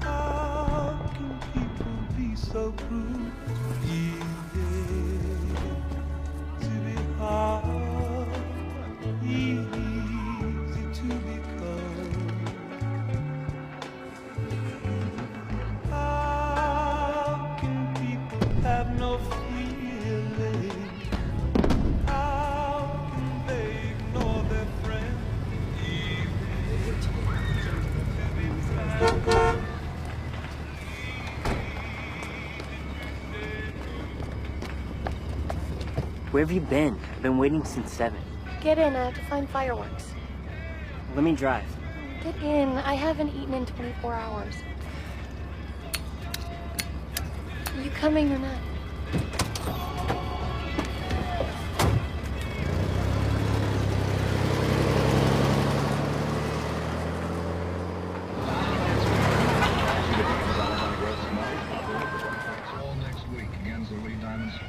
How can people be so cruel? Easy to be hard, easy to be cold. How can people have no feeling? How can they ignore their friends? Easy to be bad. Where have you been? I've been waiting since 7. Get in, I have to find fireworks. Let me drive. Get in, I haven't eaten in 24 hours. Are you coming or not?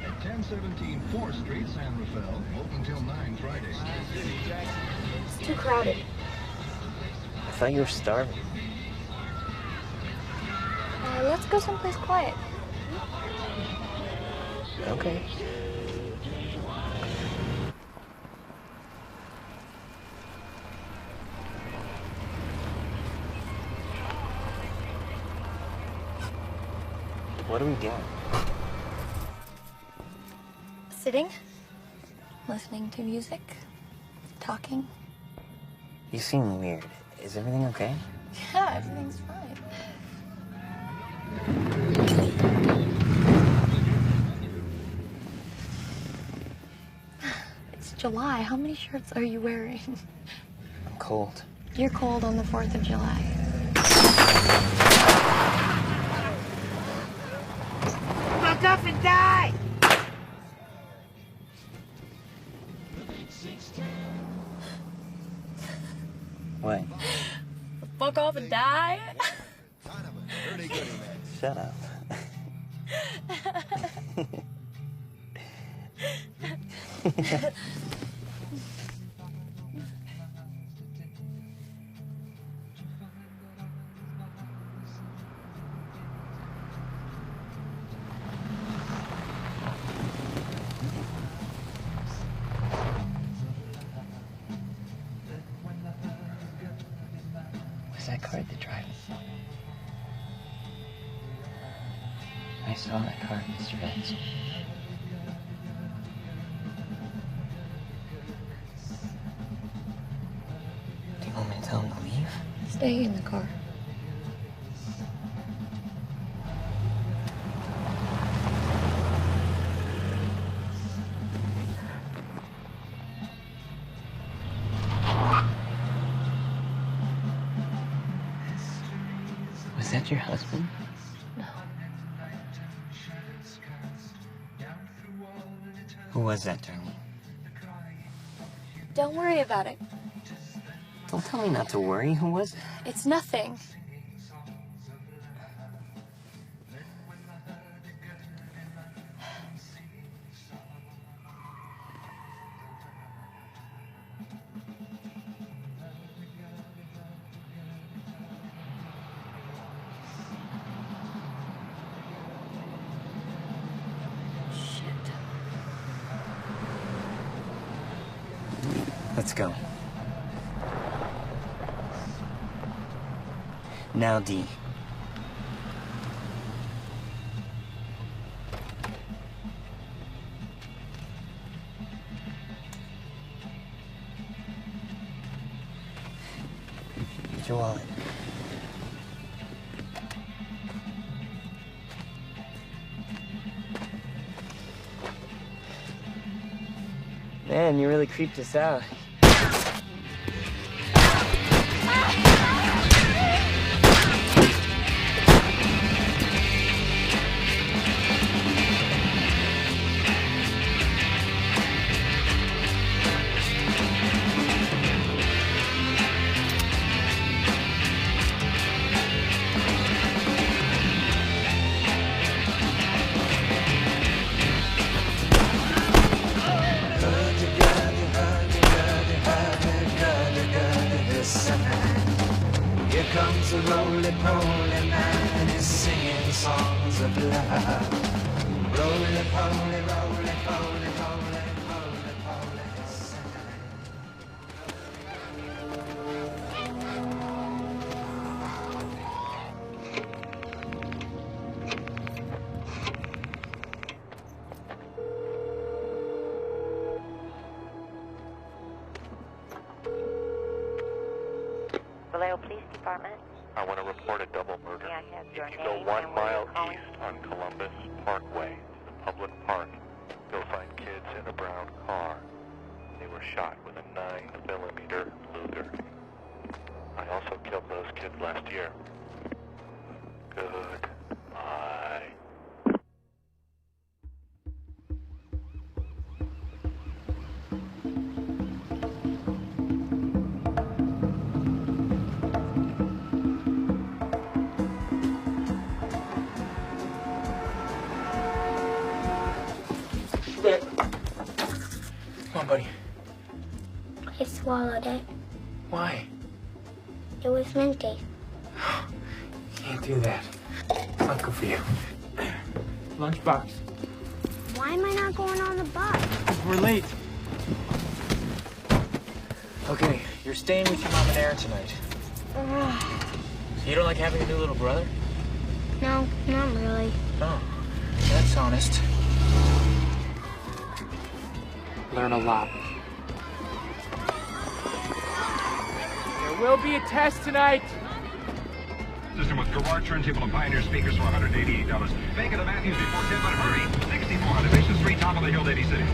At 1017 4th Street, San Rafael, open until 9 Friday. It's too crowded. I thought you were starving. Let's go someplace quiet. Okay. What are we doing? Sitting, listening to music, talking. You seem weird. Is everything okay? Yeah, everything's fine. It's July. How many shirts are you wearing? I'm cold. You're cold on the 4th of July. Fuck off and die! What? Fuck off and die? Shut up. Was that car at the drive? I saw that car, Mr. Vance. Do you want me to tell him to leave? Stay in the car. Was that your husband? No. Who was that, darling? Don't worry about it. Don't tell me not to worry. Who was it? It's nothing. Let's go. Now, D. Get your wallet. Man, you really creeped us out. waves of love. Roly-poly, roly-poly, roly-poly, poly. Vallejo Police Department. I want to report a double murder. May I have your If you name go 1 and where mile you're calling? east on Columbus Parkway, the public park, you'll find kids in a brown car. They were shot with a 9mm Luger. I also killed those kids last year. Goodbye. Come on, buddy. I swallowed it. Why? It was minty. Can't do that. It's not good for you. Lunchbox. Why am I not going on the bus? We're late. Okay, you're staying with your mom and Aaron tonight. You don't like having a new little brother? No, not really. Oh, that's honest. Learn a lot. There will be a test tonight. System with Garage turntable and Pioneer speakers for $188. Bank of the Matthews before 10, but hurry! 6400 Mission Street, top of the hill, Lady City.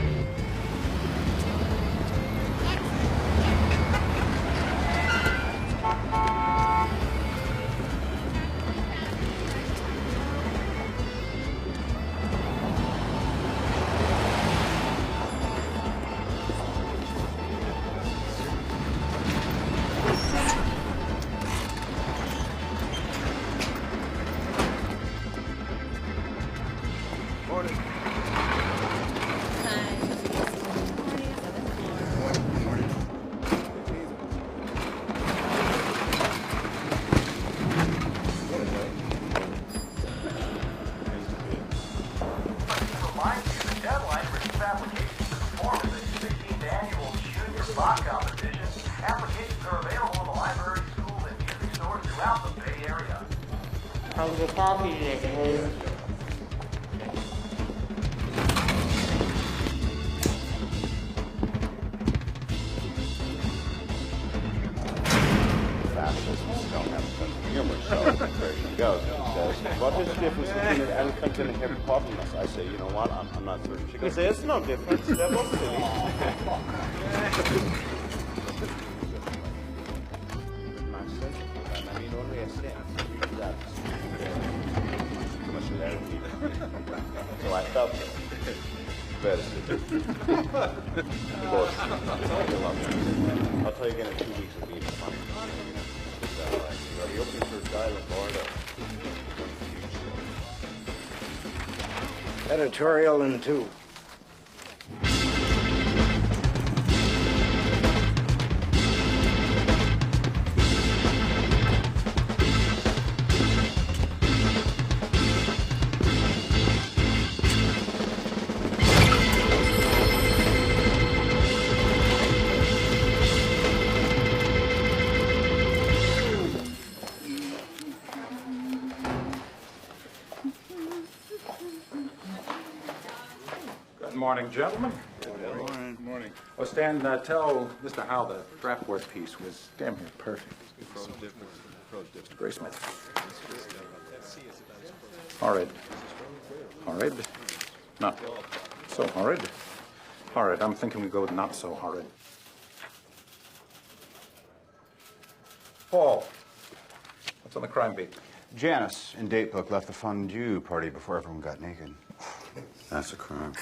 How's the coffee today? Fascists don't have a sense of humor, so there she goes. She says, what is the difference between an elephant and a hippopotamus? I say, you know what, I'm not certain. She goes, there's no difference, they're both silly. I mean, only a sense. That's too much hilarity. So I felt it. Better divorce. I'll tell you again in 2 weeks it'll be fun. Are you opening for a style in Florida? Editorial in 2. Good morning, gentlemen. Good morning. Well, Stan, tell Mr. Howe the draft work piece was damn near perfect. Gray Smith. Horrid. Horrid? Not so horrid. Horrid. I'm thinking we go with not so horrid. Paul, what's on the crime beat? Janice in Datebook left the fondue party before everyone got naked. That's a crime.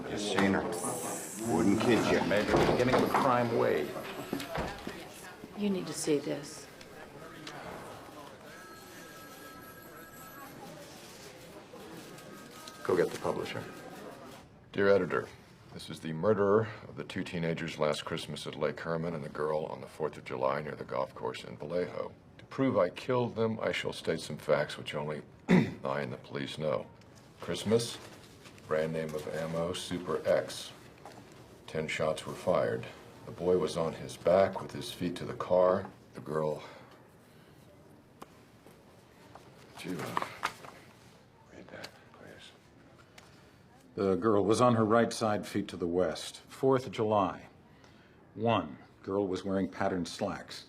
Just seen her. Wouldn't kid you. Maybe the beginning of a crime wave. You need to see this. Go get the publisher. Dear editor, this is the murderer of the 2 teenagers last Christmas at Lake Herman and the girl on the 4th of July near the golf course in Vallejo. To prove I killed them, I shall state some facts which only I and the police know. Christmas, brand name of ammo, Super X. 10 shots were fired. The boy was on his back with his feet to the car. The girl... Would you read that, please? The girl was on her right side, feet to the west. 4th of July. 1. Girl was wearing patterned slacks.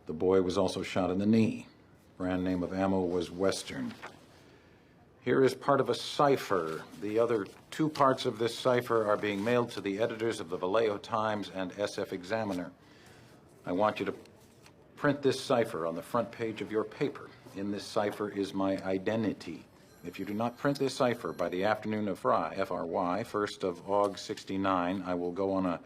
The boy was also shot in the knee. Brand name of ammo was Western. Here is part of a cipher. The other 2 parts of this cipher are being mailed to the editors of the Vallejo Times and SF Examiner. I want you to print this cipher on the front page of your paper. In this cipher is my identity. If you do not print this cipher by the afternoon of Fry, F-R-Y, 1st of August 69, I will go on a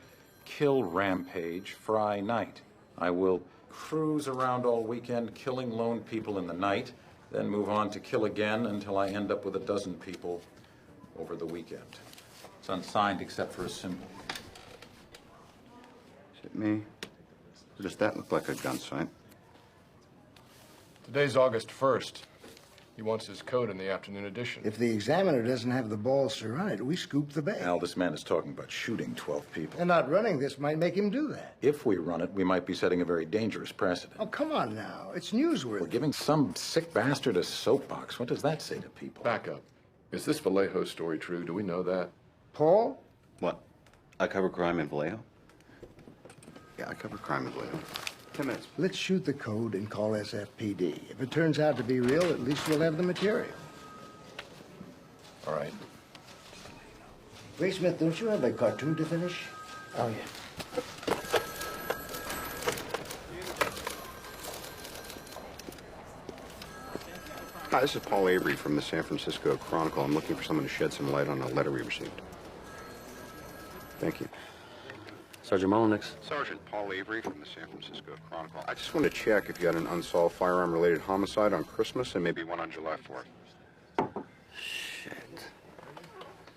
kill rampage Fry night. I will cruise around all weekend killing lone people in the night, then move on to kill again until I end up with a dozen people over the weekend. It's unsigned except for a symbol. Is it me? Or does that look like a gun sight? Today's August 1st. He wants his code in the afternoon edition. If the Examiner doesn't have the balls to run it, we scoop the bait. Al, this man is talking about shooting 12 people. And not running this might make him do that. If we run it, we might be setting a very dangerous precedent. Oh, come on now. It's newsworthy. We're giving some sick bastard a soapbox. What does that say to people? Back up. Is this Vallejo story true? Do we know that? Paul? What? I cover crime in Vallejo? Yeah, I cover crime in Vallejo. 10 minutes. Let's shoot the code and call SFPD. If it turns out to be real, at least we'll have the material. All right. Ray Smith, don't you have a cartoon to finish? Oh, yeah. Hi, this is Paul Avery from the San Francisco Chronicle. I'm looking for someone to shed some light on a letter we received. Thank you. Sergeant Mullenix. Sergeant Paul Avery from the San Francisco Chronicle. I just want to check if you had an unsolved firearm-related homicide on Christmas and maybe one on July 4th. Shit.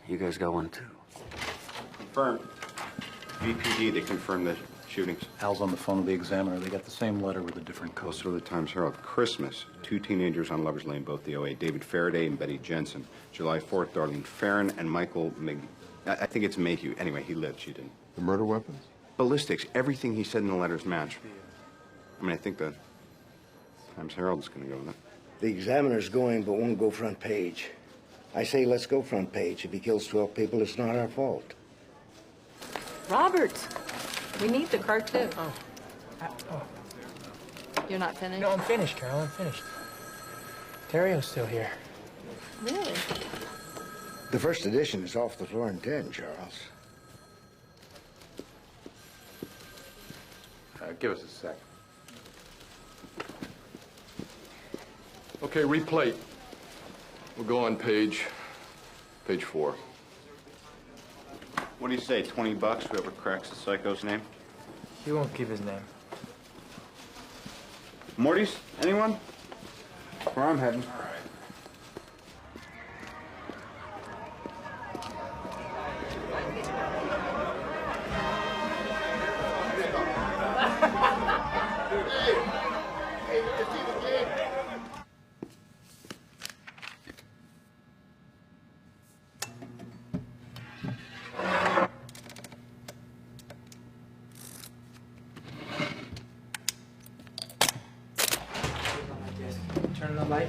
You guys got one, too? Confirmed. VPD, they confirmed the shootings. Al's on the phone with the Examiner. They got the same letter with a different code. Also, the Times Herald. Christmas, 2 teenagers on Lover's Lane, both the OA. David Faraday and Betty Jensen. July 4th, Darlene Farron and Michael I think it's Mayhew. Anyway, he lived, she didn't. The murder weapons? Ballistics. Everything he said in the letters match. I mean, I think the Times Herald is going to go with it. The Examiner's going, but won't go front page. I say let's go front page. If he kills 12 people, it's not our fault. Robert, we need the cartoon. Oh. You're not finished? No, I'm finished, Carol. I'm finished. Terrio's still here. Really? The first edition is off the floor in 10, Charles. Give us a sec. Okay, replate. We'll go on page 4. What do you say, 20 bucks, whoever cracks the psycho's name? He won't give his name. Morty's? Anyone? Where I'm heading. Turn the light.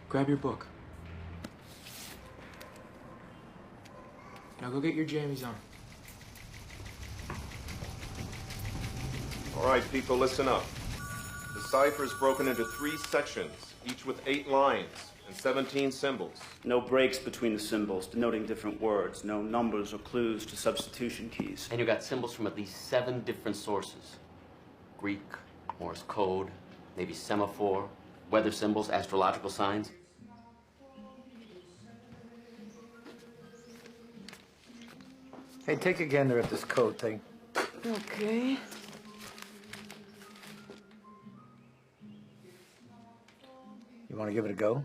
Grab your book. Now go get your jammies on. All right, people, listen up. The cipher is broken into 3 sections, each with 8 lines and 17 symbols. No breaks between the symbols, denoting different words. No numbers or clues to substitution keys. And you got symbols from at least 7 different sources. Greek, Morse code, maybe semaphore, weather symbols, astrological signs. Hey, take a gander at this code thing. Okay. You want to give it a go?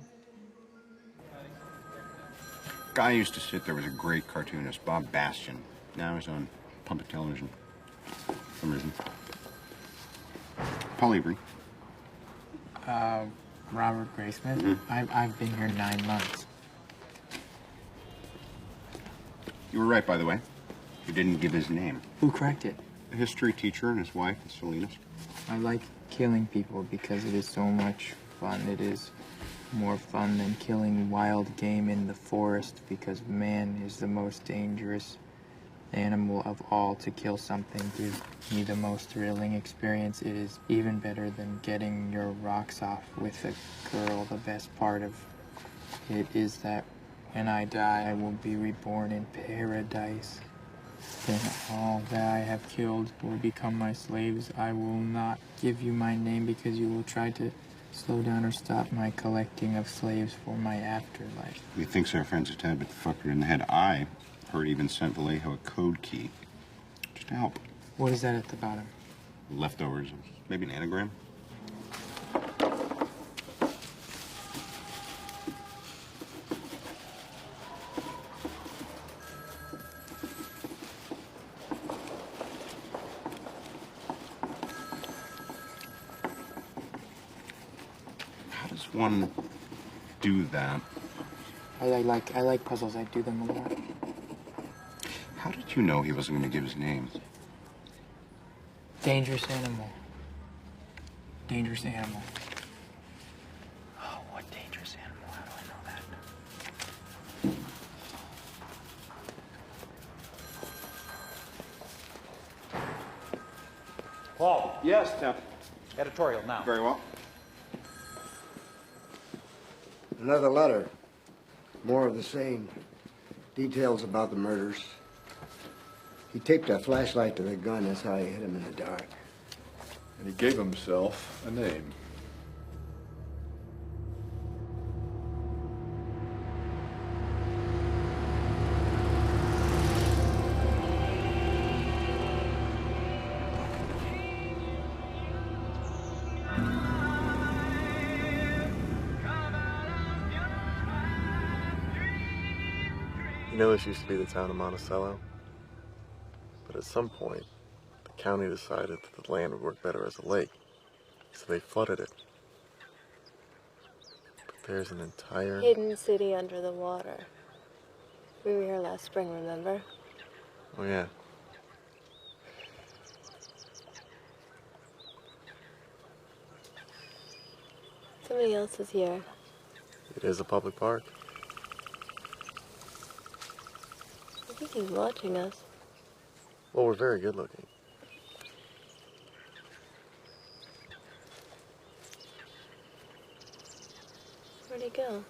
Guy used to sit there was a great cartoonist, Bob Bastian. Now he's on public television for some reason. Paul Avery. Robert Graysmith. I've been here 9 months. You were right, by the way. You didn't give his name. Who cracked it? A history teacher and his wife, Salinas. I like killing people because it is so much fun. It is more fun than killing wild game in the forest because man is the most dangerous animal of all. To kill something gives me the most thrilling experience. It is even better than getting your rocks off with a girl. The best part of it is that when I die, I will be reborn in paradise. Then all that I have killed will become my slaves. I will not give you my name because you will try to slow down or stop my collecting of slaves for my afterlife. He thinks our friend's a tad bit fucker in the head. I heard he even sent Vallejo a code key. Just to help. What is that at the bottom? Leftovers. Maybe an anagram? One do that. I like puzzles. I do them a lot. How did you know he wasn't going to give his name? Dangerous animal. Dangerous animal. Oh, what dangerous animal? How do I know that? Paul. Yes, Tim. Editorial now. Very well. Another letter. More of the same. Details about the murders. He taped a flashlight to the gun. That's how he hit him in the dark. And he gave himself a name. You know, this used to be the town of Monticello, but at some point, the county decided that the land would work better as a lake, so they flooded it. But there's an entire... Hidden city under the water. We were here last spring, remember? Oh, yeah. Somebody else is here. It is a public park. I think he's watching us. Well, we're very good looking. Where'd he go?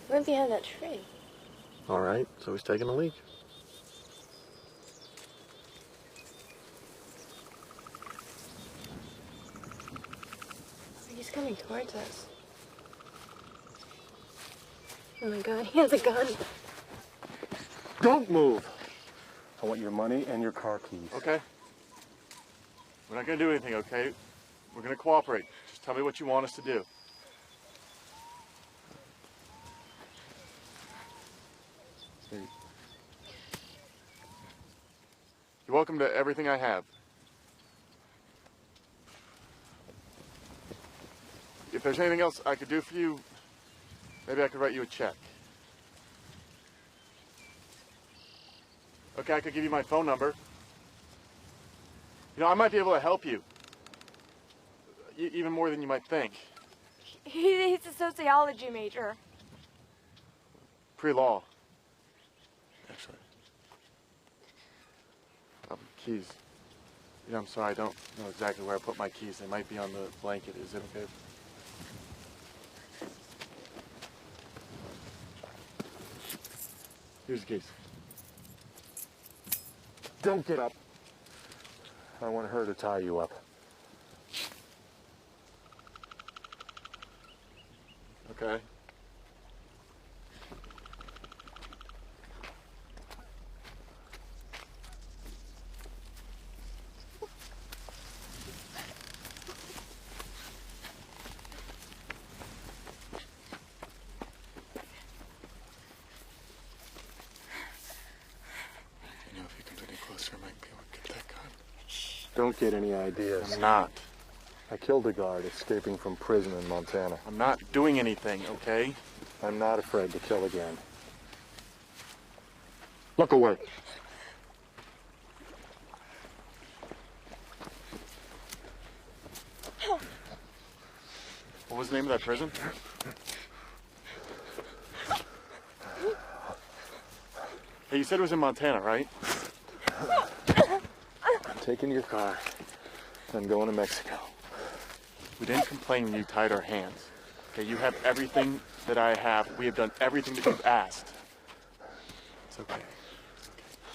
He went behind that tree. All right, so he's taking a leak. He's coming towards us. Oh my God, he has a gun. Don't move. I want your money and your car keys. Okay. We're not going to do anything, okay? We're going to cooperate. Just tell me what you want us to do. You're welcome to everything I have. If there's anything else I could do for you, maybe I could write you a check. Okay, I could give you my phone number. You know, I might be able to help you. Even more than you might think. He's a sociology major. Pre-law. Actually. Keys. You know, I'm sorry, I don't know exactly where I put my keys. They might be on the blanket. Is it okay? Here's the keys. Don't get up. I want her to tie you up. Okay. Don't get any ideas. I'm not. I killed a guard escaping from prison in Montana. I'm not doing anything, okay? I'm not afraid to kill again. Look away. What was the name of that prison? Hey, you said it was in Montana, right? I'm taking your car. I'm going to Mexico. We didn't complain when you tied our hands. Okay, you have everything that I have. We have done everything that you've asked. It's okay.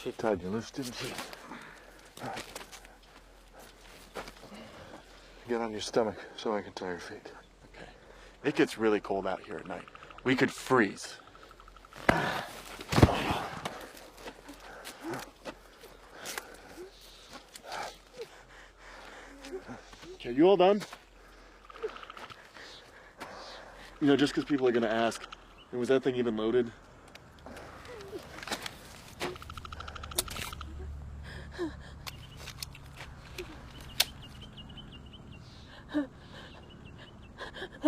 She tied you loose, didn't she? Get on your stomach so I can tie your feet. Okay. It gets really cold out here at night. We could freeze. Okay, you all done? You know, just because people are going to ask, was that thing even loaded?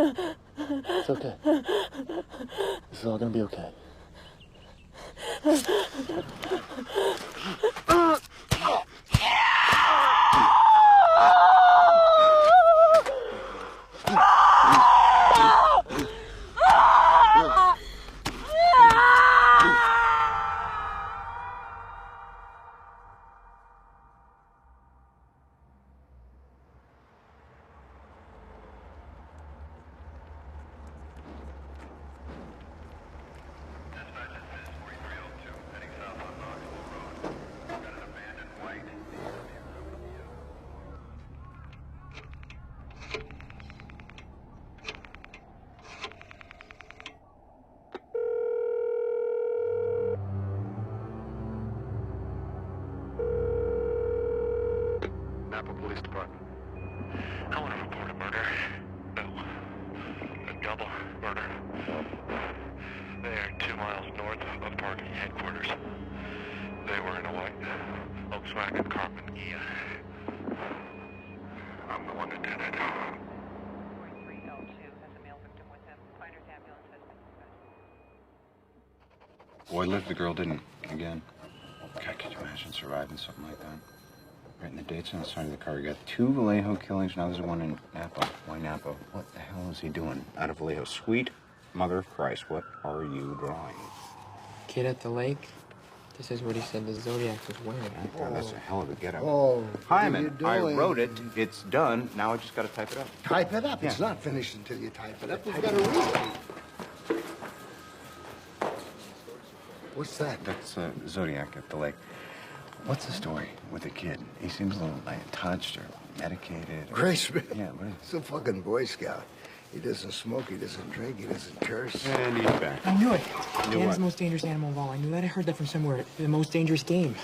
It's okay. This is all gonna be okay. Napa Police Department. I want to report a murder. No, a double murder. They are 2 miles north of parking headquarters. They were in a white Volkswagen Carmen Ghia. I'm the one that did it. 43L2 has a male victim with him. Finder's ambulance has been dispatched. Boy lived, the girl didn't. Again. God, could you imagine surviving something like that? Right in the dates on the side of the car. You got 2 Vallejo killings, now there's one in Napa. Why Napa? What the hell is he doing out of Vallejo? Sweet mother of Christ, what are you drawing? Kid at the lake? This is what he said the Zodiac was wearing. God, that's a hell of a get-up. Oh, Hyman, what are you I doing? wrote it. It's done. Now I just got to type it up. Type it up. Yeah. It's not finished until you type it up. We've got to read it. What's that? That's Zodiac at the lake. What's the story with the kid? He seems a little like touched or medicated. Or... Graceman. Yeah, what is He's a fucking Boy Scout. He doesn't smoke, he doesn't drink, he doesn't curse. And he's back. I knew it. Knew Dan's what? the most dangerous animal of all. I knew that. I heard that from somewhere. The most dangerous game.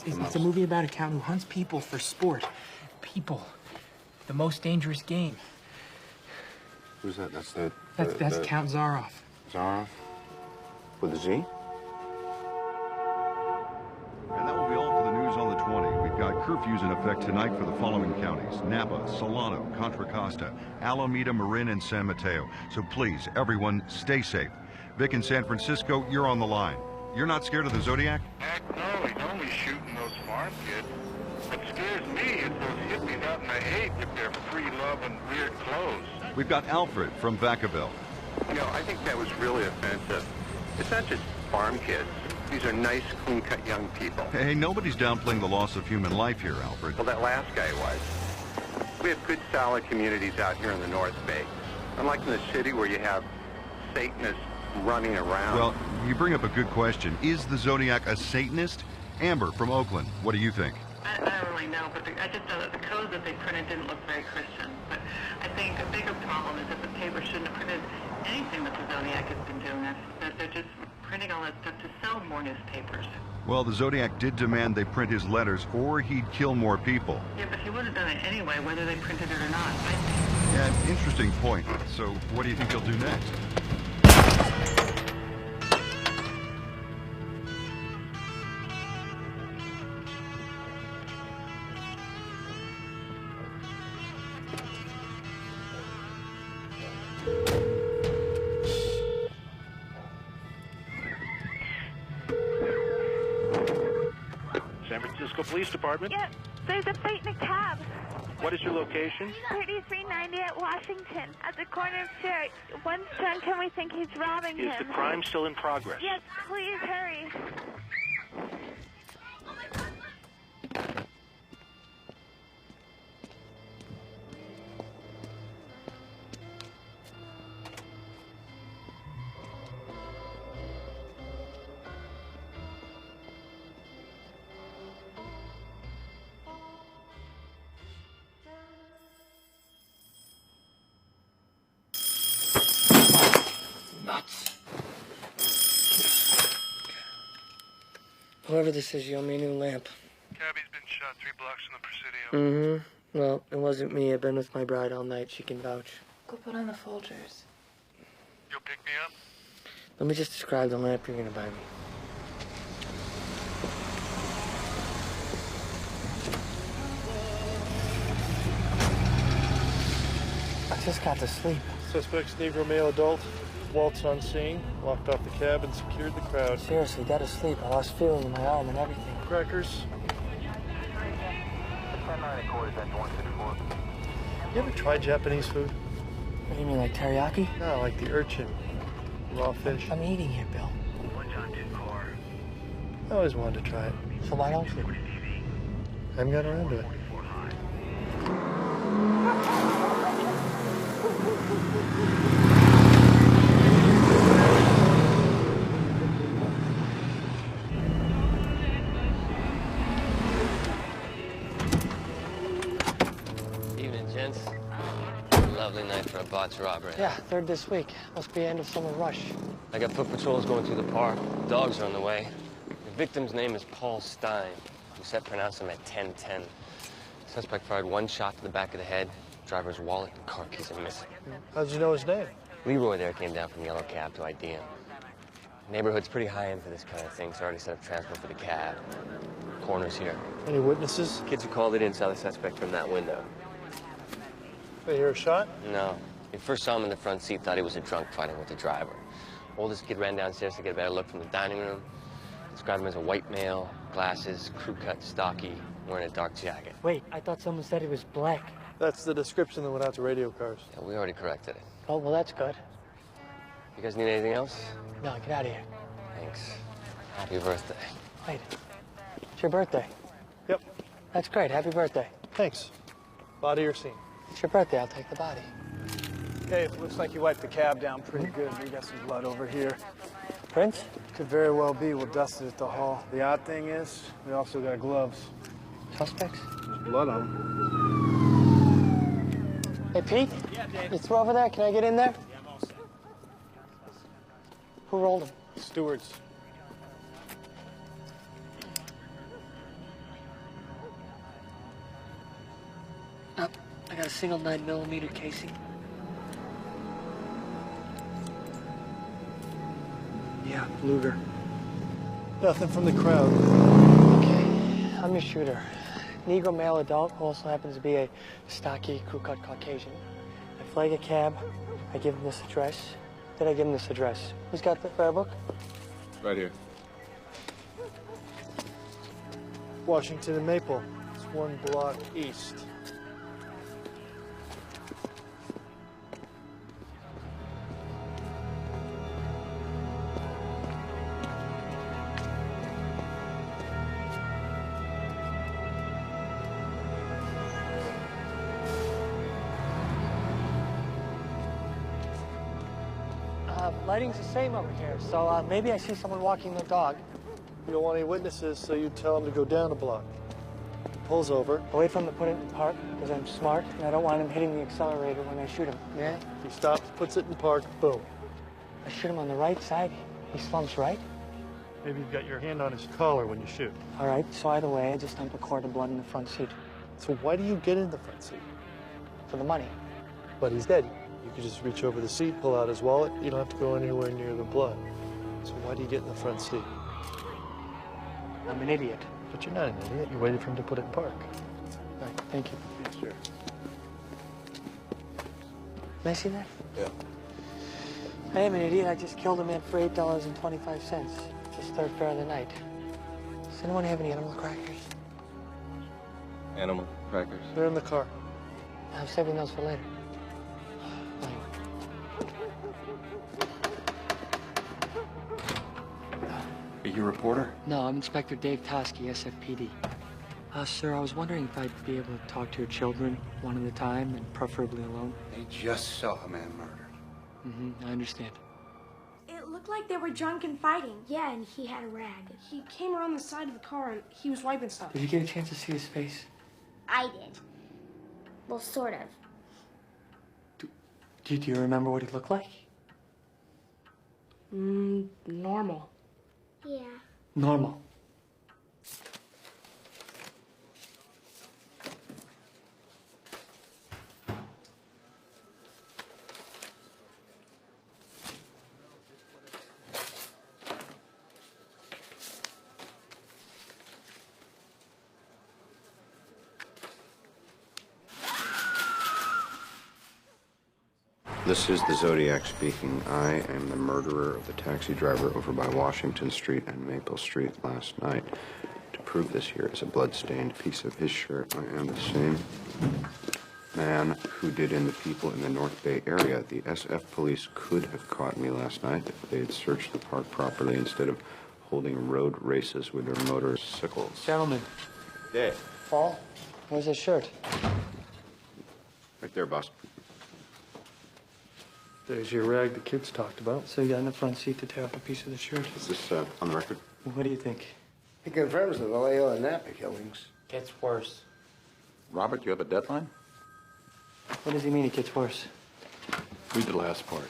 It's a movie about a count who hunts people for sport. People. The most dangerous game. Who's that? That's the... That's Count Zaroff. Zaroff? With a Z? And that will be all for the news on the 20. We've got curfews in effect tonight for the following counties: Napa, Solano, Contra Costa, Alameda, Marin, and San Mateo. So please, everyone, stay safe. Vic in San Francisco, you're on the line. You're not scared of the Zodiac? Heck no, he's only shooting those farm kids. What scares me is those hippies out in the hay with their free love and weird clothes. We've got Alfred from Vacaville. You know, I think that was really offensive. It's not just farm kids. These are nice, clean-cut young people. Hey, nobody's downplaying the loss of human life here, Alfred. Well, that last guy was. We have good, solid communities out here in the North Bay. Unlike in the city where you have Satanists running around. Well, you bring up a good question. Is the Zodiac a Satanist? Amber from Oakland, what do you think? I don't really know, but I just know that the code that they printed didn't look very Christian. But I think a bigger problem is that the paper shouldn't have printed anything that the Zodiac has been doing. That they're just printing all that stuff to sell more newspapers. Well, the Zodiac did demand they print his letters or he'd kill more people. Yeah, but he would have done it anyway, whether they printed it or not. Yeah, interesting point. So what do you think he'll do next? Cisco Police Department. Yep, there's a fight in a cab. What is your location? 3390 at Washington, at the corner of Cherry. One's drunk and we think he's robbing him. Is the crime still in progress? Yes, please hurry. Whoever this is, you owe me a new lamp. Cabby's been shot 3 blocks from the Presidio. Mm-hmm. Well, it wasn't me. I've been with my bride all night. She can vouch. Go put on the Folgers. You'll pick me up? Let me just describe the lamp you're gonna buy me. I just got to sleep. Suspect's Negro male adult. Waltz on scene, locked off the cab and secured the crowd. Seriously, got to sleep. I lost feeling in my arm and everything. Crackers. You ever tried Japanese food? What do you mean, like teriyaki? No, like the urchin. Raw fish. I'm eating here, Bill. I always wanted to try it. So why don't you? I haven't got around to it. Evening, gents. Lovely night for a botched robbery. Yeah, third this week. Must be end of summer rush. I got foot patrols going through the park. Dogs are on the way. The victim's name is Paul Stein. Lucette pronounced him at 1010. Suspect fired 1 shot to the back of the head. Driver's wallet and car keys are missing. How'd you know his name? Leroy there came down from Yellow Cab to ID him. Neighborhood's pretty high end for this kind of thing, so I already set up transport for the cab. Coroner's here. Any witnesses? Kids who called it in saw the suspect from that window. They hear a shot? No. We first saw him in the front seat, thought he was a drunk fighting with the driver. Oldest kid ran downstairs to get a better look from the dining room. Described him as a white male, glasses, crew cut, stocky, wearing a dark jacket. Wait, I thought someone said he was black. That's the description that went out to radio cars. Yeah, we already corrected it. Oh, well, that's good. You guys need anything else? No, get out of here. Thanks. Happy birthday. Wait, it's your birthday. Yep. That's great. Happy birthday. Thanks. Body or scene? It's your birthday. I'll take the body. Hey, it looks like you wiped the cab down pretty good. We got some blood over here. Prince? Could very well be. We'll dust it at the hall. The odd thing is, we also got gloves. Suspects? There's blood on them. Hey, Pete? Yeah, Dave. You through over there? Can I get in there? Yeah, I'm all set. Who rolled him? Stewards. Up. I got a single 9mm casing. Yeah, Luger. Nothing from the crowd. Okay, I'm your shooter. Negro male adult who also happens to be a stocky, crew-cut Caucasian. I flag a cab. I give him this address. Then I give him this address. Who's got the fare book? Right here. Washington and Maple. It's 1 block east. Lighting's the same over here, so maybe I see someone walking their dog. You don't want any witnesses, so you tell him to go down a block. He pulls over. I wait for him to put it in park, because I'm smart, and I don't want him hitting the accelerator when I shoot him. Yeah? He stops, puts it in park, boom. I shoot him on the right side. He slumps right. Maybe you've got your hand on his collar when you shoot. All right, so either way, I just dump a quart of blood in the front seat. So why do you get in the front seat? For the money. But he's dead. You could just reach over the seat, pull out his wallet. You don't have to go anywhere near the blood. So why do you get in the front seat? I'm an idiot. But you're not an idiot. You waited for him to put it in park. All right, thank you. Yeah, sure. Can I see that? Yeah. I am an idiot. I just killed a man for $8.25. It's his third fare of the night. Does anyone have any animal crackers? animal crackers? They're in the car. I'm saving those for later. Are you a reporter? No, I'm Inspector Dave Toski, SFPD. Sir, I was wondering if I'd be able to talk to your children one at a time and preferably alone. They just saw a man murdered. I understand. It looked like they were drunk and fighting. Yeah, and he had a rag. He came around the side of the car and he was wiping stuff. Did you get a chance to see his face? I did. Well, sort of. Do you remember what he looked like? Normal. Yeah. Normal. This is the Zodiac speaking. I am the murderer of the taxi driver over by Washington Street and Maple Street last night. To prove this, here is a blood-stained piece of his shirt. I am the same man who did in the people in the North Bay area. The SF police could have caught me last night if they had searched the park properly instead of holding road races with their motorcycles. Gentlemen. Dave. Paul, where's his shirt? Right there, boss. There's your rag the kids talked about. So you got in the front seat to tear up a piece of the shirt. Is this on the record? What do you think? He confirms the Vallejo and Napa killings. Gets worse. Robert, you have a deadline? What does he mean it gets worse? Read the last part.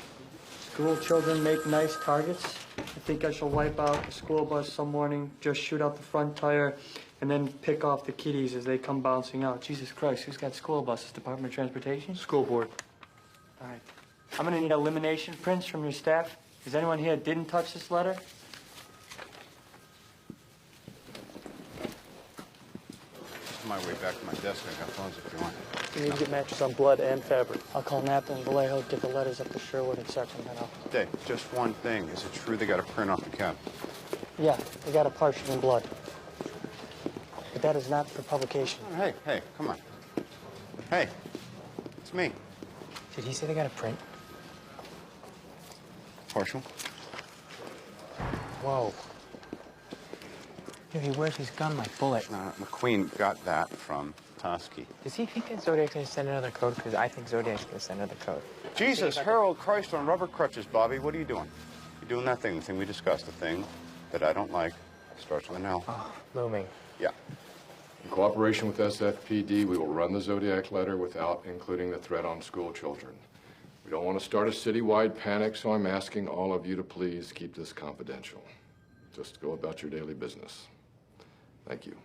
School children make nice targets. I think I shall wipe out the school bus some morning, just shoot out the front tire, and then pick off the kiddies as they come bouncing out. Jesus Christ, who's got school buses? Department of Transportation? School board. All right. I'm gonna need elimination prints from your staff. Is anyone here that didn't touch this letter? This is my way back to my desk. I got phones if you want. You need to get matches on blood and fabric. I'll call Napa and Vallejo, get the letters up to Sherwood and start them out. Dave, just one thing. Is it true they got a print off the cab? Yeah, they got a partition in blood. But that is not for publication. Oh, hey, come on. Hey, it's me. Did he say they got a print? Partial. Whoa. Dude, he wears his gun like bullet. McQueen got that from Toski. Does he think that Zodiac's gonna send another code? Because I think Zodiac's gonna send another code. Jesus, Harold Christ on rubber crutches, Bobby. What are you doing? You're doing that thing, the thing we discussed, the thing that I don't like. Starts with an L. Oh, looming. Yeah. In cooperation with SFPD, we will run the Zodiac letter without including the threat on school children. We don't want to start a citywide panic, so I'm asking all of you to please keep this confidential. Just go about your daily business. Thank you.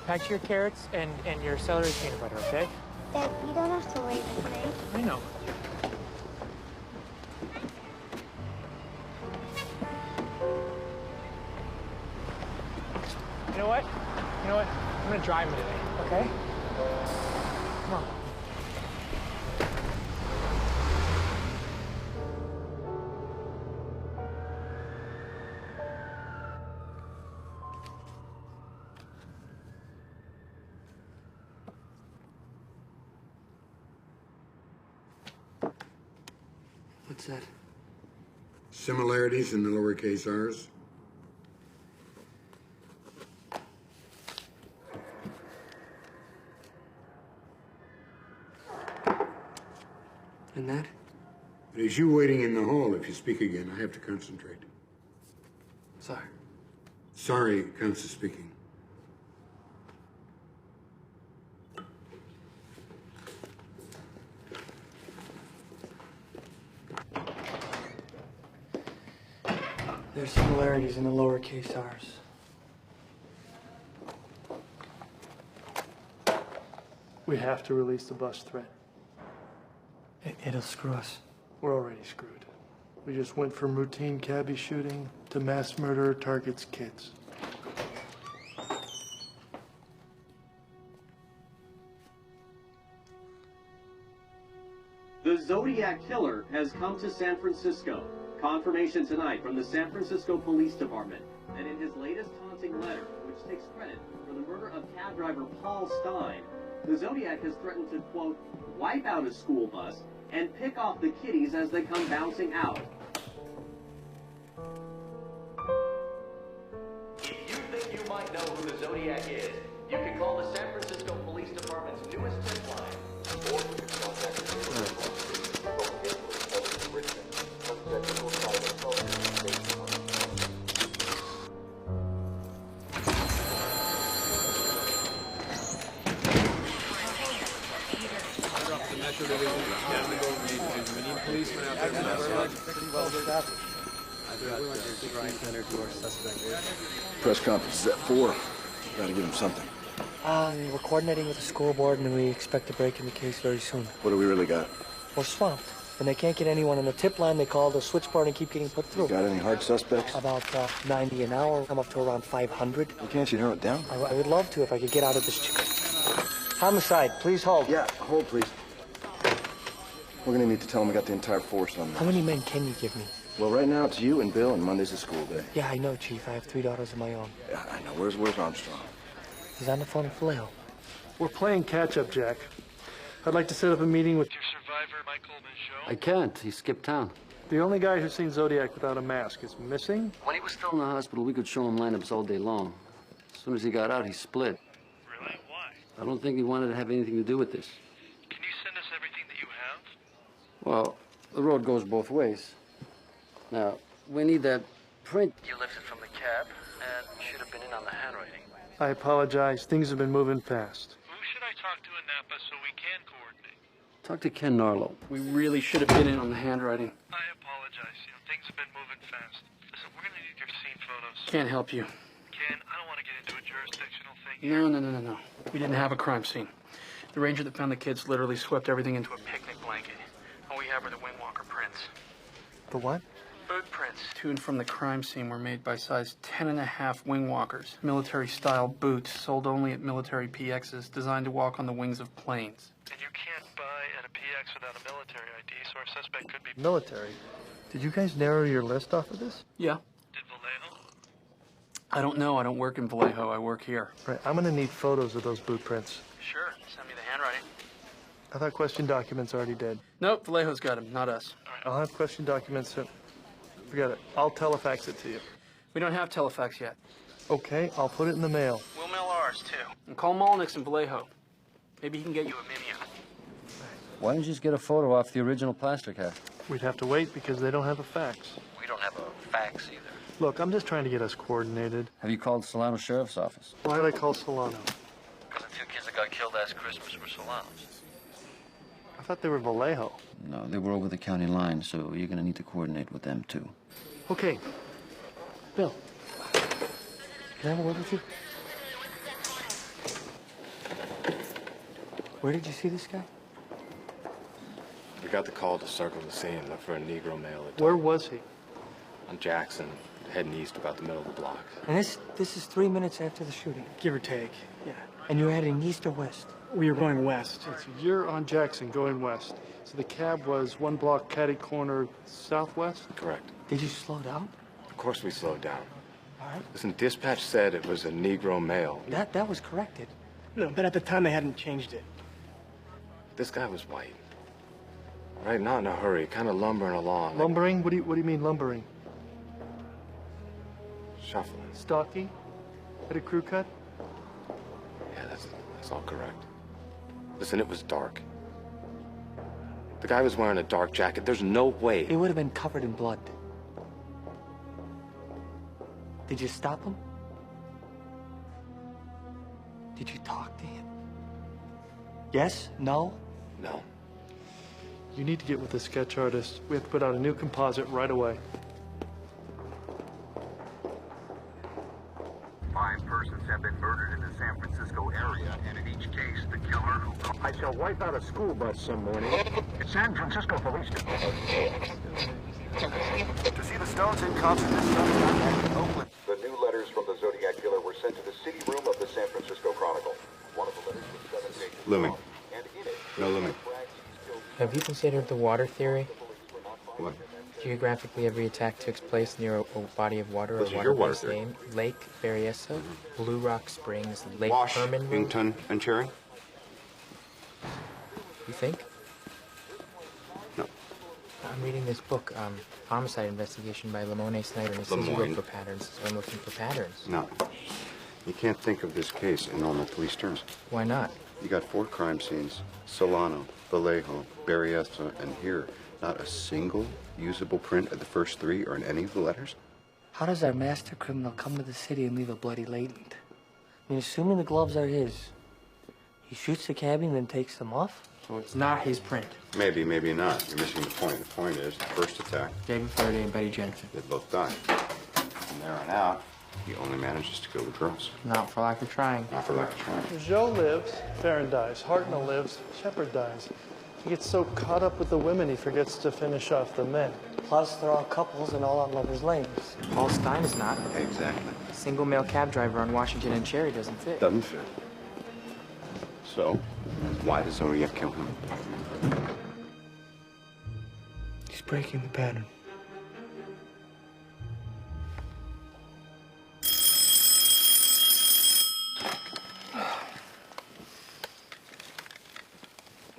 Pack your carrots and your celery peanut butter, okay? Dad, you don't have to wait with me. I know. You know what? I'm gonna drive him today, okay? Come on. What's that? Similarities in the lowercase r's. And that? It is you waiting in the hall. If you speak again, I have to concentrate. Sorry. Sorry, Constance speaking. There's similarities in the lowercase r's. We have to release the bus threat. It'll screw us. We're already screwed. We just went from routine cabbie shooting to mass murderer targets kids. Zodiac Killer has come to San Francisco. Confirmation tonight from the San Francisco Police Department that in his latest taunting letter, which takes credit for the murder of cab driver Paul Stein, the Zodiac has threatened to, quote, wipe out a school bus and pick off the kiddies as they come bouncing out. If you think you might know who the Zodiac is, you can call the San Francisco Police Department's newest tip line, or you can contact the Press conference is at 4. Gotta give him something. We're coordinating with the school board, and we expect to break in the case very soon. What do we really got? We're swamped, and they can't get anyone on the tip line. They call the switchboard and keep getting put through. Got any hard suspects? About 90 an hour. I'm up to around 500. Well, can't you narrow it down? I would love to if I could get out of this. Homicide, please hold. Yeah, hold, please. We're gonna need to tell them we got the entire force on this. How many men can you give me? Well, right now it's you and Bill, and Monday's a school day. Yeah, I know, Chief. I have 3 daughters of my own. Yeah, I know. Where's Armstrong? He's on the phone with Vallejo. We're playing catch-up, Jack. I'd like to set up a meeting with your survivor, Michael Michaud. I can't. He skipped town. The only guy who's seen Zodiac without a mask is missing. When he was still in the hospital, we could show him lineups all day long. As soon as he got out, he split. Really? Why? I don't think he wanted to have anything to do with this. Can you send us everything that you have? Well, the road goes both ways. Now, we need that print you lifted from the cab, and should have been in on the handwriting. I apologize. Things have been moving fast. Who should I talk to in Napa so we can coordinate? Talk to Ken Narlow. We really should have been in on the handwriting. I apologize. Things have been moving fast. Listen, we're going to need your scene photos. Can't help you. Ken, I don't want to get into a jurisdictional thing. No. We didn't have a crime scene. The ranger that found the kids literally swept everything into a picnic blanket. All we have are the wingwalker prints. The what? Boot prints to and from the crime scene were made by size 10.5 wingwalkers. Military-style boots sold only at military PXs designed to walk on the wings of planes. And you can't buy at a PX without a military ID, so our suspect could be... Military? Did you guys narrow your list off of this? Yeah. Did Vallejo? I don't know. I don't work in Vallejo. I work here. Right, I'm gonna need photos of those boot prints. Sure. Send me the handwriting. I thought question documents already did. Nope, Vallejo's got them, not us. I'll have question documents. Forget it. I'll telefax it to you. We don't have telefax yet. Okay, I'll put it in the mail. We'll mail ours, too. And call Molnick's in Vallejo. Maybe he can get you a Mimeo. Why don't you just get a photo off the original plaster cast? We'd have to wait because they don't have a fax. We don't have a fax either. Look, I'm just trying to get us coordinated. Have you called Solano Sheriff's Office? Why did I call Solano? Because the 2 kids that got killed last Christmas were Solanos. I thought they were Vallejo. No, they were over the county line, so you're going to need to coordinate with them, too. Okay. Bill, can I have a word with you? Where did you see this guy? We got the call to circle the scene, look for a Negro male. Where was he? On Jackson, heading east about the middle of the block. And this is 3 minutes after the shooting. Give or take, yeah. And you're heading east or west? We are going west. So you're on Jackson, going west. So the cab was 1 block catty corner southwest? Correct. Did you slow down? Of course we slowed down. All right. Listen, dispatch said it was a Negro male. That was corrected. No, but at the time they hadn't changed it. This guy was white. Right, not in a hurry, kind of lumbering along. Lumbering? What do you mean lumbering? Shuffling. Stocky? Had a crew cut? Yeah, that's all correct. Listen, it was dark. The guy was wearing a dark jacket. There's no way. It would have been covered in blood. Did you stop him? Did you talk to him? Yes? No? No. You need to get with the sketch artist. We have to put out a new composite right away. 5 persons have been murdered in the San Francisco area, and in each case, the killer who... I shall wipe out a school bus some morning. San Francisco Police Department. To see the Stones in concert this summer, contact Oakland. The new letters from the Zodiac Killer were sent to the city room of the San Francisco Chronicle. One of the letters was 7 pages Looming. long, and in it... No looming. Have Have you considered the water theory? What? Geographically, every attack takes place near a body of water What's or your water water-based theory? name. Lake Berryessa, Blue Rock Springs, Lake Herman. Washington and Cherry? You think? No. I'm reading this book, Homicide Investigation by Lamone Snyder, and it says you look for patterns, so I'm looking for patterns. No. You can't think of this case in normal police terms. Why not? You got 4 crime scenes: Solano, Vallejo, Berryessa, and here. Not a single usable print of the first 3 or in any of the letters? How does our master criminal come to the city and leave a bloody latent? I mean, assuming the gloves are his, he shoots the cabbie and then takes them off? So it's not his print. Maybe, maybe not. You're missing the point. The point is, the first attack, David Faraday and Betty Jensen. they both died. From there on out, he only manages to kill the girls. Not for lack of trying. Not for lack of trying. Joe lives, Farron dies, Hartnell lives, Shepard dies. He gets so caught up with the women he forgets to finish off the men. Plus, they're all couples and all on lovers' lanes. Paul Stein is not. Exactly. Single male cab driver on Washington and Cherry doesn't fit. Doesn't fit. So, why does Zodiac kill him? He's breaking the pattern.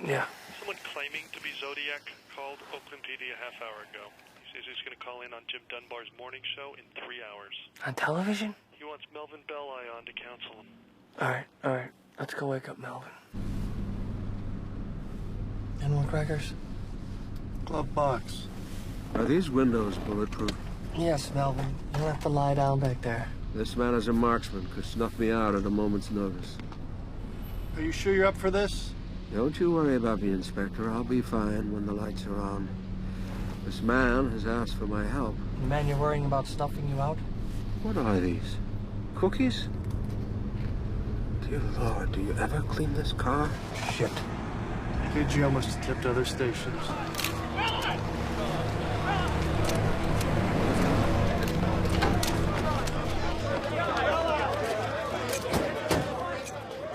Yeah. Someone claiming to be Zodiac called Oakland PD a half hour ago. He says he's going to call in on Jim Dunbar's morning show in 3 hours. On television? He wants Melvin Belli on to counsel him. All right. Let's go wake up Melvin. And more crackers? Glove box. Are these windows bulletproof? Yes, Melvin. You don't have to lie down back there. This man is a marksman, could snuff me out at a moment's notice. Are you sure you're up for this? Don't you worry about me, Inspector. I'll be fine when the lights are on. This man has asked for my help. The man you're worrying about snuffing you out? What are these? Cookies? Dear Lord, do you ever clean this car? Shit. KGO must have tipped other stations.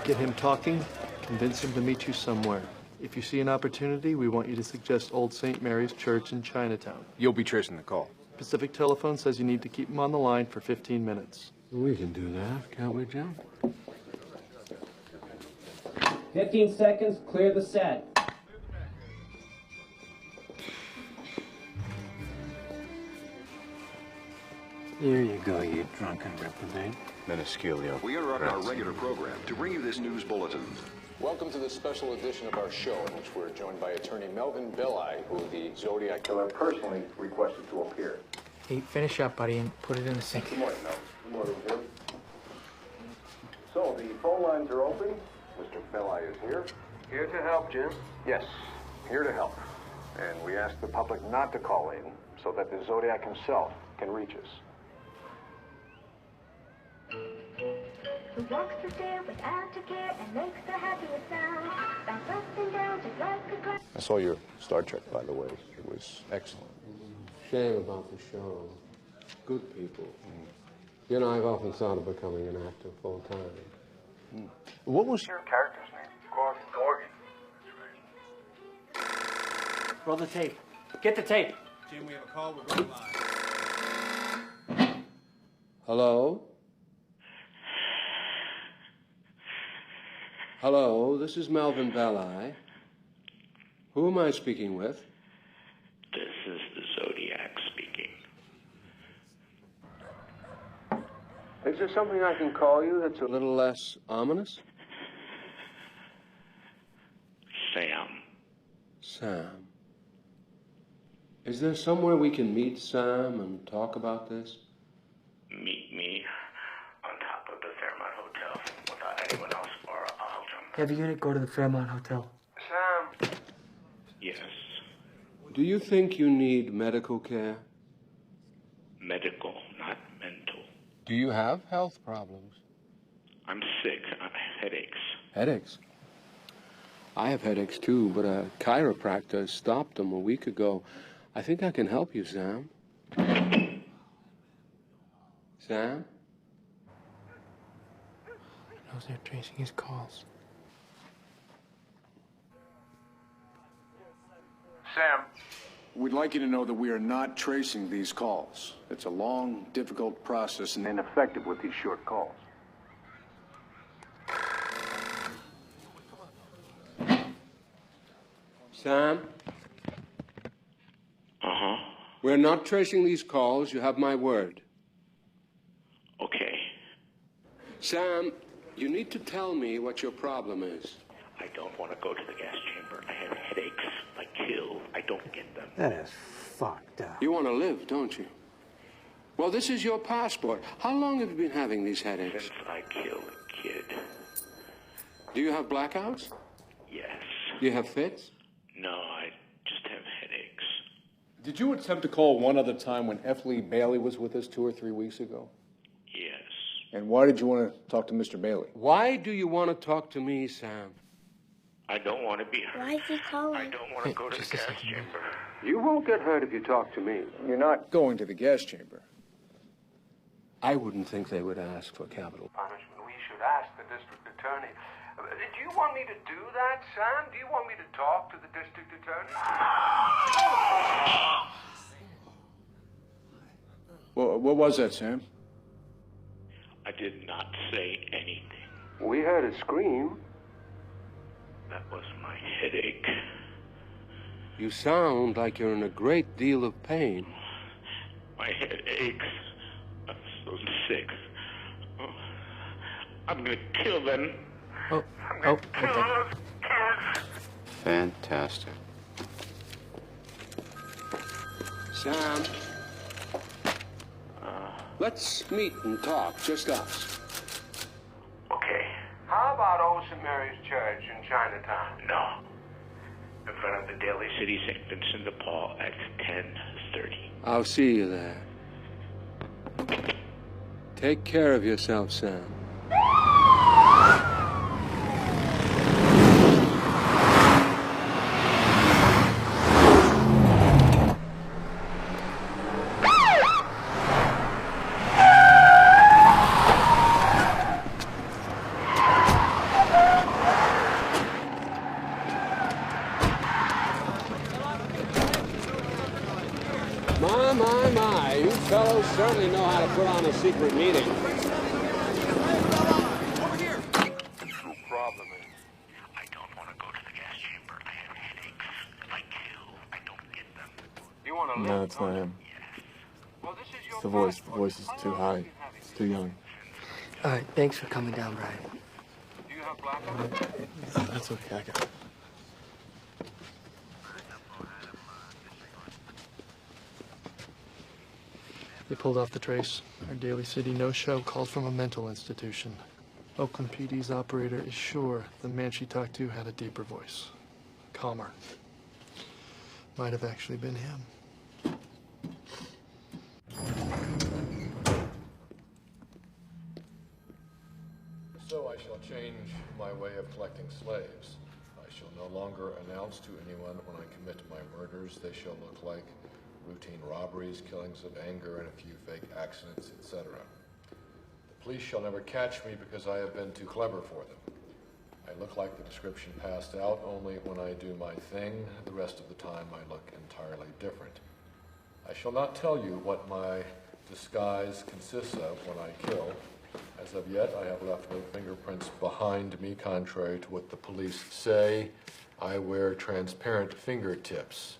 Get him talking, convince him to meet you somewhere. If you see an opportunity, we want you to suggest Old St. Mary's Church in Chinatown. You'll be tracing the call. Pacific Telephone says you need to keep him on the line for 15 minutes. We can do that, can't we, Jim? 15 seconds, clear the set. Here you go, you drunken reprobate. Minusculio. We interrupt our regular program to bring you this news bulletin. Welcome to this special edition of our show, in which we're joined by attorney Melvin Belli, who the Zodiac Killer personally requested to appear. Hey, finish up, buddy, and put it in the sink. Good morning, Melvin. Good morning, Jim. So, the phone lines are open. Mr. Belli is here. Here to help, Jim? Yes, here to help. And we ask the public not to call in so that the Zodiac himself can reach us. Who walks the stair without a care and makes the happiest sound. Bounce up and down just like a cloud. I saw your Star Trek, by the way. It was excellent. Shame about the show. Good people. You know, I've often thought of becoming an actor full time. What was Your character's name? Gorgie. Roll the tape. Get the tape. Jim, we have a call. We're going live. Hello? Hello, this is Melvin Belli. Who am I speaking with? This is the Zodiac speaking. Is there something I can call you that's a little less ominous? Sam. Sam. Is there somewhere we can meet Sam and talk about this? Meet me on top of the Fairmont Hotel without anyone else, or I'll jump. Have a unit go to the Fairmont Hotel. Sam. Yes. Do you think you need medical care? Medical, not mental. Do you have health problems? I'm sick. I have headaches. Headaches? I have headaches too, but a chiropractor stopped them a week ago. I think I can help you, Sam. Sam? He knows they're tracing his calls. Sam. We'd like you to know that we are not tracing these calls. It's a long, difficult process and ineffective with these short calls. Sam? Uh-huh. We're not tracing these calls. You have my word. Okay. Sam, you need to tell me what your problem is. I don't want to go to the gas chamber. I have headaches. I kill. I don't get them. That is fucked up. You want to live, don't you? Well, this is your passport. How long have you been having these headaches? Since I killed a kid. Do you have blackouts? Yes. Do you have fits? No, I just have headaches. Did you attempt to call one other time when F. Lee Bailey was with us 2 or 3 weeks ago? Yes. And why did you want to talk to Mr. Bailey? Why do you want to talk to me, Sam? I don't want to be hurt. Why is he calling? I don't want to go to the gas chamber. You won't get hurt if you talk to me. You're not going to the gas chamber. I wouldn't think they would ask for capital Punishment. We should ask the district attorney. Do you want me to do that, Sam? Do you want me to talk to the district attorney? Well, what was that, Sam? I did not say anything. We heard a scream. That was my headache. You sound like you're in a great deal of pain. My head aches. I'm so sick. Oh, I'm gonna kill them. Kill those kids. Fantastic. Sam, let's meet and talk, just us. Okay. How about Old St. Mary's Church in Chinatown? No. In front of the Daly City St. Vincent de Paul at 10:30. I'll see you there. Take care of yourself, Sam. My, you fellows certainly know how to put on a secret meeting. Over here. The problem is, I don't want to go to the gas chamber. I have headaches. If I kill, I don't get them. You want to live? No, it's not him. Well, this is your It's the voice. The voice is too high. It's too young. All right, thanks for coming down, Brian. Do you have blackout? That's okay, I got it. They pulled off the trace. Our Daly City no-show called from a mental institution. Oakland PD's operator is sure the man she talked to had a deeper voice. Calmer. Might have actually been him. So I shall change my way of collecting slaves. I shall no longer announce to anyone when I commit my murders. They shall look like routine robberies, killings of anger, and a few fake accidents, etc. The police shall never catch me because I have been too clever for them. I look like the description passed out only when I do my thing. The rest of the time I look entirely different. I shall not tell you what my disguise consists of when I kill. As of yet, I have left no fingerprints behind me, contrary to what the police say. I wear transparent fingertips.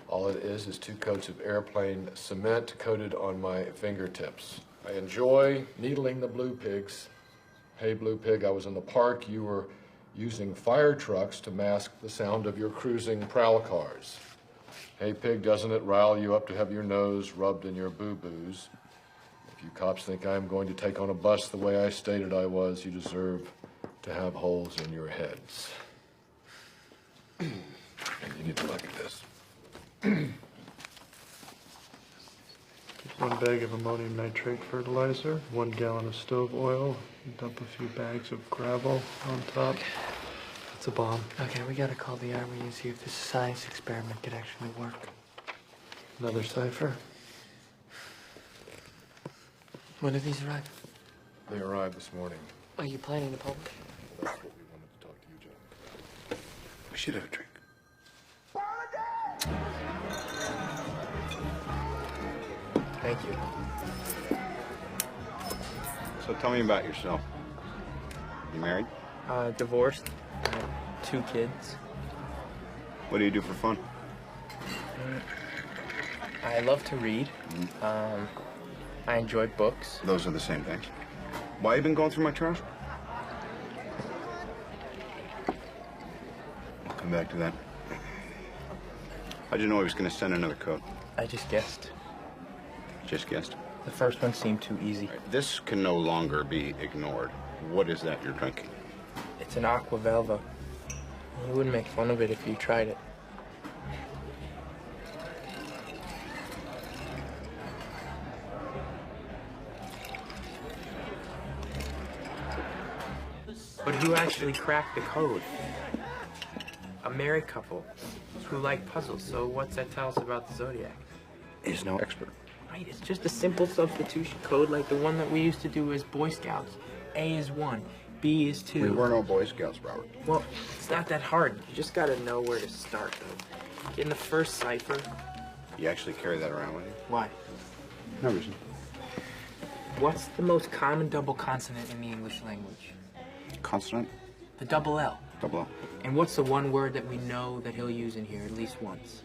All it is 2 coats of airplane cement coated on my fingertips. I enjoy needling the blue pigs. Hey, blue pig, I was in the park. You were using fire trucks to mask the sound of your cruising prowl cars. Hey, pig, doesn't it rile you up to have your nose rubbed in your boo-boos? If you cops think I'm going to take on a bus the way I stated I was, you deserve to have holes in your heads. And you need to look at this. 1 bag of ammonium nitrate fertilizer, 1 gallon of stove oil, dump a few bags of gravel on top. It's a bomb. Okay, we gotta call the army and see if this science experiment could actually work. Another cipher. When did these arrive? They arrived this morning. Are you planning to publish? That's what we wanted to talk to you, Joe. We should have a drink. Holiday! Thank you. So tell me about yourself. You married? Divorced. I have 2 kids. What do you do for fun? I love to read. I enjoy books. Those are the same things. Why you been going through my trash? I'll come back to that. How'd you know he was going to send another code? I just guessed. Just guessed? The first one seemed too easy. Right, this can no longer be ignored. What is that you're drinking? It's an Aqua Velva. You wouldn't make fun of it if you tried it. But who actually cracked the code? A married couple who like puzzles. So what's that tell us about the Zodiac? He's no expert. Right, it's just a simple substitution code like the one that we used to do as Boy Scouts. A is 1, B is 2. We were no Boy Scouts, Robert. Well, it's not that hard. You just gotta know where to start, though. Get in the first cipher. You actually carry that around with you? Why? No reason. What's the most common double consonant in the English language? Consonant? The double L. Double L. And what's the one word that we know that he'll use in here at least once?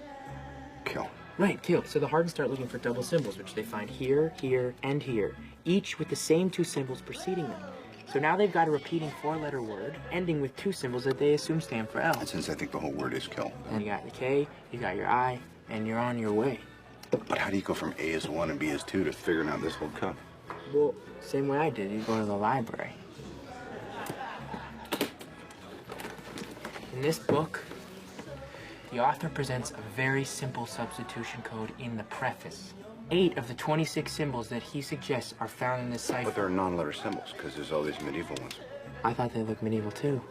Kill. Right, kill. So the Hardens start looking for double symbols, which they find here, here, and here, each with the same 2 symbols preceding them. So now they've got a repeating 4-letter word, ending with 2 symbols that they assume stand for L. And since I think the whole word is kill. And you got the K, you got your I, and you're on your way. But how do you go from A is 1 and B is 2 to figuring out this whole code? Well, same way I did. You go to the library. In this book, the author presents a very simple substitution code in the preface. 8 of the 26 symbols that he suggests are found in this cipher. But they're non-letter symbols, because there's all these medieval ones. I thought they looked medieval, too.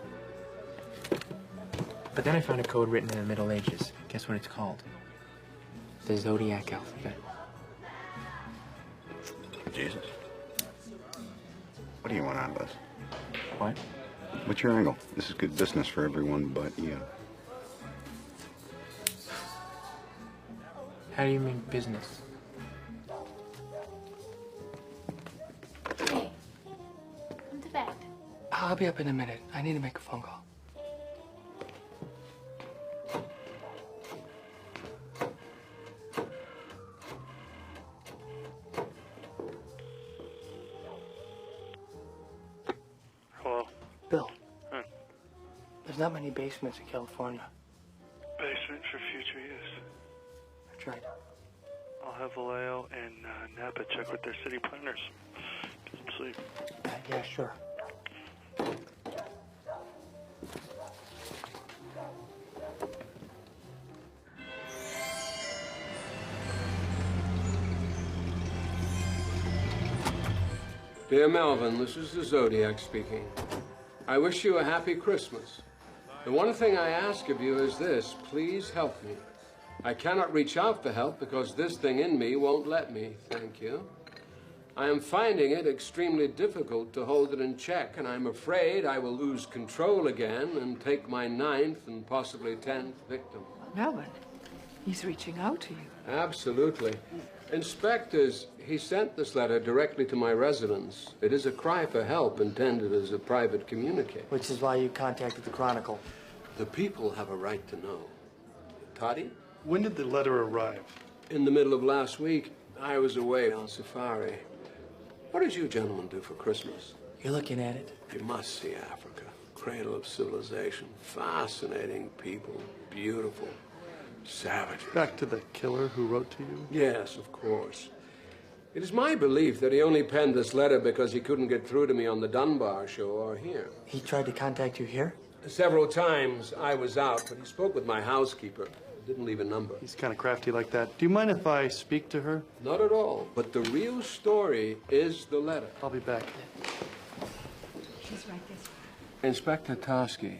But then I found a code written in the Middle Ages. Guess what it's called? The Zodiac alphabet. Jesus. What do you want out of this? What? What's your angle? This is good business for everyone but you. How do you mean business? Hey, come to bed. I'll be up in a minute. I need to make a phone call. Hello? Bill. Huh. There's not many basements in California. Basement for future use. That's right. I'll have Vallejo and Napa check with their city planners. Get some sleep. Yeah, sure. Dear Melvin, this is the Zodiac speaking. I wish you a happy Christmas. The one thing I ask of you is this: please help me. I cannot reach out for help because this thing in me won't let me, thank you. I am finding it extremely difficult to hold it in check, and I'm afraid I will lose control again and take my 9th and possibly 10th victim. Melvin, he's reaching out to you. Absolutely. Inspectors, he sent this letter directly to my residence. It is a cry for help intended as a private communique. Which is why you contacted the Chronicle. The people have a right to know. Toddy? When did the letter arrive? In the middle of last week. I was away on safari. What did you gentlemen do for Christmas? You're looking at it. You must see Africa. Cradle of civilization. Fascinating people. Beautiful. Savages. Back to the killer who wrote to you? Yes, of course. It is my belief that he only penned this letter because he couldn't get through to me on the Dunbar show or here. He tried to contact you here? Several times I was out, but he spoke with my housekeeper. Didn't leave a number. He's kind of crafty like that. Do you mind if I speak to her? Not at all. But the real story is the letter. I'll be back. She's right this way. Inspector Toski,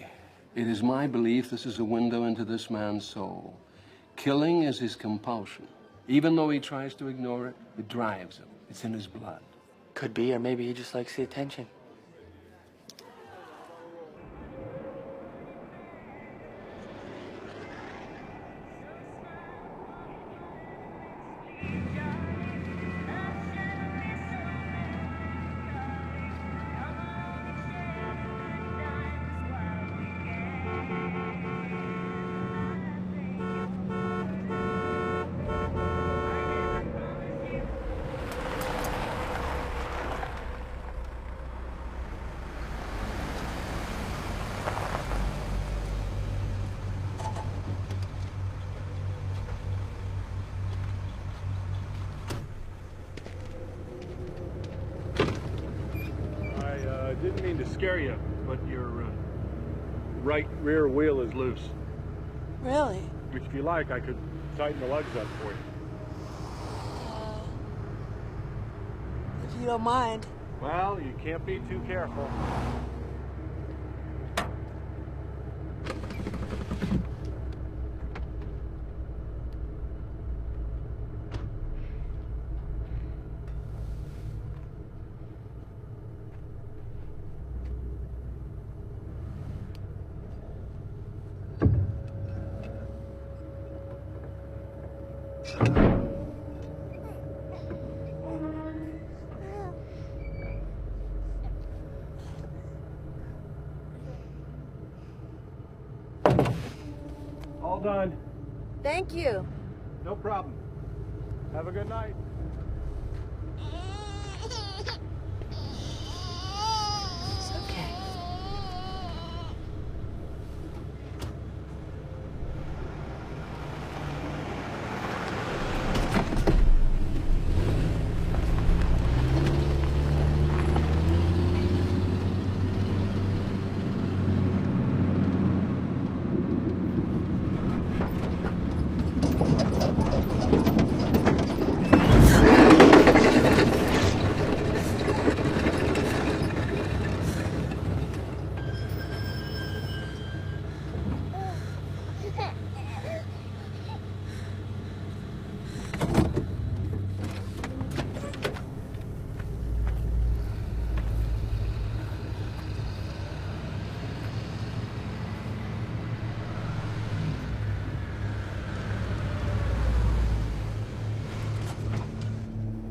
it is my belief this is a window into this man's soul. Killing is his compulsion. Even though he tries to ignore it, it drives him. It's in his blood. Could be, or maybe he just likes the attention. Didn't mean to scare you, but your right rear wheel is loose. Really? Which, if you like, I could tighten the lugs up for you. If you don't mind. Well, you can't be too careful. All done. Thank you. No problem. Have a good night. It's okay.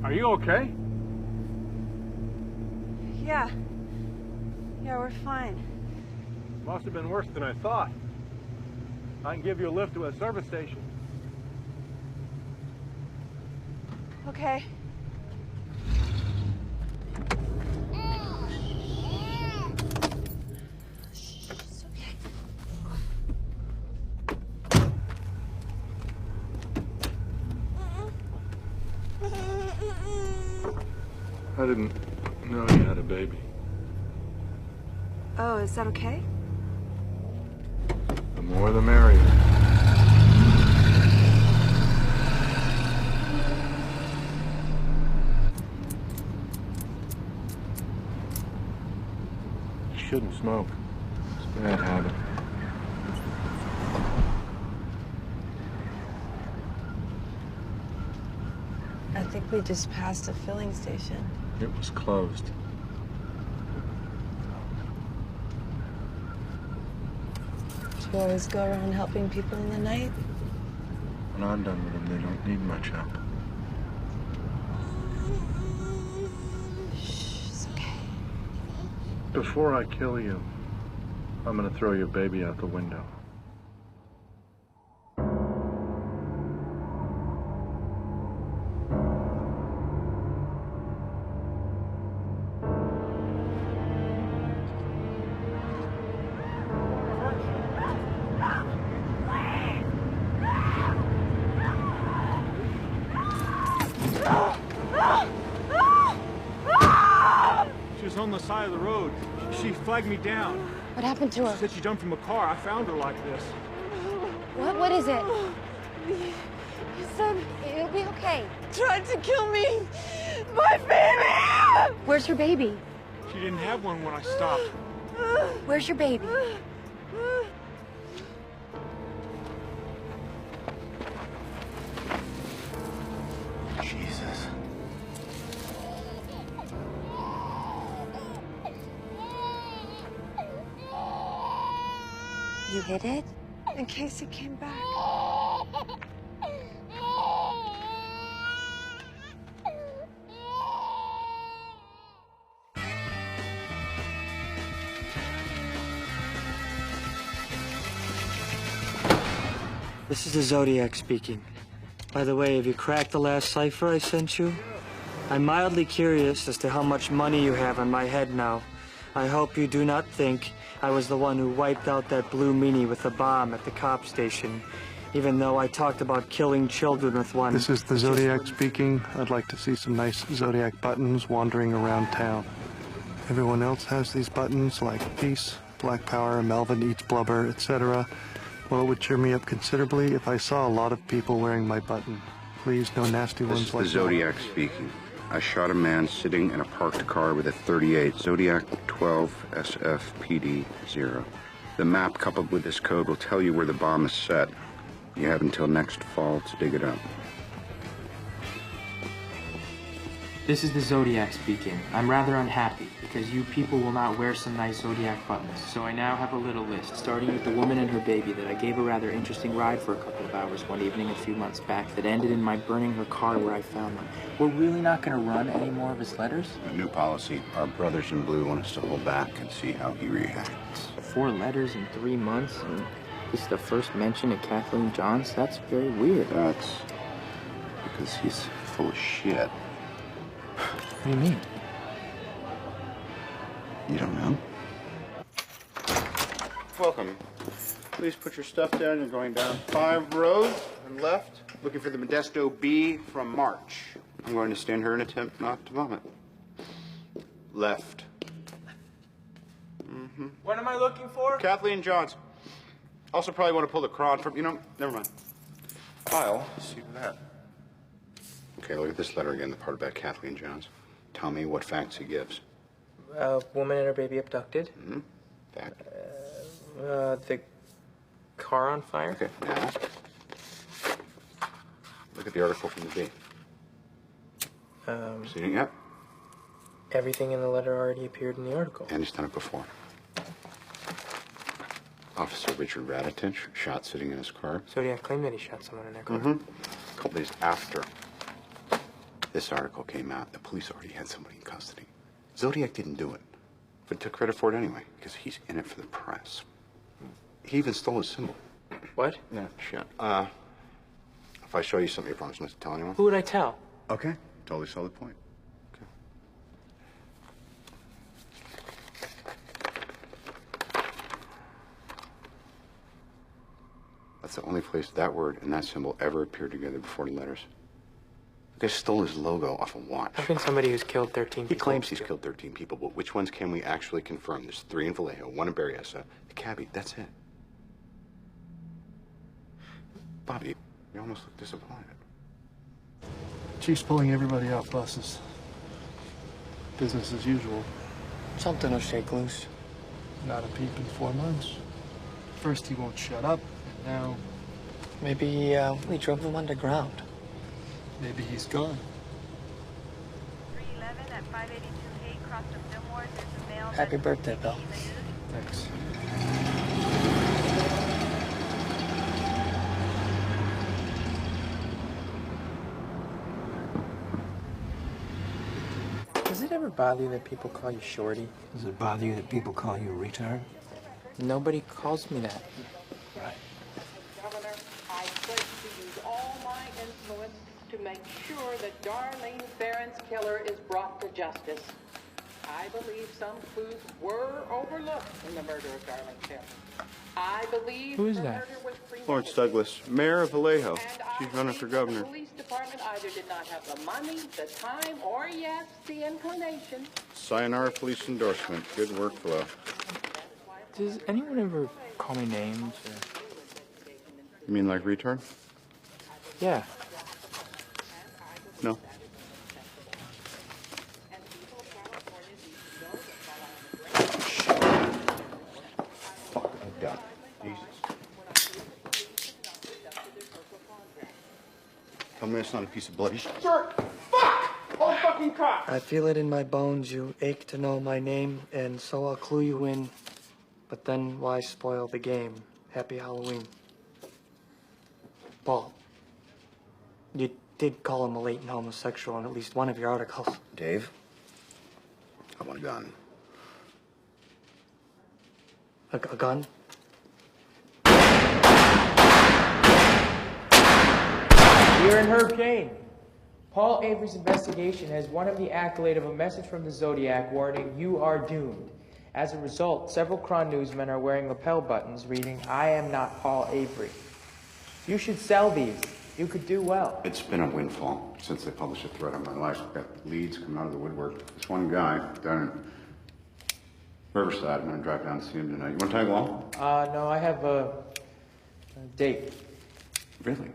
Are you okay? Yeah. Yeah, we're fine. Must have been worse than I thought. I can give you a lift to a service station. Okay. It's okay. I didn't know you had a baby. Oh, is that okay? The more the merrier. You shouldn't smoke. It's a bad habit. I think we just passed a filling station. It was closed. Do you always go around helping people in the night? When I'm done with them, they don't need much help. Shh, it's okay. Before I kill you, I'm gonna throw your baby out the window. She was on the side of the road. She flagged me down. What happened to her? She said she jumped from a car. I found her like this. What is it? Your son It'll be okay. tried to kill me. My baby! Where's your baby? She didn't have one when I stopped. Where's your baby? Jesus. You hid it? In case he came back. This is the Zodiac speaking. By the way, have you cracked the last cipher I sent you? I'm mildly curious as to how much money you have on my head now. I hope you do not think I was the one who wiped out that blue meanie with a bomb at the cop station, even though I talked about killing children with one. This is the Zodiac speaking. I'd like to see some nice Zodiac buttons wandering around town. Everyone else has these buttons like peace, black power, Melvin eats blubber, etc. Well, it would cheer me up considerably if I saw a lot of people wearing my button. Please, no nasty ones like that. This is the Zodiac speaking. I shot a man sitting in a parked car with a .38, Zodiac 12 SFPD 0. The map coupled with this code will tell you where the bomb is set. You have until next fall to dig it up. This is the Zodiac speaking. I'm rather unhappy because you people will not wear some nice Zodiac buttons. So I now have a little list, starting with the woman and her baby that I gave a rather interesting ride for a couple of hours one evening a few months back that ended in my burning her car where I found them. We're really not going to run any more of his letters? A new policy. Our brothers in blue want us to hold back and see how he reacts. 4 letters in 3 months, and this is the first mention of Kathleen Johns? That's very weird. That's because he's full of shit. What do you mean? You don't know? Welcome. Please put your stuff down. You're going down 5 rows and left, looking for the Modesto B from March. I'm going to stand her and attempt not to vomit. Left. Mm-hmm. What am I looking for? Kathleen Johns. Also probably want to pull the cron from, never mind. I'll see to that. Okay, look at this letter again, the part about Kathleen Johns. Tell me what facts he gives. A woman and her baby abducted. Mm-hmm. Fact. The car on fire. Okay, now, look at the article from the B. Seen it yet? Everything in the letter already appeared in the article. And he's done it before. Officer Richard Raditich, shot sitting in his car. Zodiac claimed that he shot someone in their car. Mm-hmm. A couple days after this article came out, the police already had somebody in custody. Zodiac didn't do it, but took credit for it anyway, because he's in it for the press. He even stole his symbol. What? No, shit. If I show you something, you promise not to tell anyone? Who would I tell? Okay, totally solid point. Okay. That's the only place that word and that symbol ever appeared together before the letters. The guy stole his logo off a watch. How can somebody who's killed 13 people... He claims he's killed 13 people, but which ones can we actually confirm? There's 3 in Vallejo, 1 in Berryessa, the cabbie, that's it. Bobby, you almost look disappointed. Chief's pulling everybody off buses. Business as usual. Something will shake loose. Not a peep in 4 months. First he won't shut up, and now... Maybe we drove him underground. Maybe he's gone. 311 at 582 Hay, cross of Fillmore. There's a male... Happy birthday, Bill. Thanks. Does it ever bother you that people call you Shorty? Does it bother you that people call you a retard? Nobody calls me that. Right. Governor, I pledge to use all my influence to make sure that Darlene Farron's killer is brought to justice. I believe some clues were overlooked in the murder of Darlene Farron. I believe Who is her that? murder was premeditated. Florence Douglas, mayor of Vallejo. She's running for governor. The police department either did not have the money, the time, or yes, the inclination. Sayonara police endorsement. Good workflow. Does anyone ever call me names? Or... You mean like retard? Yeah. No. Tell me it's not a piece of bloody shit. Sir, fuck! All fucking cops! I feel it in my bones. You ache to know my name, and so I'll clue you in. But then why spoil the game? Happy Halloween. Paul, you did call him a latent homosexual in at least one of your articles. Dave, I want a gun. A gun? You're in Herb Kane. Paul Avery's investigation has won him the accolade of a message from the Zodiac warning, "You are doomed." As a result, several Cron newsmen are wearing lapel buttons reading, "I am not Paul Avery." You should sell these. You could do well. It's been a windfall since they published a threat on my life. I've got leads coming out of the woodwork. This one guy down in Riverside. I'm gonna drive down and see him tonight. You wanna tag along? No, I have a date. Really?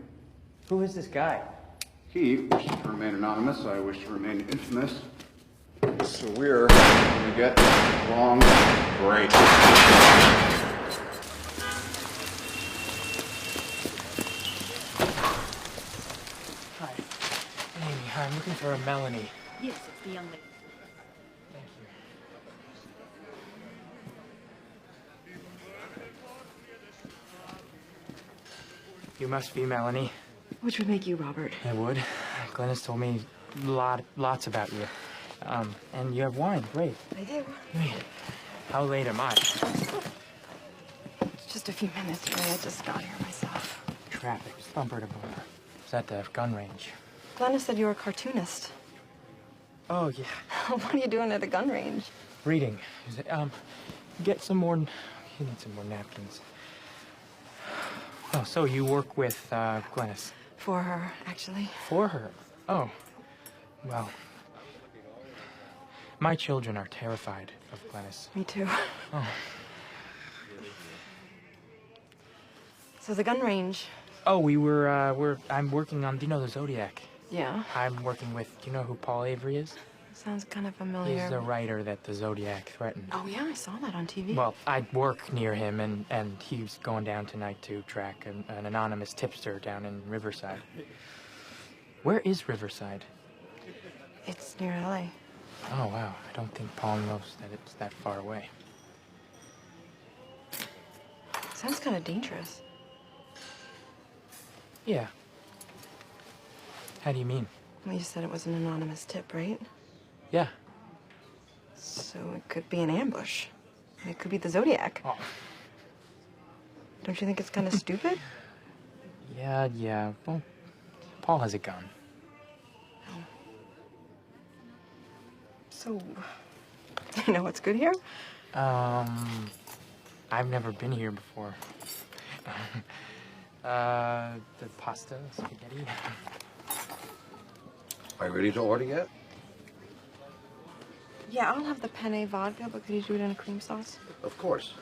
Who is this guy? He wishes to remain anonymous. I wish to remain infamous. So we're gonna get along great. Hi. Amy, hi. I'm looking for a Melanie. Yes, it's the young lady. Thank you. You must be Melanie. Which would make you Robert. I would. Glennis told me lots about you. And you have wine. Great. I do. Wait, how late am I? It's just a few minutes, really. I just got here myself. Traffic, bumper to bumper. Is that the gun range? Glennis said you were a cartoonist. Oh, yeah. What are you doing at a gun range? Reading. Get some more... You need some more napkins. Oh, so you work with, Glennis? For her, actually. For her? Oh. Well... My children are terrified of Glennis. Me too. Oh. So the gun range. Oh, I'm working on, do you know the Zodiac? Yeah. I'm working with, do you know who Paul Avery is? Sounds kind of familiar. He's the writer that the Zodiac threatened. Oh, yeah, I saw that on TV. Well, I work near him, and he's going down tonight to track an anonymous tipster down in Riverside. Where is Riverside? It's near LA. Oh, wow. I don't think Paul knows that it's that far away. Sounds kind of dangerous. Yeah. How do you mean? Well, you said it was an anonymous tip, right? Yeah. So it could be an ambush. It could be the Zodiac. Oh. Don't you think it's kind of stupid? Yeah. Well, Paul has a gun. So, you know what's good here? I've never been here before. The pasta, spaghetti. Are you ready to order yet? Yeah, I'll have the penne vodka, but could you do it in a cream sauce? Of course.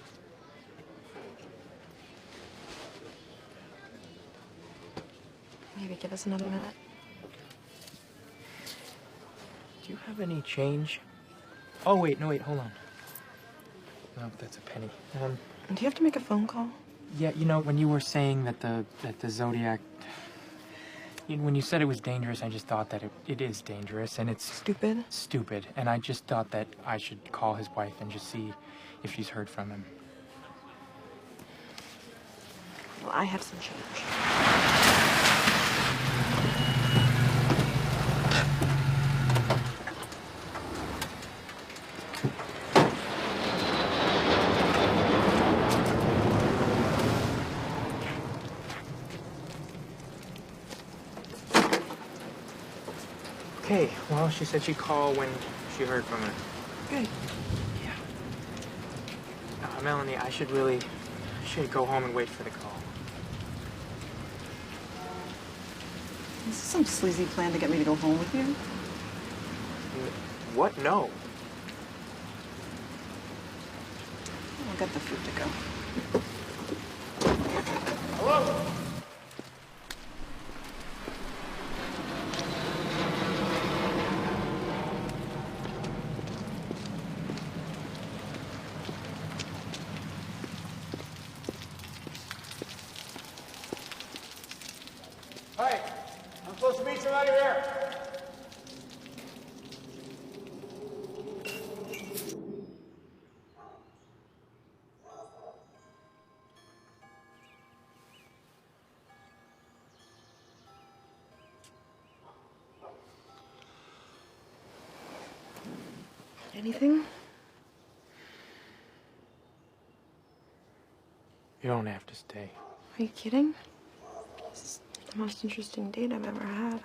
Maybe give us another minute. Do you have any change? Oh, wait, hold on. No, that's a penny. Do you have to make a phone call? Yeah, you know, when you were saying that the Zodiac... When you said it was dangerous, I just thought that it is dangerous, and it's... Stupid? Stupid, and I just thought that I should call his wife and just see if she's heard from him. Well, I have some change. Okay, well, she said she'd call when she heard from her. Good. Yeah. Melanie, I should go home and wait for the call. Is this some sleazy plan to get me to go home with you? What? No. I'll get the food to go. Hello? Hey, I'm supposed to meet somebody here. Anything? You don't have to stay. Are you kidding? This is the most interesting date I've ever had.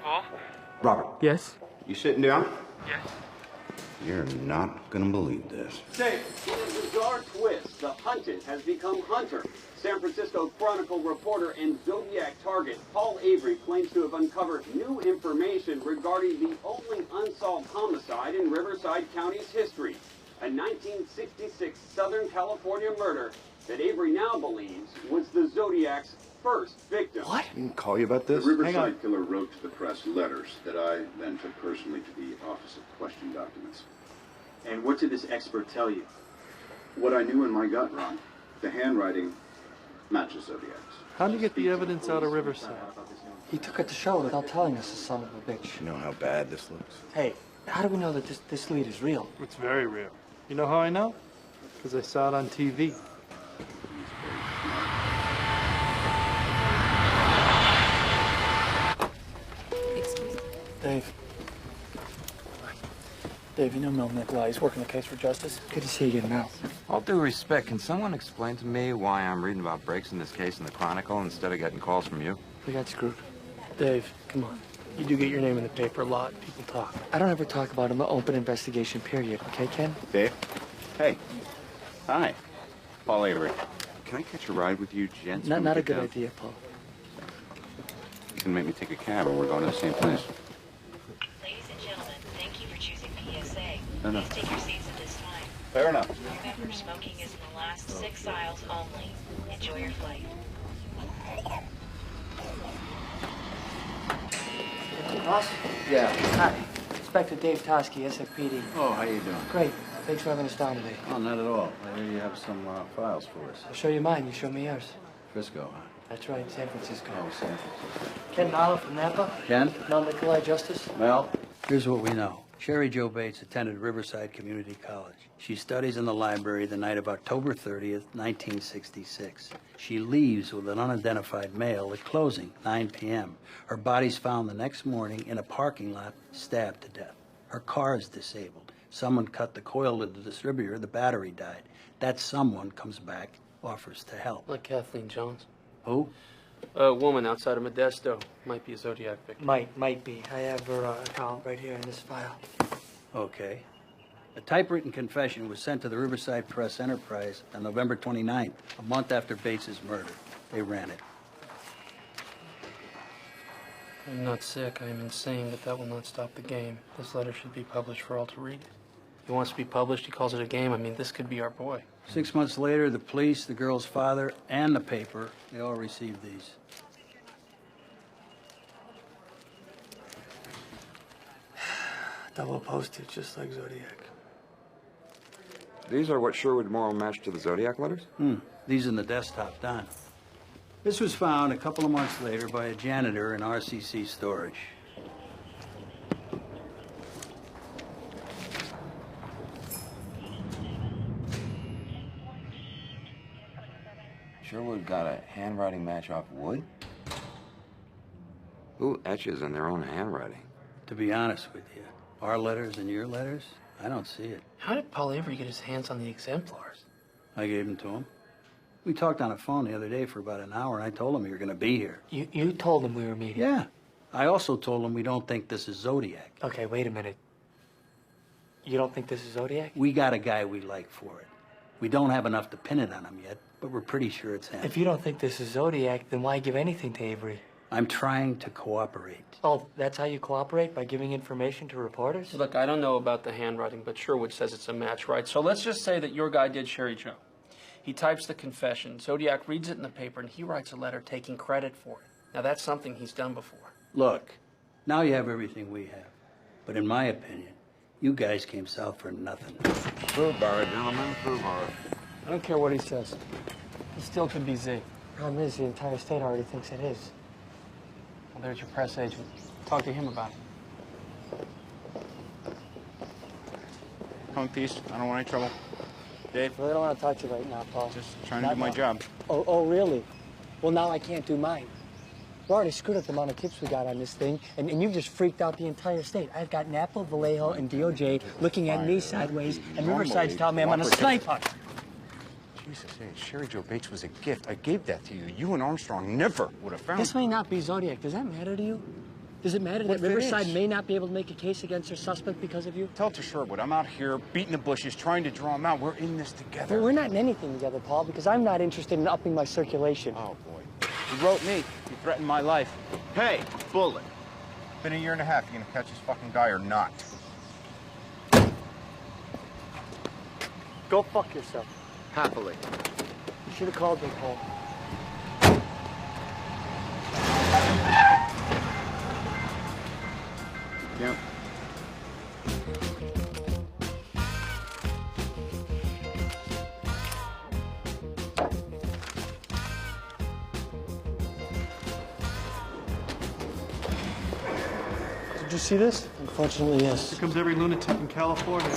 Paul? Robert. Yes? You sitting down? Yes. You're not gonna believe this. Say, where's the dark twist. The hunted has become hunter. San Francisco Chronicle reporter and Zodiac target Paul Avery claims to have uncovered new information regarding the only unsolved homicide in Riverside County's history. A 1966 Southern California murder that Avery now believes was the Zodiac's first victim. What? I didn't call you about this. The Riverside killer wrote to the press letters that I then took personally to the Office of Question documents. And what did this expert tell you? What I knew in my gut, Ron. The handwriting matches Zodiac's. How'd you get the evidence out of Riverside? He took it to show without telling us, the son of a bitch. You know how bad this looks? Hey, how do we know that this lead is real? It's very real. You know how I know? Because I saw it on TV. Dave. Dave, you know Mel Nikolai. He's working the case for justice. Good to see you again, Mel. All due respect, can someone explain to me why I'm reading about breaks in this case in the Chronicle instead of getting calls from you? We got screwed. Dave, come on. You do get your name in the paper a lot. People talk. I don't ever talk about an open investigation, period. Okay, Ken? Dave? Hey. Hi. Paul Avery. Can I catch a ride with you, gents? Not a good idea, Paul. You can make me take a cab and we're going to the same place. Ladies and gentlemen, thank you for choosing PSA. No. Please take your seats at this time. Fair enough. Remember, smoking is in the last 6 aisles only. Enjoy your flight. Boss? Yeah. Hi. Inspector Dave Tosky, SFPD. Oh, how you doing? Great. Thanks for having us down today. Oh, not at all. I hear you have some files for us. I'll show you mine. You show me yours. Frisco, huh? That's right, San Francisco. Oh, San Francisco. Ken Nala from Napa. Ken? Mel Nikolai Justice. Mel? Here's what we know. Sherry Jo Bates attended Riverside Community College. She studies in the library the night of October 30th, 1966. She leaves with an unidentified male at closing, 9 p.m. Her body's found the next morning in a parking lot, stabbed to death. Her car is disabled. Someone cut the coil of the distributor, the battery died. That someone comes back, offers to help. Like Kathleen Jones. Who? A woman outside of Modesto. Might be a Zodiac victim. Might be. I have her account right here in this file. Okay. A typewritten confession was sent to the Riverside Press Enterprise on November 29th, a month after Bates's murder. They ran it. I'm not sick. I am insane, but that will not stop the game. This letter should be published for all to read. He wants to be published. He calls it a game. I mean, this could be our boy. 6 months later, the police, the girl's father, and the paper, they all received these. Double posted, just like Zodiac. These are what Sherwood Morrow matched to the Zodiac letters? These in the desktop, Don. This was found a couple of months later by a janitor in RCC storage. Sherwood got a handwriting match off wood? Who etches in their own handwriting? To be honest with you, our letters and your letters, I don't see it. How did Paul Avery get his hands on the exemplars? I gave them to him. We talked on the phone the other day for about an hour, and I told him you were going to be here. You told him we were meeting? Yeah. I also told him we don't think this is Zodiac. Okay, wait a minute. You don't think this is Zodiac? We got a guy we like for it. We don't have enough to pin it on him yet, but we're pretty sure it's him. If you don't think this is Zodiac, then why give anything to Avery? I'm trying to cooperate. Oh, that's how you cooperate? By giving information to reporters? Look, I don't know about the handwriting, but Sherwood says it's a match, right? So let's just say that your guy did Sherry Jo. He types the confession. Zodiac reads it in the paper, and he writes a letter taking credit for it. Now, that's something he's done before. Look, now you have everything we have. But in my opinion, you guys came south for nothing. Prove bar, gentlemen, prove bar. I don't care what he says. He still could be Z. Problem is, the entire state already thinks it is. Well, there's your press agent. Talk to him about it. Come in peace. I don't want any trouble. Dave? I really don't want to talk to you right now, Paul. Just trying to do my job. Oh, really? Well, now I can't do mine. We already screwed up the amount of tips we got on this thing, and you've just freaked out the entire state. I've got Napa, Vallejo, and DOJ looking at me sideways, and Riverside's telling me I'm on a sniper. Jesus, hey, Sherry Jo Bates was a gift. I gave that to you. You and Armstrong never would have found This may not be Zodiac. Does that matter to you? Does it matter What that if it Riverside is? may not be able to make a case against their suspect because of you? Tell it to Sherwood. I'm out here beating the bushes, trying to draw him out. We're in this together. Well, we're not in anything together, Paul, because I'm not interested in upping my circulation. Oh, boy. You wrote me. You threatened my life. Hey, Bullet. Been a year and a half. You gonna catch this fucking guy or not? Go fuck yourself. Happily. You should have called me, Paul. Yep. Did you see this? Unfortunately, yes. Here comes every lunatic in California.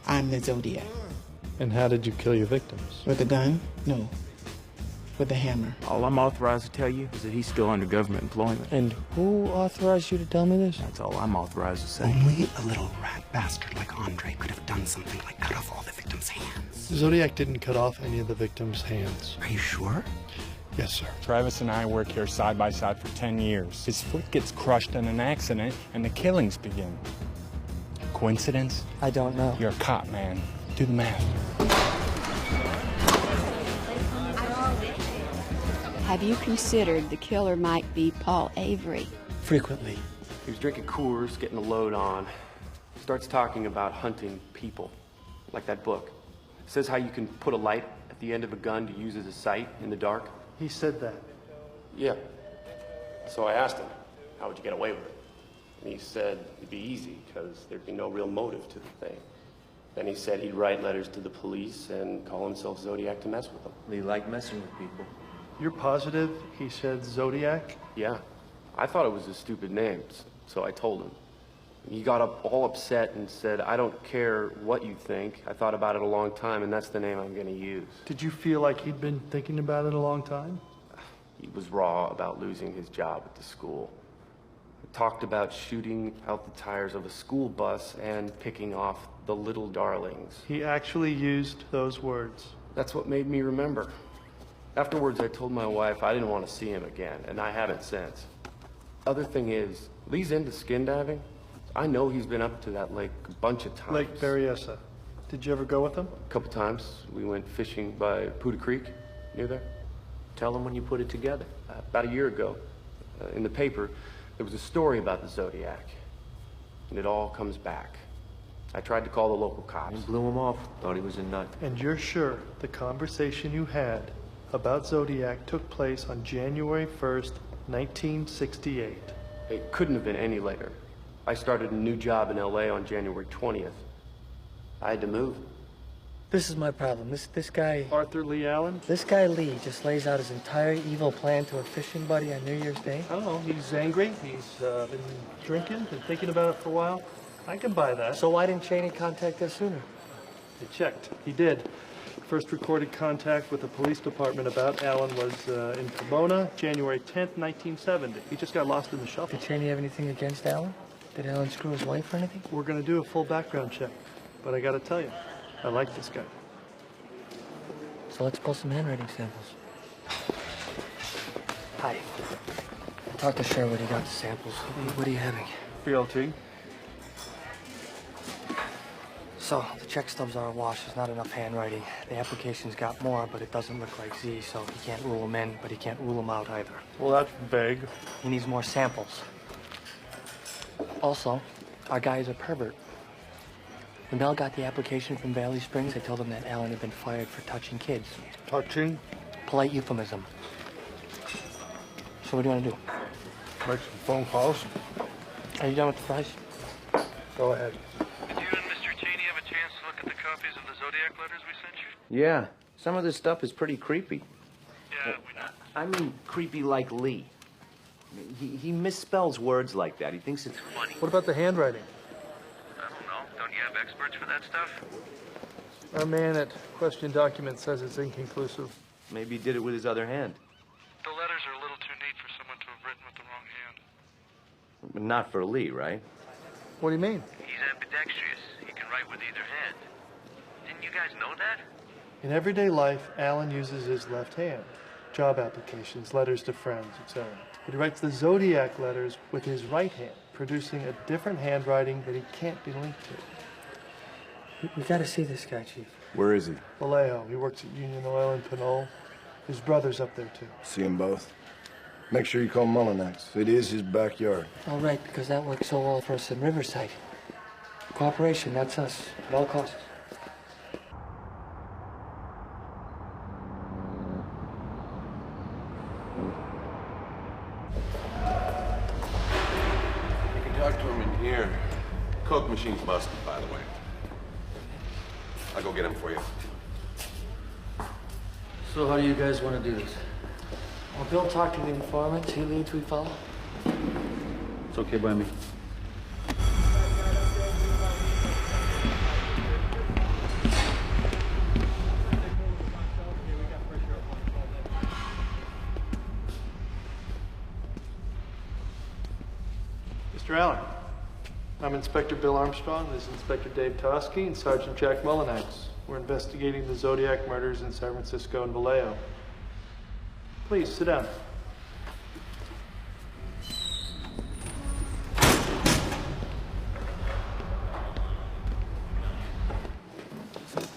I'm the Zodiac. And how did you kill your victims? With a gun? No. With a hammer. All I'm authorized to tell you is that he's still under government employment. And who authorized you to tell me this? That's all I'm authorized to say. Only a little rat bastard like Andre could have done something like cut off all the victims' hands. Zodiac didn't cut off any of the victims' hands. Are you sure? Yes, sir. Travis and I work here side by side for 10 years. His foot gets crushed in an accident, and the killings begin. Coincidence? I don't know. You're a cop, man. Do the math. Have you considered the killer might be Paul Avery? Frequently. He was drinking Coors, getting a load on. Starts talking about hunting people, like that book. Says how you can put a light at the end of a gun to use as a sight in the dark. He said that. Yeah. So I asked him, how would you get away with it? And he said it'd be easy, because there'd be no real motive to the thing. Then he said he'd write letters to the police and call himself Zodiac to mess with them. He liked messing with people. You're positive he said Zodiac? Yeah. I thought it was a stupid name, so I told him. He got up all upset and said, I don't care what you think. I thought about it a long time, and that's the name I'm going to use. Did you feel like he'd been thinking about it a long time? He was raw about losing his job at the school. He talked about shooting out the tires of a school bus and picking off the little darlings. He actually used those words. That's what made me remember. Afterwards, I told my wife I didn't want to see him again, and I haven't since. Other thing is, Lee's into skin diving. I know he's been up to that lake a bunch of times. Lake Berryessa. Did you ever go with him? A couple times. We went fishing by Poudre Creek, near there. Tell him when you put it together. About a year ago, in the paper, there was a story about the Zodiac. And it all comes back. I tried to call the local cops. You blew him off. Thought he was a nut. And you're sure the conversation you had about Zodiac took place on January 1st, 1968? It couldn't have been any later. I started a new job in LA on January 20th. I had to move. This is my problem. This guy... Arthur Lee Allen? This guy Lee just lays out his entire evil plan to a fishing buddy on New Year's Day. I don't know. He's angry. He's been drinking, been thinking about it for a while. I can buy that. So why didn't Cheney contact us sooner? I checked. He did. First recorded contact with the police department about Allen was in Pomona, January 10th, 1970. He just got lost in the shuffle. Did Cheney have anything against Allen? Did Allen screw his wife or anything? We're going to do a full background check. But I got to tell you, I like this guy. So let's pull some handwriting samples. Hi. I talked to Sherwood. He got the samples. What are you having? BLT. So, the check stubs are awash. There's not enough handwriting. The application's got more, but it doesn't look like Z, so he can't rule them in, but he can't rule them out either. Well, that's vague. He needs more samples. Also, our guy is a pervert. When Mel got the application from Valley Springs, I told him that Allen had been fired for touching kids. Touching? Polite euphemism. So what do you want to do? Make some phone calls. Are you done with the fries? Go ahead. Did you and Mr. Cheney have a chance to look at the copies of the Zodiac letters we sent you? Yeah, some of this stuff is pretty creepy. Yeah, we know. I mean, creepy like Lee. He misspells words like that. He thinks it's funny. What about the handwriting? I don't know. Don't you have experts for that stuff? Our man at Question Document says it's inconclusive. Maybe he did it with his other hand. The letters are a little too neat for someone to have written with the wrong hand. But not for Lee, right? What do you mean? He's ambidextrous. He can write with either hand. Didn't you guys know that? In everyday life, Allen uses his left hand. job applications, letters to friends, etc. But he writes the Zodiac letters with his right hand, producing a different handwriting that he can't be linked to. We gotta see this guy, Chief. Where is he? Vallejo, he works at Union Oil in Pinole. His brother's up there, too. See them both. Make sure you call Mullinax. It is his backyard. All right, because that works so well for us in Riverside. Cooperation, that's us, at all costs. You can talk to him in here. Coke machine's busted, by the way. I'll go get him for you. So how do you guys want to do this? Well, Bill talked to the informant. He leads, we follow. It's okay by me. Mr. Allen, I'm Inspector Bill Armstrong. This is Inspector Dave Tosky and Sergeant Jack Mullinax. We're investigating the Zodiac murders in San Francisco and Vallejo. Please, sit down.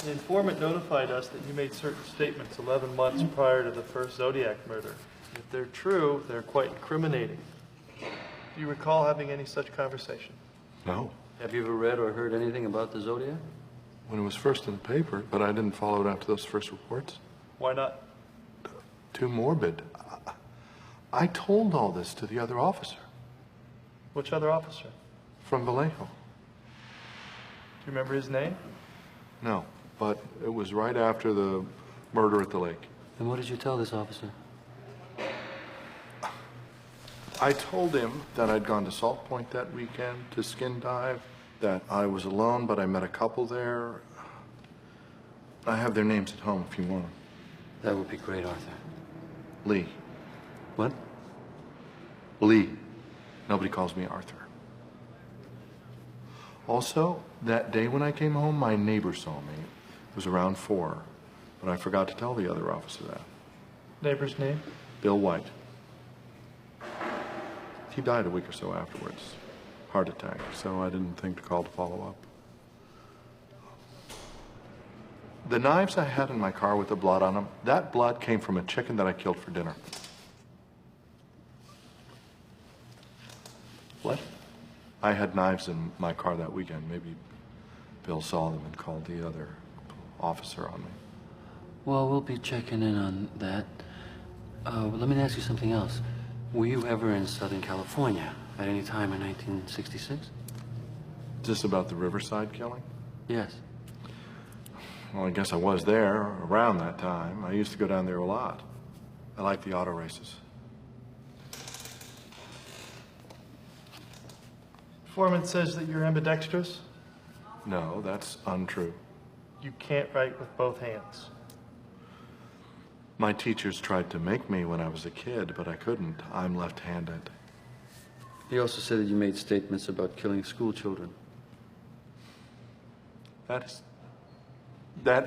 The informant notified us that you made certain statements 11 months prior to the first Zodiac murder. If they're true, they're quite incriminating. Do you recall having any such conversation? No. Have you ever read or heard anything about the Zodiac? When it was first in the paper, but I didn't follow it after those first reports. Why not? Too morbid. I told all this to the other officer. Which other officer? From Vallejo. Do you remember his name? No, but it was right after the murder at the lake. And what did you tell this officer? I told him that I'd gone to Salt Point that weekend to skin dive, that I was alone, but I met a couple there. I have their names at home if you want them. That would be great, Arthur. Lee. What? Lee. Nobody calls me Arthur. Also, that day when I came home, my neighbor saw me. It was around 4, but I forgot to tell the other officer that. Neighbor's name? Bill White. He died a week or so afterwards. Heart attack, so I didn't think to call to follow up. The knives I had in my car with the blood on them, that blood came from a chicken that I killed for dinner. What? I had knives in my car that weekend. Maybe Bill saw them and called the other officer on me. Well, we'll be checking in on that. Let me ask you something else. Were you ever in Southern California at any time in 1966? Is this about the Riverside killing? Yes. Well, I guess I was there around that time. I used to go down there a lot. I like the auto races. Foreman says that you're ambidextrous. No, that's untrue. You can't write with both hands. My teachers tried to make me when I was a kid, but I couldn't. I'm left-handed. He also said that you made statements about killing school children. That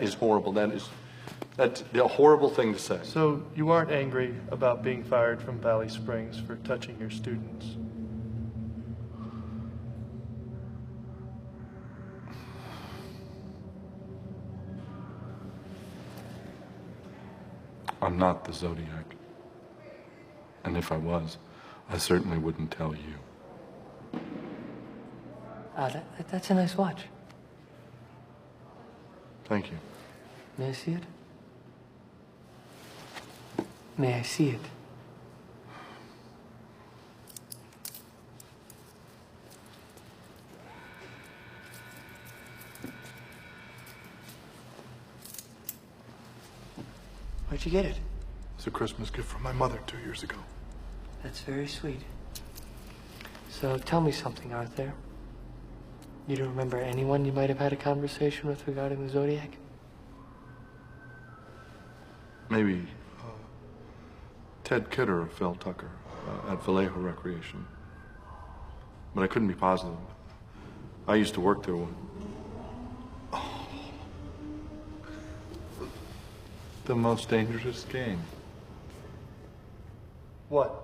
is horrible. That's a horrible thing to say. So you aren't angry about being fired from Valley Springs for touching your students? I'm not the Zodiac. And if I was, I certainly wouldn't tell you. That's a nice watch. Thank you. May I see it? May I see it? Where'd you get it? It's a Christmas gift from my mother 2 years ago. That's very sweet. So tell me something, Arthur. You don't remember anyone you might have had a conversation with regarding the Zodiac? Maybe Ted Kidder or Phil Tucker at Vallejo Recreation. But I couldn't be positive. I used to work there. The most dangerous game. What?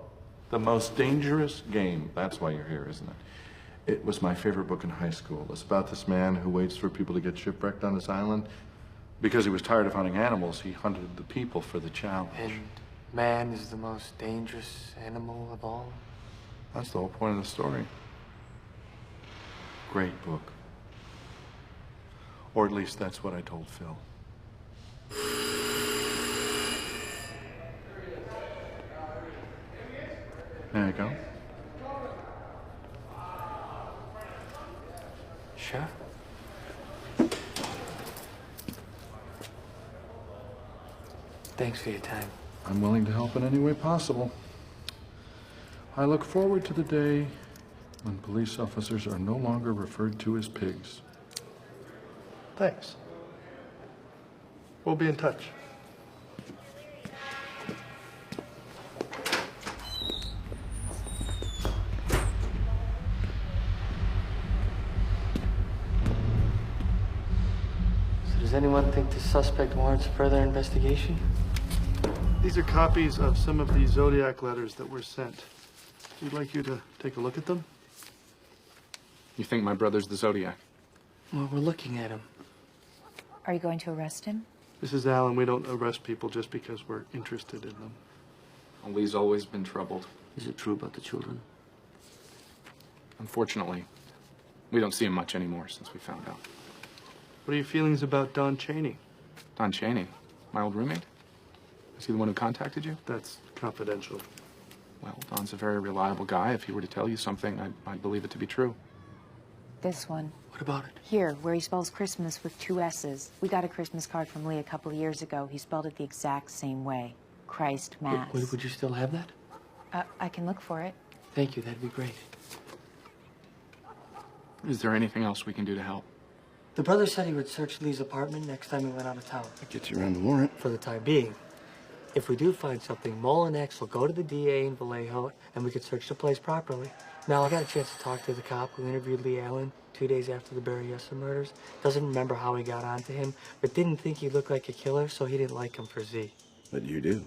The Most Dangerous Game. That's why you're here, isn't it? It was my favorite book in high school. It's about this man who waits for people to get shipwrecked on his island. Because he was tired of hunting animals, he hunted the people for the challenge. And man is the most dangerous animal of all? That's the whole point of the story. Great book. Or at least that's what I told Phil. There you go. Sure. Thanks for your time. I'm willing to help in any way possible. I look forward to the day when police officers are no longer referred to as pigs. Thanks. We'll be in touch. So does anyone think the suspect warrants further investigation? These are copies of some of the Zodiac letters that were sent. We'd like you to take a look at them. You think my brother's the Zodiac? Well, we're looking at him. Are you going to arrest him? Mrs. Allen, we don't arrest people just because we're interested in them. Well, Lee's always been troubled. Is it true about the children? Unfortunately, we don't see him much anymore since we found out. What are your feelings about Don Chaney? Don Chaney? My old roommate? Is he the one who contacted you? That's confidential. Well, Don's a very reliable guy. If he were to tell you something, I'd believe it to be true. This one. What about it? Here, where he spells Christmas with 2 S's. We got a Christmas card from Lee a couple of years ago. He spelled it the exact same way. Christ Mass. Would you still have that? I can look for it. Thank you, that'd be great. Is there anything else we can do to help? The brother said he would search Lee's apartment next time he went out of town. That gets you around the warrant. For the time being. If we do find something, Mole and X will go to the DA in Vallejo, and we could search the place properly. Now, I got a chance to talk to the cop who interviewed Lee Allen 2 days after the Berryessa murders. Doesn't remember how he got onto him, but didn't think he looked like a killer, so he didn't like him for Z. But you do.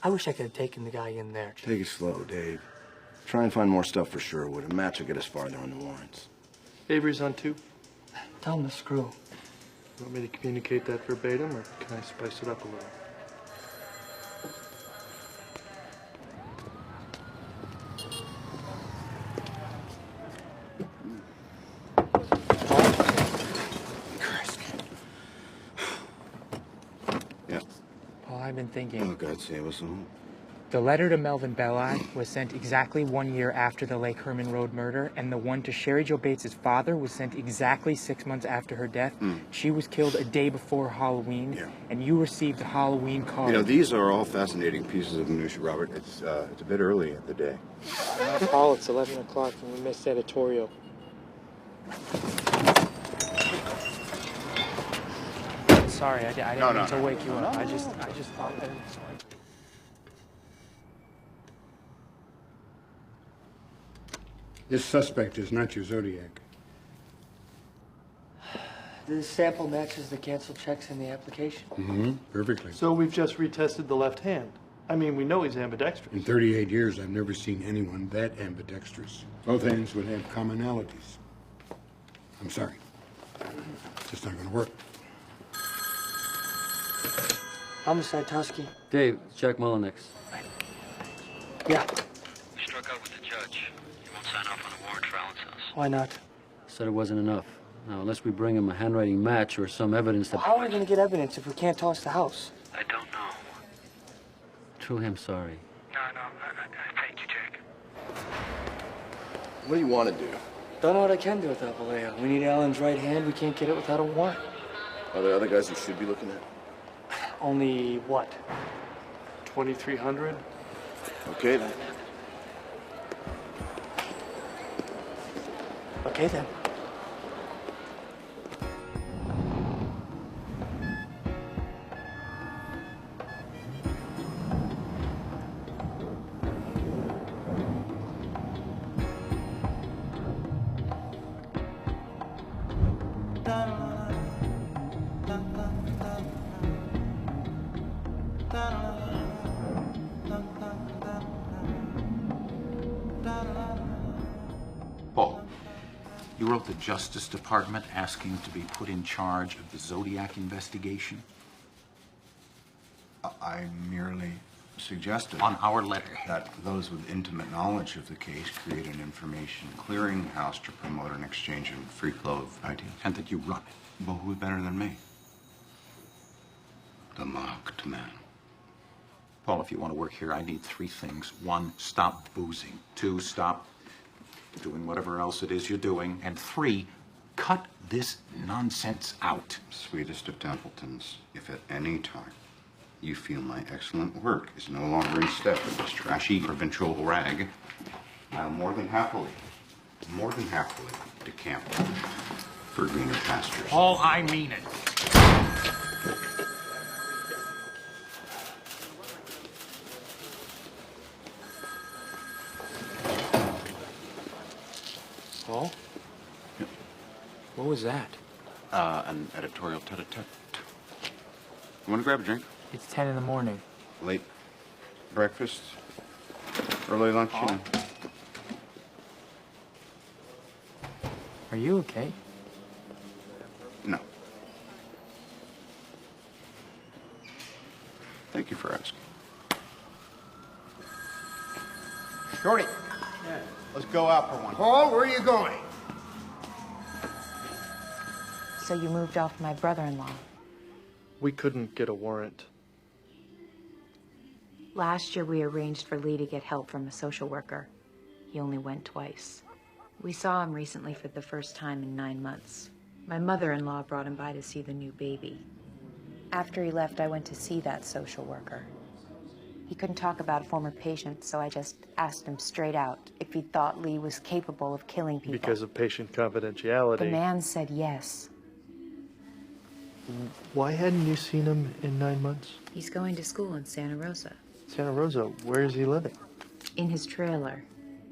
I wish I could have taken the guy in there. Take it slow, Dave. Try and find more stuff for Sherwood. A match will get us farther on the warrants. Avery's on 2. Tell him to screw. You want me to communicate that verbatim, or can I spice it up a little? Yeah. Paul, I've been thinking. Oh, God save us all. The letter to Melvin Belli was sent exactly 1 year after the Lake Herman Road murder, and the one to Sherry Jo Bates' father was sent exactly 6 months after her death. She was killed a day before Halloween, and you received a Halloween card. You know, these are all fascinating pieces of minutia, Robert. It's a bit early in the day. Paul, it's 11 o'clock and we missed editorial. Sorry, I didn't mean to wake you up. I just thought that. This suspect is not your Zodiac. This sample matches the canceled checks in the application. Mm-hmm. Perfectly. So we've just retested the left hand. I mean, we know he's ambidextrous. In 38 years, I've never seen anyone that ambidextrous. Both hands would have commonalities. I'm sorry. It's just not going to work. Homicide, Tusky. Dave, check Mullenix. Yeah. We struck out with the judge. He won't sign off on a warrant for Allen's house. Why not? Said it wasn't enough. Now, unless we bring him a handwriting match or some evidence that... How are we going to get evidence if we can't toss the house? I don't know. True him sorry. No, I thank you, Jake. What do you want to do? Don't know what I can do without Vallejo. We need Allen's right hand. We can't get it without a warrant. Are there other guys we should be looking at? Only what? 2,300? Okay, then. Okay, then. You wrote the Justice Department asking to be put in charge of the Zodiac investigation? I merely suggested on our letter that those with intimate knowledge of the case create an information clearinghouse to promote an exchange and free flow of ideas. and that you run it. Well, who's better than me? The marked man. Paul, if you want to work here, I need 3 things. 1, stop boozing. 2, stop doing whatever else it is you're doing. And 3, cut this nonsense out. Sweetest of Templetons, if at any time you feel my excellent work is no longer in step with this trashy provincial rag, I'll more than happily decamp for greener pastures. Paul, I mean it. Paul? Yep. What was that? An editorial tete-a-tete. You want to grab a drink? It's 10 in the morning. Late breakfast? Early lunch, you know? Are you okay? No. Thank you for asking. Shorty. Yeah. Let's go out for one. Paul, where are you going? So you moved off my brother-in-law. We couldn't get a warrant. Last year, we arranged for Lee to get help from a social worker. He only went twice. We saw him recently for the first time in 9 months. My mother-in-law brought him by to see the new baby. After he left, I went to see that social worker. He couldn't talk about a former patient, so I just asked him straight out if he thought Lee was capable of killing people. Because of patient confidentiality. The man said yes. Why hadn't you seen him in 9 months? He's going to school in Santa Rosa. Santa Rosa, where is he living? In his trailer.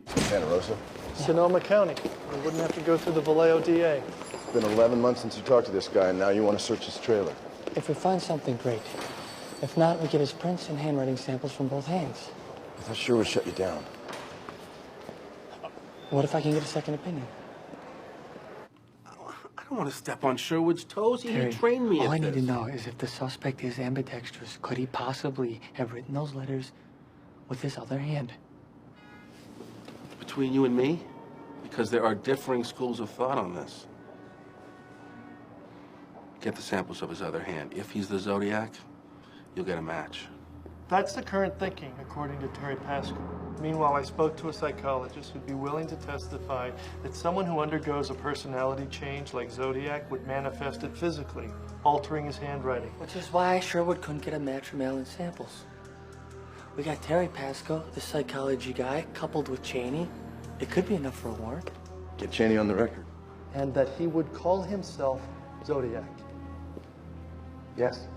Santa Rosa? Sonoma County. We wouldn't have to go through the Vallejo DA. It's been 11 months since you talked to this guy, and now you want to search his trailer. If we find something, great. If not, we get his prints and handwriting samples from both hands. That sure would shut you down. What if I can get a second opinion? I don't want to step on Sherwood's toes. He Terry, trained me all I at need to this. know is if the suspect is ambidextrous, could he possibly have written those letters with his other hand? Between you and me? Because there are differing schools of thought on this. Get the samples of his other hand. If he's the Zodiac, you'll get a match. That's the current thinking, according to Terry Pascal. Meanwhile, I spoke to a psychologist who'd be willing to testify that someone who undergoes a personality change like Zodiac would manifest it physically, altering his handwriting. Which is why Sherwood couldn't get a match from Allen's samples. We got Terry Pascal, the psychology guy, coupled with Cheney. It could be enough for a warrant. Get Cheney on the record. And that he would call himself Zodiac. Yes.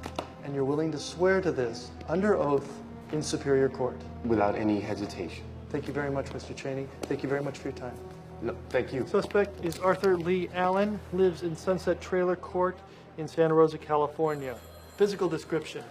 And you're willing to swear to this under oath in Superior Court. Without any hesitation. Thank you very much, Mr. Cheney. Thank you very much for your time. No, thank you. Suspect is Arthur Lee Allen, lives in Sunset Trailer Court in Santa Rosa, California. Physical description.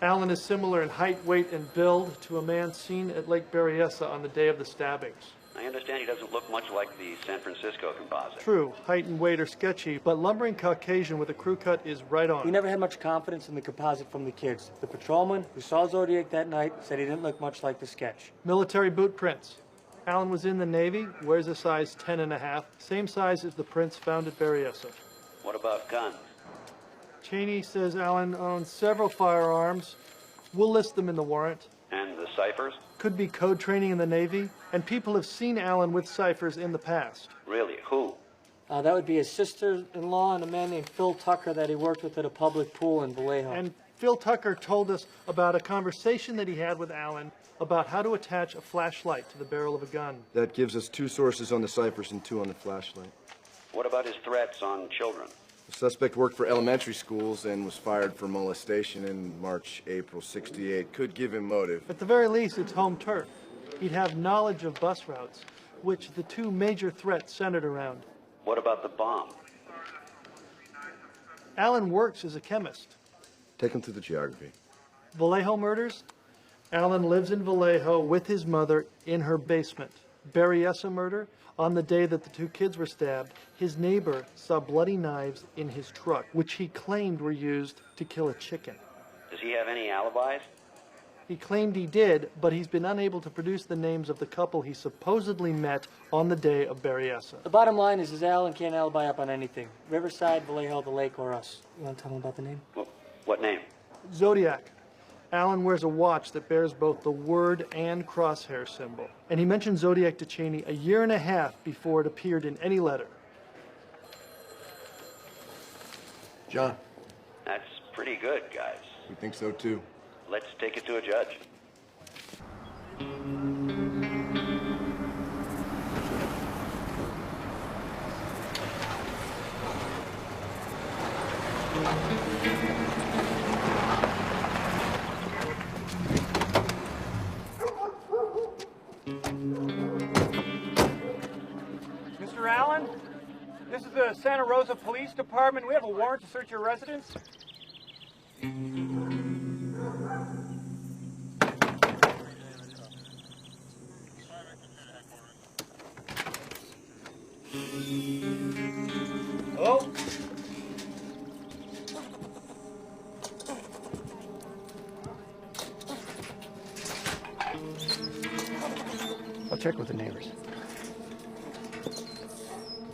Allen is similar in height, weight, and build to a man seen at Lake Berryessa on the day of the stabbings. I understand he doesn't look much like the San Francisco composite. True, height and weight are sketchy, but lumbering Caucasian with a crew cut is right on. We never had much confidence in the composite from the kids. The patrolman who saw Zodiac that night said he didn't look much like the sketch. Military boot prints. Allen was in the Navy, wears a size 10.5, same size as the prints found at Berryessa. What about guns? Cheney says Allen owns several firearms. We'll list them in the warrant. And the ciphers? Could be code training in the Navy, and people have seen Allen with ciphers in the past. Really? Who? That would be his sister-in-law and a man named Phil Tucker that he worked with at a public pool in Vallejo. And Phil Tucker told us about a conversation that he had with Allen about how to attach a flashlight to the barrel of a gun. That gives us 2 sources on the ciphers and 2 on the flashlight. What about his threats on children? The suspect worked for elementary schools and was fired for molestation in March, April '68. Could give him motive. At the very least, it's home turf. He'd have knowledge of bus routes, which the 2 major threats centered around. What about the bomb? Allen works as a chemist. Take him through the geography. Vallejo murders? Allen lives in Vallejo with his mother in her basement. Berryessa murder, on the day that the two kids were stabbed, his neighbor saw bloody knives in his truck, which he claimed were used to kill a chicken. Does he have any alibis? He claimed he did, but he's been unable to produce the names of the couple he supposedly met on the day of Berryessa. The bottom line is Alan can't alibi up on anything. Riverside, Vallejo, the lake, or us. You want to tell him about the name? What name? Zodiac. Alan wears a watch that bears both the word and crosshair symbol. And he mentioned Zodiac to Cheney a year and a half before it appeared in any letter. John. That's pretty good, guys. We think so, too. Let's take it to a judge. Mr. Allen, this is the Santa Rosa Police Department. We have a warrant to search your residence. Oh. I'll check with the neighbors.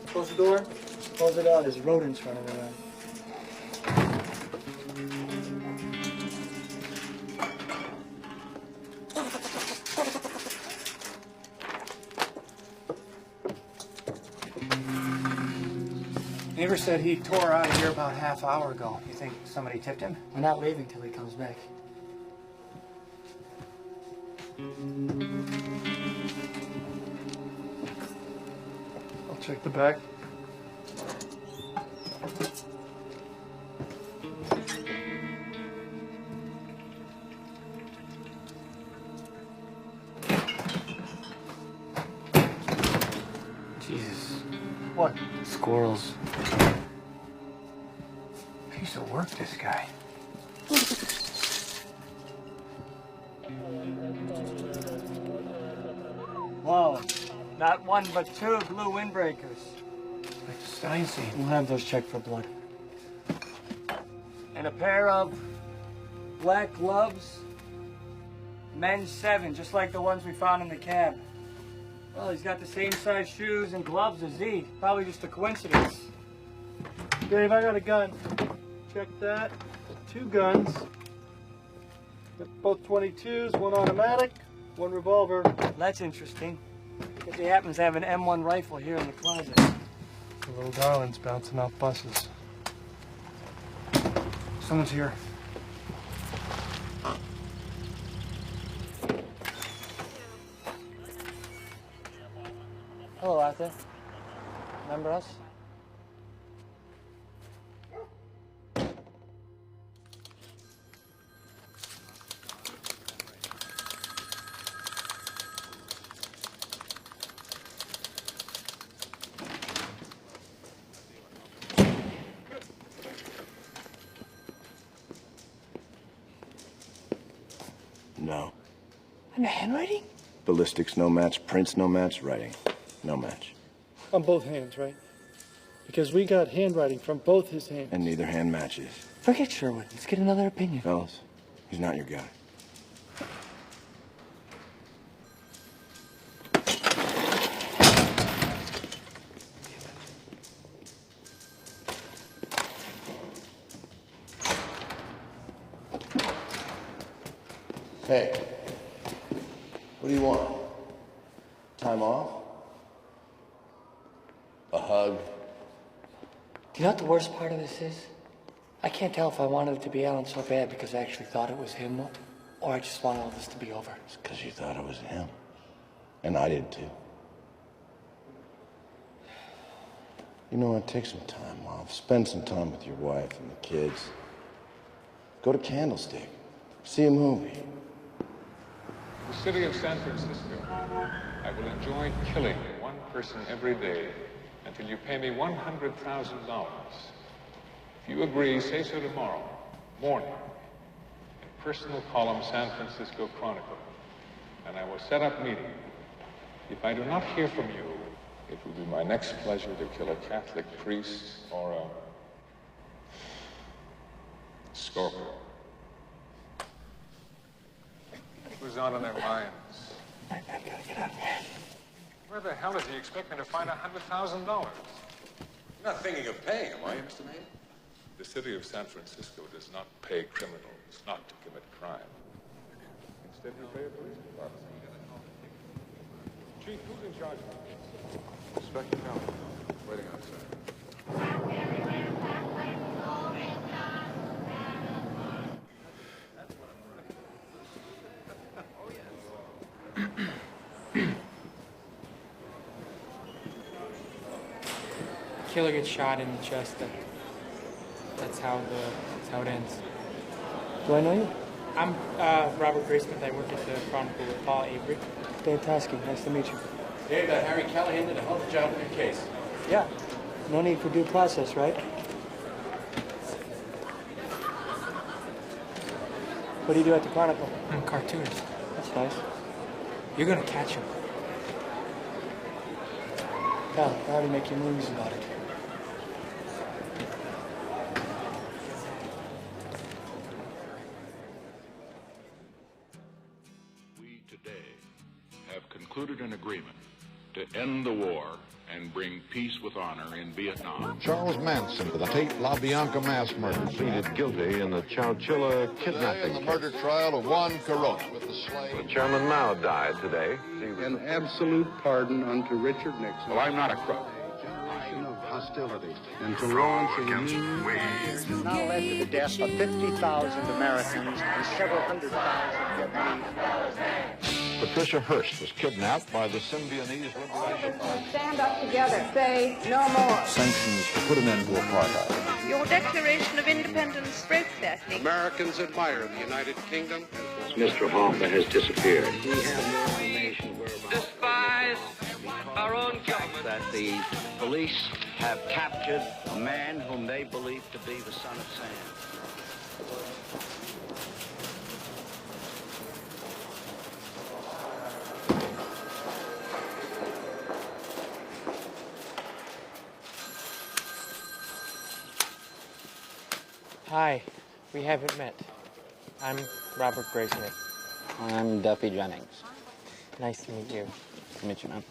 Close the door. Close it out. There's rodents running around. Neighbor said he tore out of here about half hour ago. You think somebody tipped him? We're not leaving till he comes back. I'll check the back. Jesus. What? Squirrels. Piece of work, this guy. Whoa. Not one, but two blue windbreakers. Like the stain scene. We'll have those checked for blood. And a pair of black gloves. Men's 7, just like the ones we found in the cab. Well, he's got the same size shoes and gloves as Z. Probably just a coincidence. Dave, I got a gun. Check that. 2 guns. Got both 22s, 1 automatic, 1 revolver. That's interesting. Because he happens to have an M1 rifle here in the closet. The little darling's bouncing off buses. Someone's here. Hello, Arthur. Remember us? No. And the handwriting? Ballistics, no match. Prints, no match. Writing, no match. On both hands, right? Because we got handwriting from both his hands. And neither hand matches. Forget Sherwood. Let's get another opinion. Fellas, he's not your guy. Hey, what do you want? Time off? A hug? Do you know what the worst part of this is? I can't tell if I wanted it to be Alan so bad because I actually thought it was him, or I just want all this to be over. It's because you thought it was him. And I did too. You know what? Take some time off. Spend some time with your wife and the kids. Go to Candlestick. See a movie. The city of San Francisco. I will enjoy killing one person every day until you pay me $100,000. If you agree, say so tomorrow morning in personal column San Francisco Chronicle, and I will set up meeting. If I do not hear from you, it will be my next pleasure to kill a Catholic priest or a scorpion. Who's on in their minds? I gotta get out of here. Where the hell is he expecting to find $100,000? You're not thinking of paying him, are you, Mr. Maine? The city of San Francisco does not pay criminals not to commit crime. Instead, we pay a police department. Chief, who's in charge? Inspector Kelly, waiting outside. Killer gets shot in the chest. That's how it ends. Do I know you? I'm Robert Graysmith. I work at the Chronicle with Paul Avery. Fantastic. Nice to meet you. Dave, Harry Callahan did a hell of a job in your case. Yeah. No need for due process, right? What do you do at the Chronicle? I'm a cartoonist. That's nice. You're gonna catch him. Cal, I already make your movies about it. We today have concluded an agreement to end the war and bring peace with honor in Vietnam. Charles Manson, the Tate LaBianca mass murder, pleaded guilty in the Chowchilla kidnapping in the murder trial of Juan Corona. With the slave. Chairman Mao died today. An absolute pardon unto Richard Nixon. Well, I'm not a crook. Of hostility and to launch a new has now led to the death of 50,000 Americans and several hundred thousand Vietnamese. Patricia Hearst was kidnapped by the Symbionese Liberation Army. Stand up together. Say no more. Sanctions to put an end to apartheid. Your Declaration of Independence broke that thing. Americans admire the United Kingdom. Mr. Hoffman has disappeared. We have no information Despise our own government. that the police have captured a man whom they believe to be the son of Sam. Hi, we haven't met. I'm Robert Graysmith. I'm Duffy Jennings. Nice to meet you. Nice to meet you, man.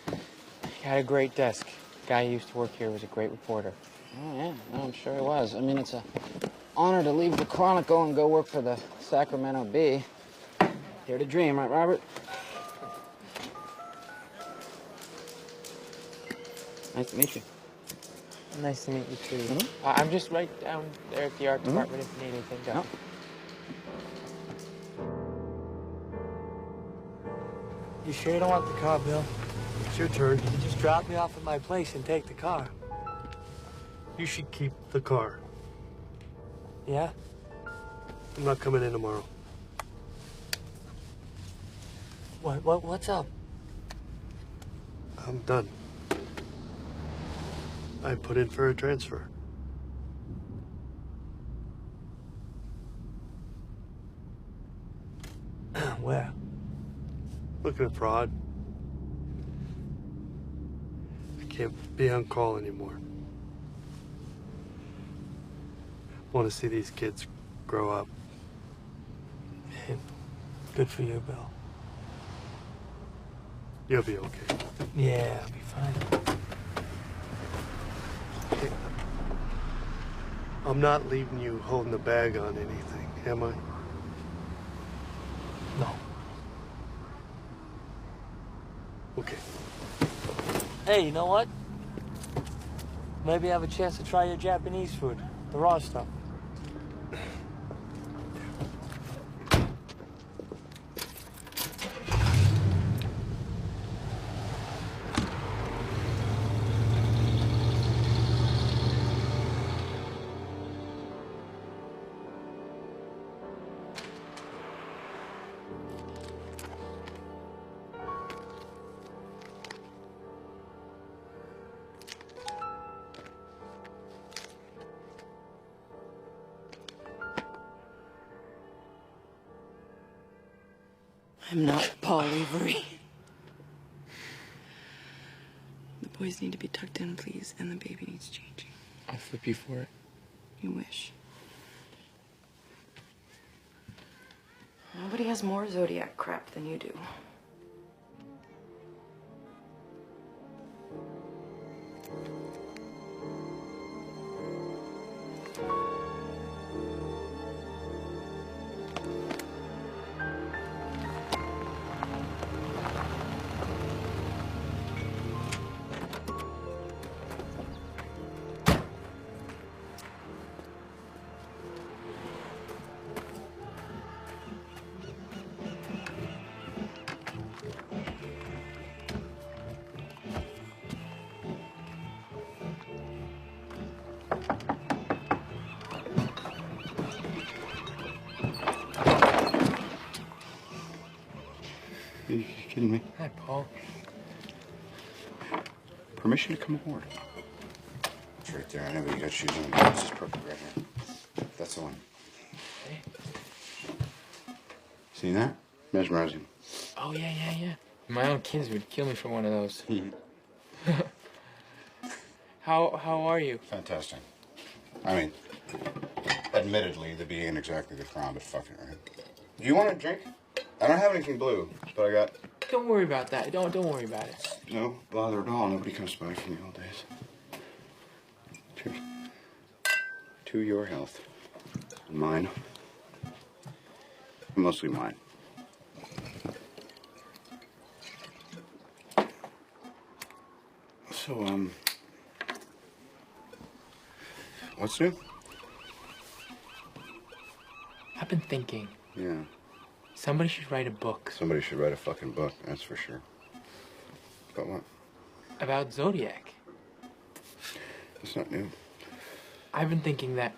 You had a great desk. Guy who used to work here was a great reporter. Oh, yeah, no, I'm sure he was. I mean, it's an honor to leave the Chronicle and go work for the Sacramento Bee. Dare to dream, right, Robert? Nice to meet you. Nice to meet you, too. I'm just right down there at the art department if you need anything done. No. You sure you don't want the car, Bill? It's your turn. You just drop me off at my place and take the car. You should keep the car. Yeah? I'm not coming in tomorrow. What's up? I'm done. I put in for a transfer. Where? Looking at fraud. I can't be on call anymore. Want to see these kids grow up. Good for you, Bill. You'll be okay. Yeah, I'll be fine. I'm not leaving you holding the bag on anything, am I? No. Okay. Hey, you know what? Maybe I have a chance to try your Japanese food. The raw stuff. I'm not Paul Avery. The boys need to be tucked in, please, and the baby needs changing. I'll flip you for it. You wish. Nobody has more Zodiac crap than you do. Are you kidding me? Hi, Paul. Permission to come aboard. It's right there. I know, but you got shoes on. This is perfect right here. That's the one. Hey. See that? Mesmerizing. Oh, yeah. My own kids would kill me for one of those. How are you? Fantastic. I mean, admittedly, the bee ain't exactly the crown, but fuck it, right? Do you want a drink? I don't have anything blue, but I got... Don't worry about that. Don't worry about it. No bother at all. Nobody comes by from the old days. Cheers. To your health. Mine. Mostly mine. So, what's new? I've been thinking. Yeah. Somebody should write a book. Somebody should write a fucking book, that's for sure. About what? About Zodiac. It's not new. I've been thinking that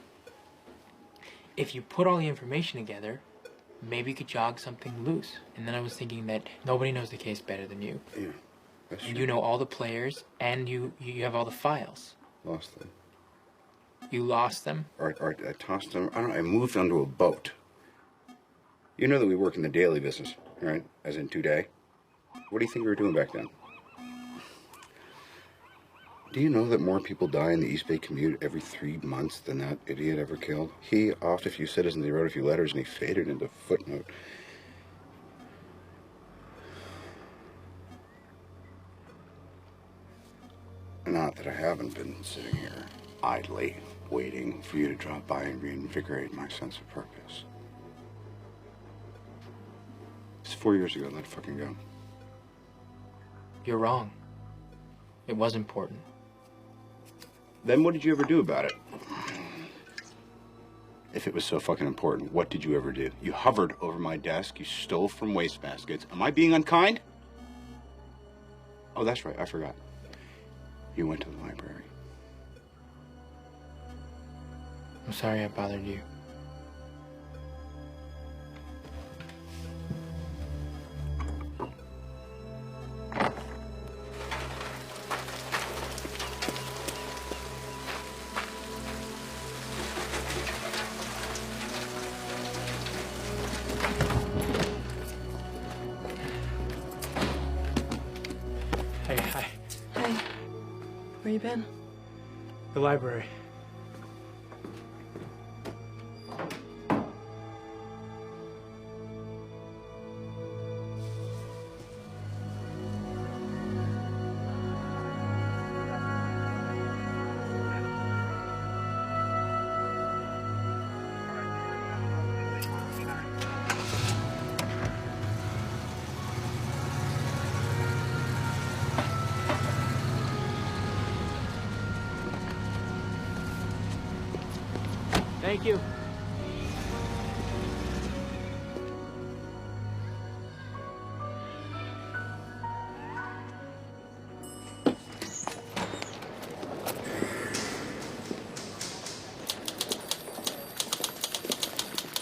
if you put all the information together, maybe you could jog something loose. And then I was thinking that nobody knows the case better than you. Yeah, that's And true. you know all the players, and you have all the files. Lost them. You lost them? Or I tossed them. I don't know, I moved onto a boat. You know that we work in the daily business, right? As in today. What do you think we were doing back then? Do you know that more people die in the East Bay commute every 3 months than that idiot ever killed? He offed a few citizens, he wrote a few letters, and he faded into footnote. Not that I haven't been sitting here idly, waiting for you to drop by and reinvigorate my sense of purpose. It's 4 years ago, let it fucking go. You're wrong. It was important. Then what did you ever do about it? If it was so fucking important, what did you ever do? You hovered over my desk, you stole from wastebaskets. Am I being unkind? Oh, that's right, I forgot. You went to the library. I'm sorry I bothered you. Hey, hi. Hey. Where you been? The library. Thank you.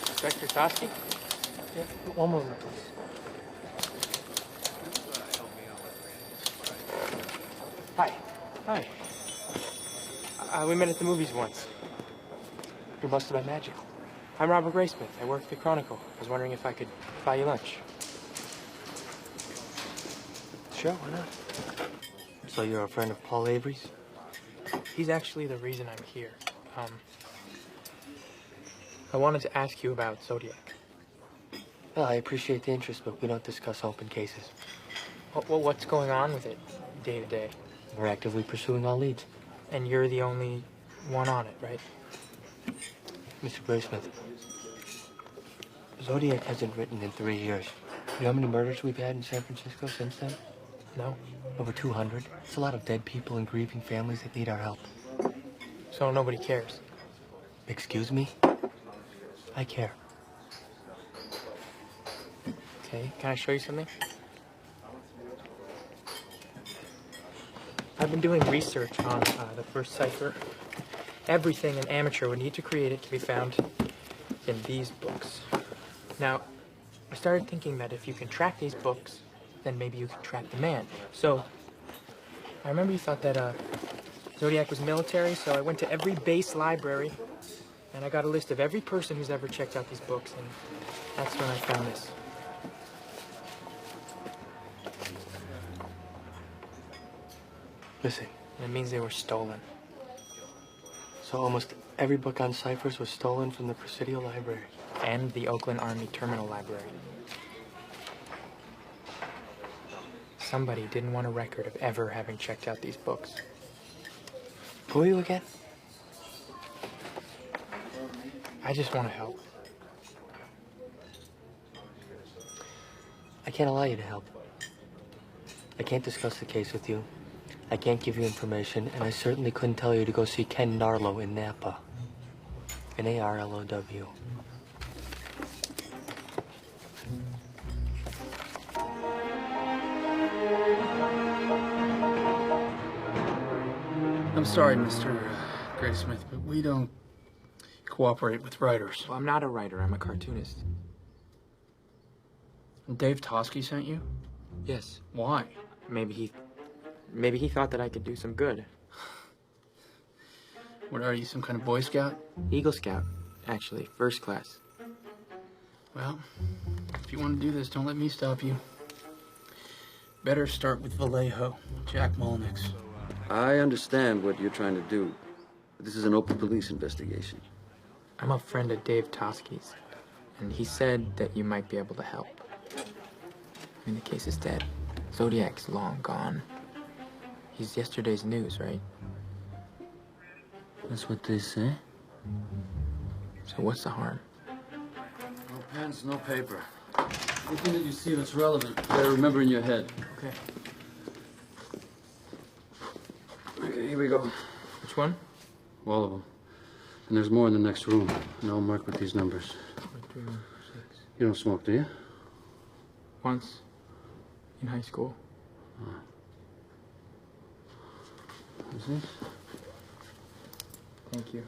Inspector Toski? Yeah, one moment, please. Hi. Hi. We met at the movies once. You're busted by magic. I'm Robert Graysmith. I work at the Chronicle. I was wondering if I could buy you lunch. Sure, why not? So you're a friend of Paul Avery's? He's actually the reason I'm here. I wanted to ask you about Zodiac. Well, I appreciate the interest, but we don't discuss open cases. Well, what's going on with it day to day? We're actively pursuing all leads. And you're the only one on it, right? Mr. Graysmith, Zodiac hasn't written in 3 years. You know how many murders we've had in San Francisco since then? No. Over 200. It's a lot of dead people and grieving families that need our help. So nobody cares? Excuse me? I care. Okay, can I show you something? I've been doing research on the first cipher. Everything an amateur would need to create it can be found in these books. Now, I started thinking that if you can track these books, then maybe you can track the man. So, I remember you thought that Zodiac was military, so I went to every base library, and I got a list of every person who's ever checked out these books, and that's when I found this. Listen. And it means they were stolen. So almost every book on ciphers was stolen from the Presidio Library. And the Oakland Army Terminal Library. Somebody didn't want a record of ever having checked out these books. Who are you again? I just want to help. I can't allow you to help. I can't discuss the case with you. I can't give you information, and I certainly couldn't tell you to go see Ken Narlow in Napa. Narlow. I'm sorry, Mr. Graysmith, but we don't cooperate with writers. Well, I'm not a writer. I'm a cartoonist. And Dave Tosky sent you? Yes. Why? Maybe he thought that I could do some good. What are you, some kind of Boy Scout? Eagle Scout, actually, first class. Well, if you want to do this, don't let me stop you. Better start with Vallejo, Jack Molnix. I understand what you're trying to do. But this is an open police investigation. I'm a friend of Dave Tosky's, and he said that you might be able to help. I mean, the case is dead. Zodiac's long gone. He's yesterday's news, right? That's what they say. So what's the harm? No pens, no paper. Anything that you see that's relevant, you gotta remember in your head. Okay. Okay, here we go. Which one? All of them. And there's more in the next room. And I'll mark with these numbers. 3, 6. You don't smoke, do you? Once. In high school. What's this? Thank you.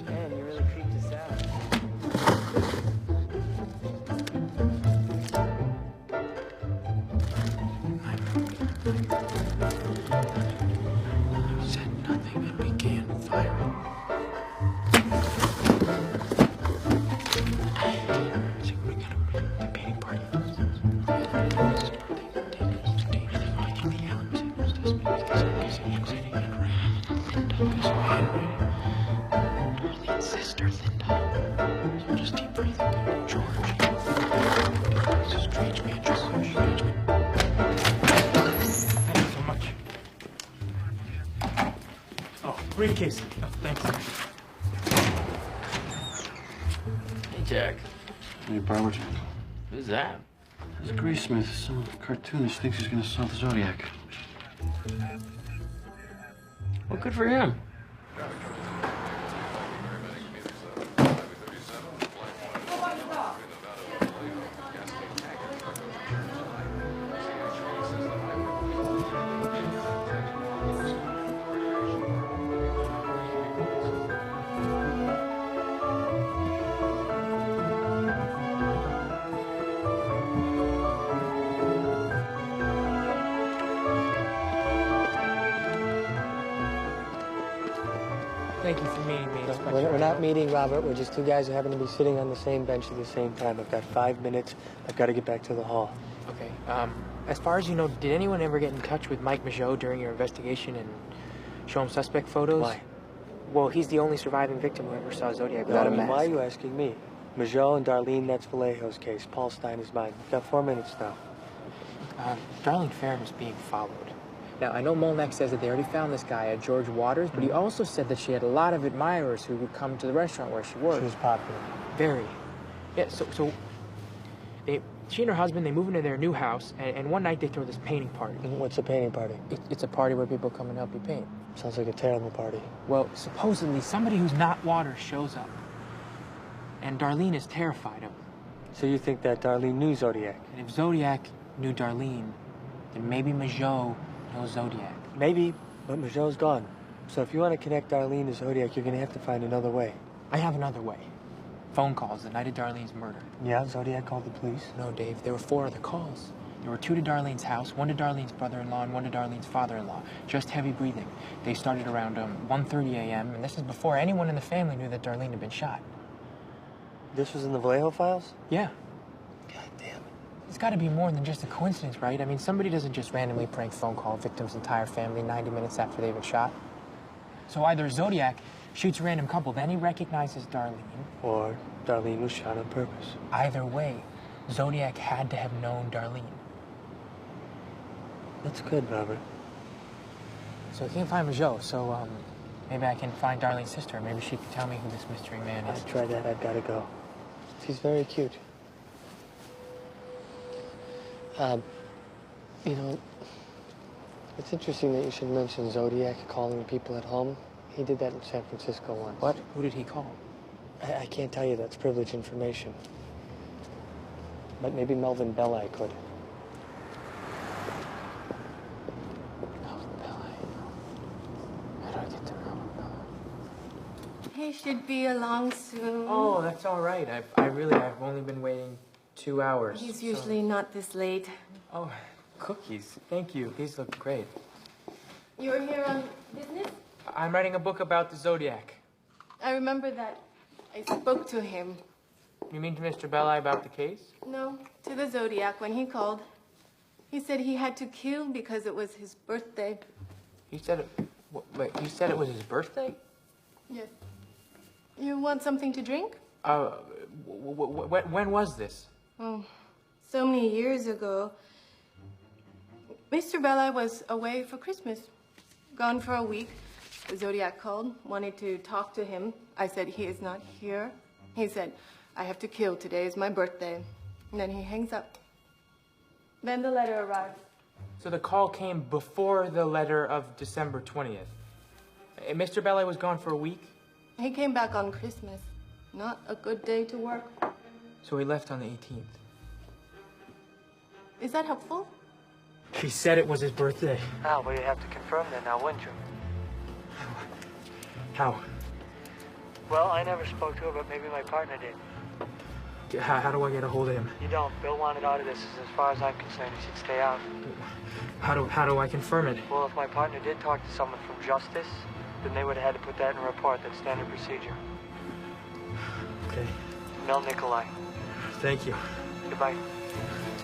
Man, you really creeped us out. Said nothing and began firing. The painting party. Darlene's sister, Linda. So just deep breathing. George. It's a strange man. Just so strange man. Thank you so much. Oh, briefcase. Oh, thanks. Hey, Jack. Hey, Barbara. Who's that? This Graysmith, some cartoonist, thinks he's gonna solve the Zodiac. Well, good for him. Thank you for meeting me. Inspector. We're not meeting, Robert. We're just two guys who happen to be sitting on the same bench at the same time. I've got 5 minutes. I've got to get back to the hall. Okay. As far as you know, did anyone ever get in touch with Mike Majot during your investigation and show him suspect photos? Why? Well, he's the only surviving victim who ever saw Zodiac without a mask. Why are you asking me? Majot and Darlene, that's Vallejo's case. Paul Stein is mine. We've got 4 minutes now. Darlene Fair was being followed. Now, I know Molnek says that they already found this guy at George Waters, but he also said that she had a lot of admirers who would come to the restaurant where she worked. She was popular. Very. Yeah, so she and her husband, they move into their new house, and one night they throw this painting party. What's a painting party? It's a party where people come and help you paint. Sounds like a terrible party. Well, supposedly somebody who's not Waters shows up, and Darlene is terrified of him. So you think that Darlene knew Zodiac? And if Zodiac knew Darlene, then maybe Majot knows Zodiac. Maybe, but Majot's gone. So if you want to connect Darlene to Zodiac, you're going to have to find another way. I have another way. Phone calls the night of Darlene's murder. Yeah, Zodiac called the police? No, Dave, there were 4 other calls. There were 2 to Darlene's house, 1 to Darlene's brother-in-law, and 1 to Darlene's father-in-law. Just heavy breathing. They started around 1:30 a.m., and this is before anyone in the family knew that Darlene had been shot. This was in the Vallejo files? Yeah. God damn it. It's got to be more than just a coincidence, right? I mean, somebody doesn't just randomly prank phone call a victim's entire family 90 minutes after they've been shot. So either Zodiac shoots a random couple, then he recognizes Darlene. Or Darlene was shot on purpose. Either way, Zodiac had to have known Darlene. That's good, Robert. So I can't find Majot, so maybe I can find Darlene's sister. Maybe she can tell me who this mystery man is. I'll try that. I've got to go. She's very cute. You know, it's interesting that you should mention Zodiac calling people at home. He did that in San Francisco once. What? Who did he call? I can't tell you. That's privileged information. But maybe Melvin Belli could. Melvin Belli. How do I get to Melvin Belli? He should be along soon. Oh, that's all right. I've only been waiting 2 hours. He's usually not this late. Oh, cookies. Thank you. These look great. You're here on business? I'm writing a book about the Zodiac. I remember that I spoke to him. You mean to Mr. Belli about the case? No, to the Zodiac when he called. He said he had to kill because it was his birthday. He said it... Wait, he said it was his birthday? Yes. You want something to drink? When was this? Oh, so many years ago. Mr. Belli was away for Christmas. Gone for a week. The Zodiac called, wanted to talk to him. I said, he is not here. He said, I have to kill. Today is my birthday. And then he hangs up. Then the letter arrived. So the call came before the letter of December 20th. Mr. Belli was gone for a week? He came back on Christmas. Not a good day to work. So he left on the 18th. Is that helpful? He said it was his birthday. Al, well, you have to confirm that now, wouldn't you? How? Well, I never spoke to her, but maybe my partner did. How do I get a hold of him? You don't. Bill wanted out of this. As far as I'm concerned, he should stay out. How do I confirm it? Well, if my partner did talk to someone from Justice, then they would have had to put that in a report. That's standard procedure. Okay. Mel Nikolai. Thank you. Goodbye.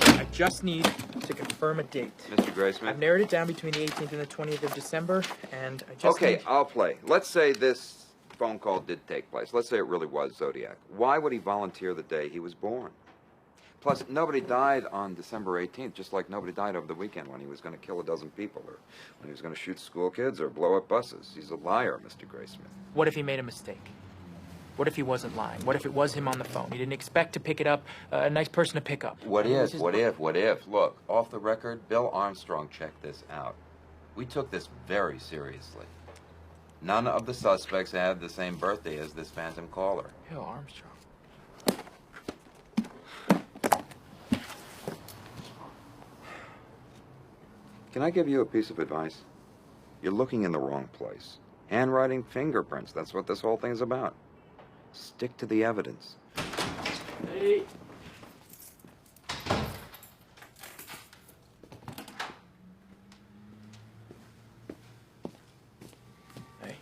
I just need to confirm a date. Mr. Graysmith? I've narrowed it down between the 18th and the 20th of December, and I just Okay, need... I'll play. Let's say this phone call did take place. Let's say it really was Zodiac. Why would he volunteer the day he was born? Plus, nobody died on December 18th, just like nobody died over the weekend when he was going to kill a dozen people, or when he was going to shoot school kids or blow up buses. He's a liar, Mr. Graysmith. What if he made a mistake? What if he wasn't lying? What if it was him on the phone? He didn't expect to pick it up, a nice person to pick up. What if? Look, off the record, Bill Armstrong checked this out. We took this very seriously. None of the suspects had the same birthday as this phantom caller. Bill Armstrong. Can I give you a piece of advice? You're looking in the wrong place. Handwriting, fingerprints, that's what this whole thing's about. Stick to the evidence. Hey. Hey,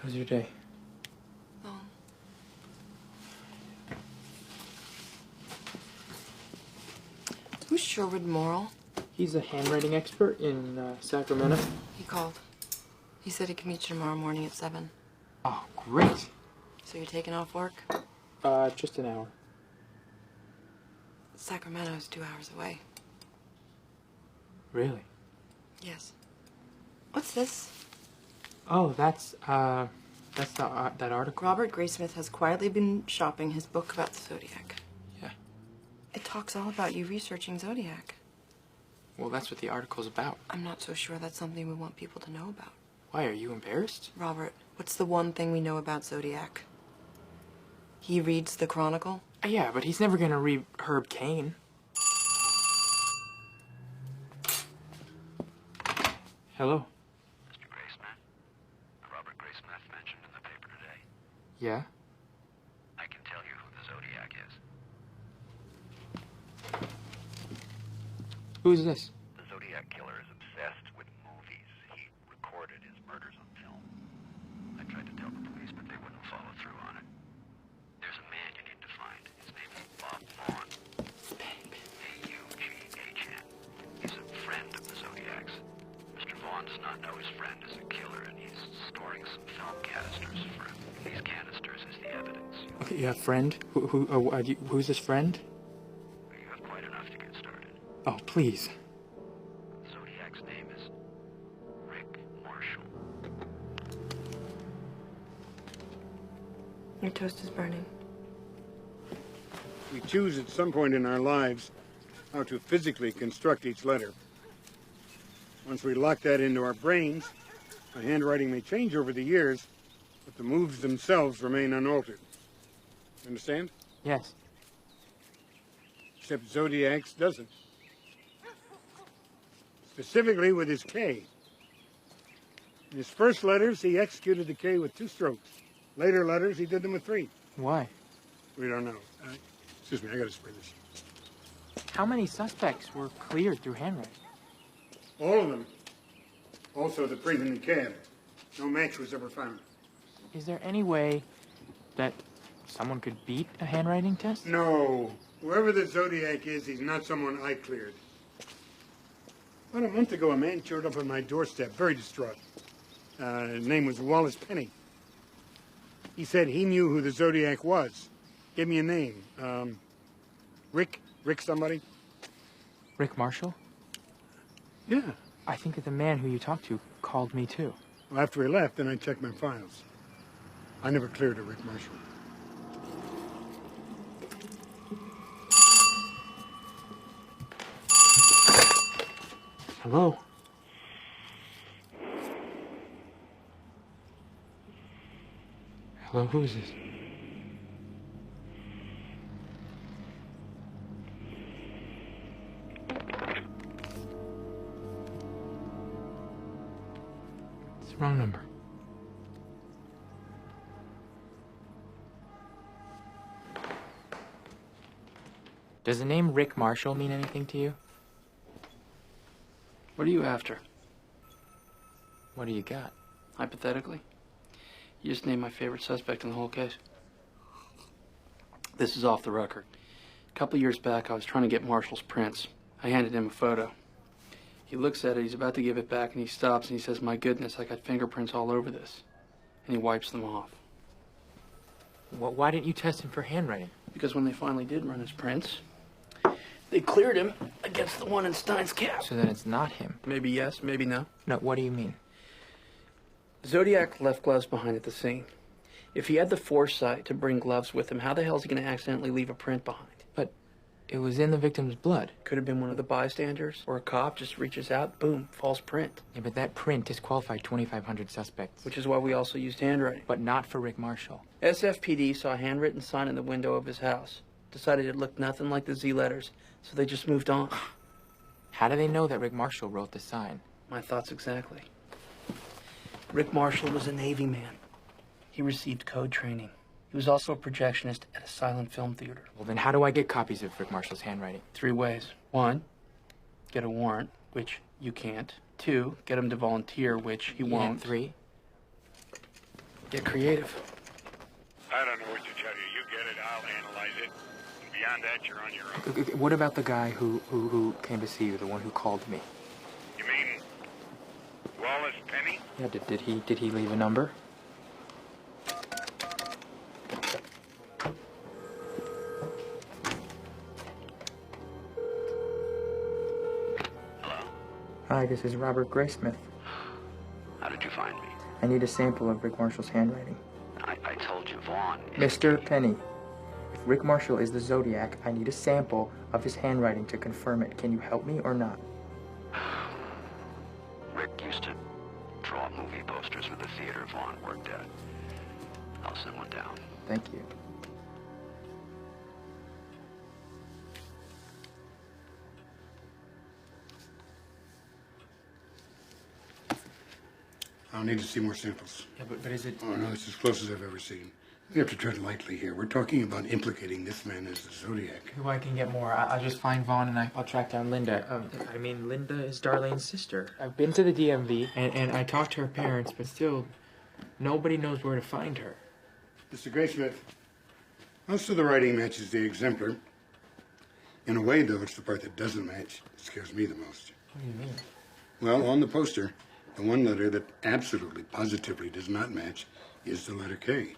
how's your day? Sherwood Morrill? He's a handwriting expert in Sacramento. He called. He said he can meet you tomorrow morning at 7. Oh, great. So you're taking off work? Just an hour. Sacramento's 2 hours away. Really? Yes. What's this? Oh, that's that article. Robert Graysmith has quietly been shopping his book about the Zodiac. Yeah. It talks all about you researching Zodiac. Well, that's what the article's about. I'm not so sure that's something we want people to know about. Why, are you embarrassed? Robert, what's the one thing we know about Zodiac? He reads the Chronicle? Yeah, but he's never gonna read Herb Cain. Hello? Mr. Graysmith? Robert Graysmith mentioned in the paper today. Yeah? I can tell you who the Zodiac is. Who's this? The Zodiac killer is obsessed with movies. He recorded his murders on film. I tried to tell the police, but they wouldn't follow through on it. There's a man you need to find. His name is Bob Vaughn. A-U-G-H-N. He's a friend of the Zodiac's. Mr. Vaughn does not know his friend is a killer, and he's storing some film canisters for him. These canisters is the evidence. Okay, you have a friend? Who's this friend? You have quite enough to get started. Oh, please. Zodiac's name is Rick Marshall. Your toast is burning. We choose at some point in our lives how to physically construct each letter. Once we lock that into our brains, our handwriting may change over the years, but the moves themselves remain unaltered. Understand? Yes. Except Zodiac's doesn't. Specifically with his K. In his first letters, he executed the K with 2 strokes. Later letters, he did them with 3. Why? We don't know. Excuse me, I gotta spray this. How many suspects were cleared through handwriting? All of them. Also the print in the cab. No match was ever found. Is there any way that someone could beat a handwriting test? No. Whoever the Zodiac is, he's not someone I cleared. About a month ago, a man showed up on my doorstep, very distraught. His name was Wallace Penny. He said he knew who the Zodiac was. Gave me a name. Rick somebody? Rick Marshall? Yeah. I think that the man who you talked to called me too. Well, after he left, then I checked my files. I never cleared a Rick Marshall. Hello? Hello, who is this? It's the wrong number. Does the name Rick Marshall mean anything to you? What are you after? What do you got? Hypothetically? You just named my favorite suspect in the whole case. This is off the record. A couple years back, I was trying to get Marshall's prints. I handed him a photo. He looks at it, he's about to give it back, and he stops and he says, "My goodness, I got fingerprints all over this." And he wipes them off. Well, why didn't you test him for handwriting? Because when they finally did run his prints, they cleared him against the one in Stein's cap. So then it's not him. Maybe yes, maybe no. No, what do you mean? Zodiac left gloves behind at the scene. If he had the foresight to bring gloves with him, how the hell is he going to accidentally leave a print behind? But it was in the victim's blood. Could have been one of the bystanders, or a cop just reaches out, boom, false print. Yeah, but that print disqualified 2,500 suspects. Which is why we also used handwriting. But not for Rick Marshall. SFPD saw a handwritten sign in the window of his house. Decided it looked nothing like the Z letters, so they just moved on. How do they know that Rick Marshall wrote the sign? My thoughts exactly. Rick Marshall was a Navy man. He received code training. He was also a projectionist at a silent film theater. Well, then how do I get copies of Rick Marshall's handwriting? 3 ways. 1, get a warrant, which you can't. 2, get him to volunteer, which he won't. And 3, get creative. I don't know what to tell you. You get it, I'll analyze it. And Beyond that, you're on your own. What about the guy who came to see you, the one who called me? You mean Wallace Penny? Yeah, did he leave a number? Hi, this is Robert Graysmith. How did you find me? I need a sample of Rick Marshall's handwriting. I told you, Vaughn. Mr. Penny, if Rick Marshall is the Zodiac, I need a sample of his handwriting to confirm it. Can you help me or not? Rick used to draw movie posters for the theater Vaughn worked at. I'll send one down. Thank you. I'll need to see more samples. Yeah, but is it... Oh, no, it's as close as I've ever seen. You have to tread lightly here. We're talking about implicating this man as the Zodiac. Who I can get more. I'll just find Vaughn and I'll track down Linda. I mean, Linda is Darlene's sister. I've been to the DMV and I talked to her parents, but still, nobody knows where to find her. Mr. Graysmith, most of the writing matches the exemplar. In a way, though, it's the part that doesn't match that scares me the most. What do you mean? Well, on the poster, the one letter that absolutely, positively does not match is the letter K.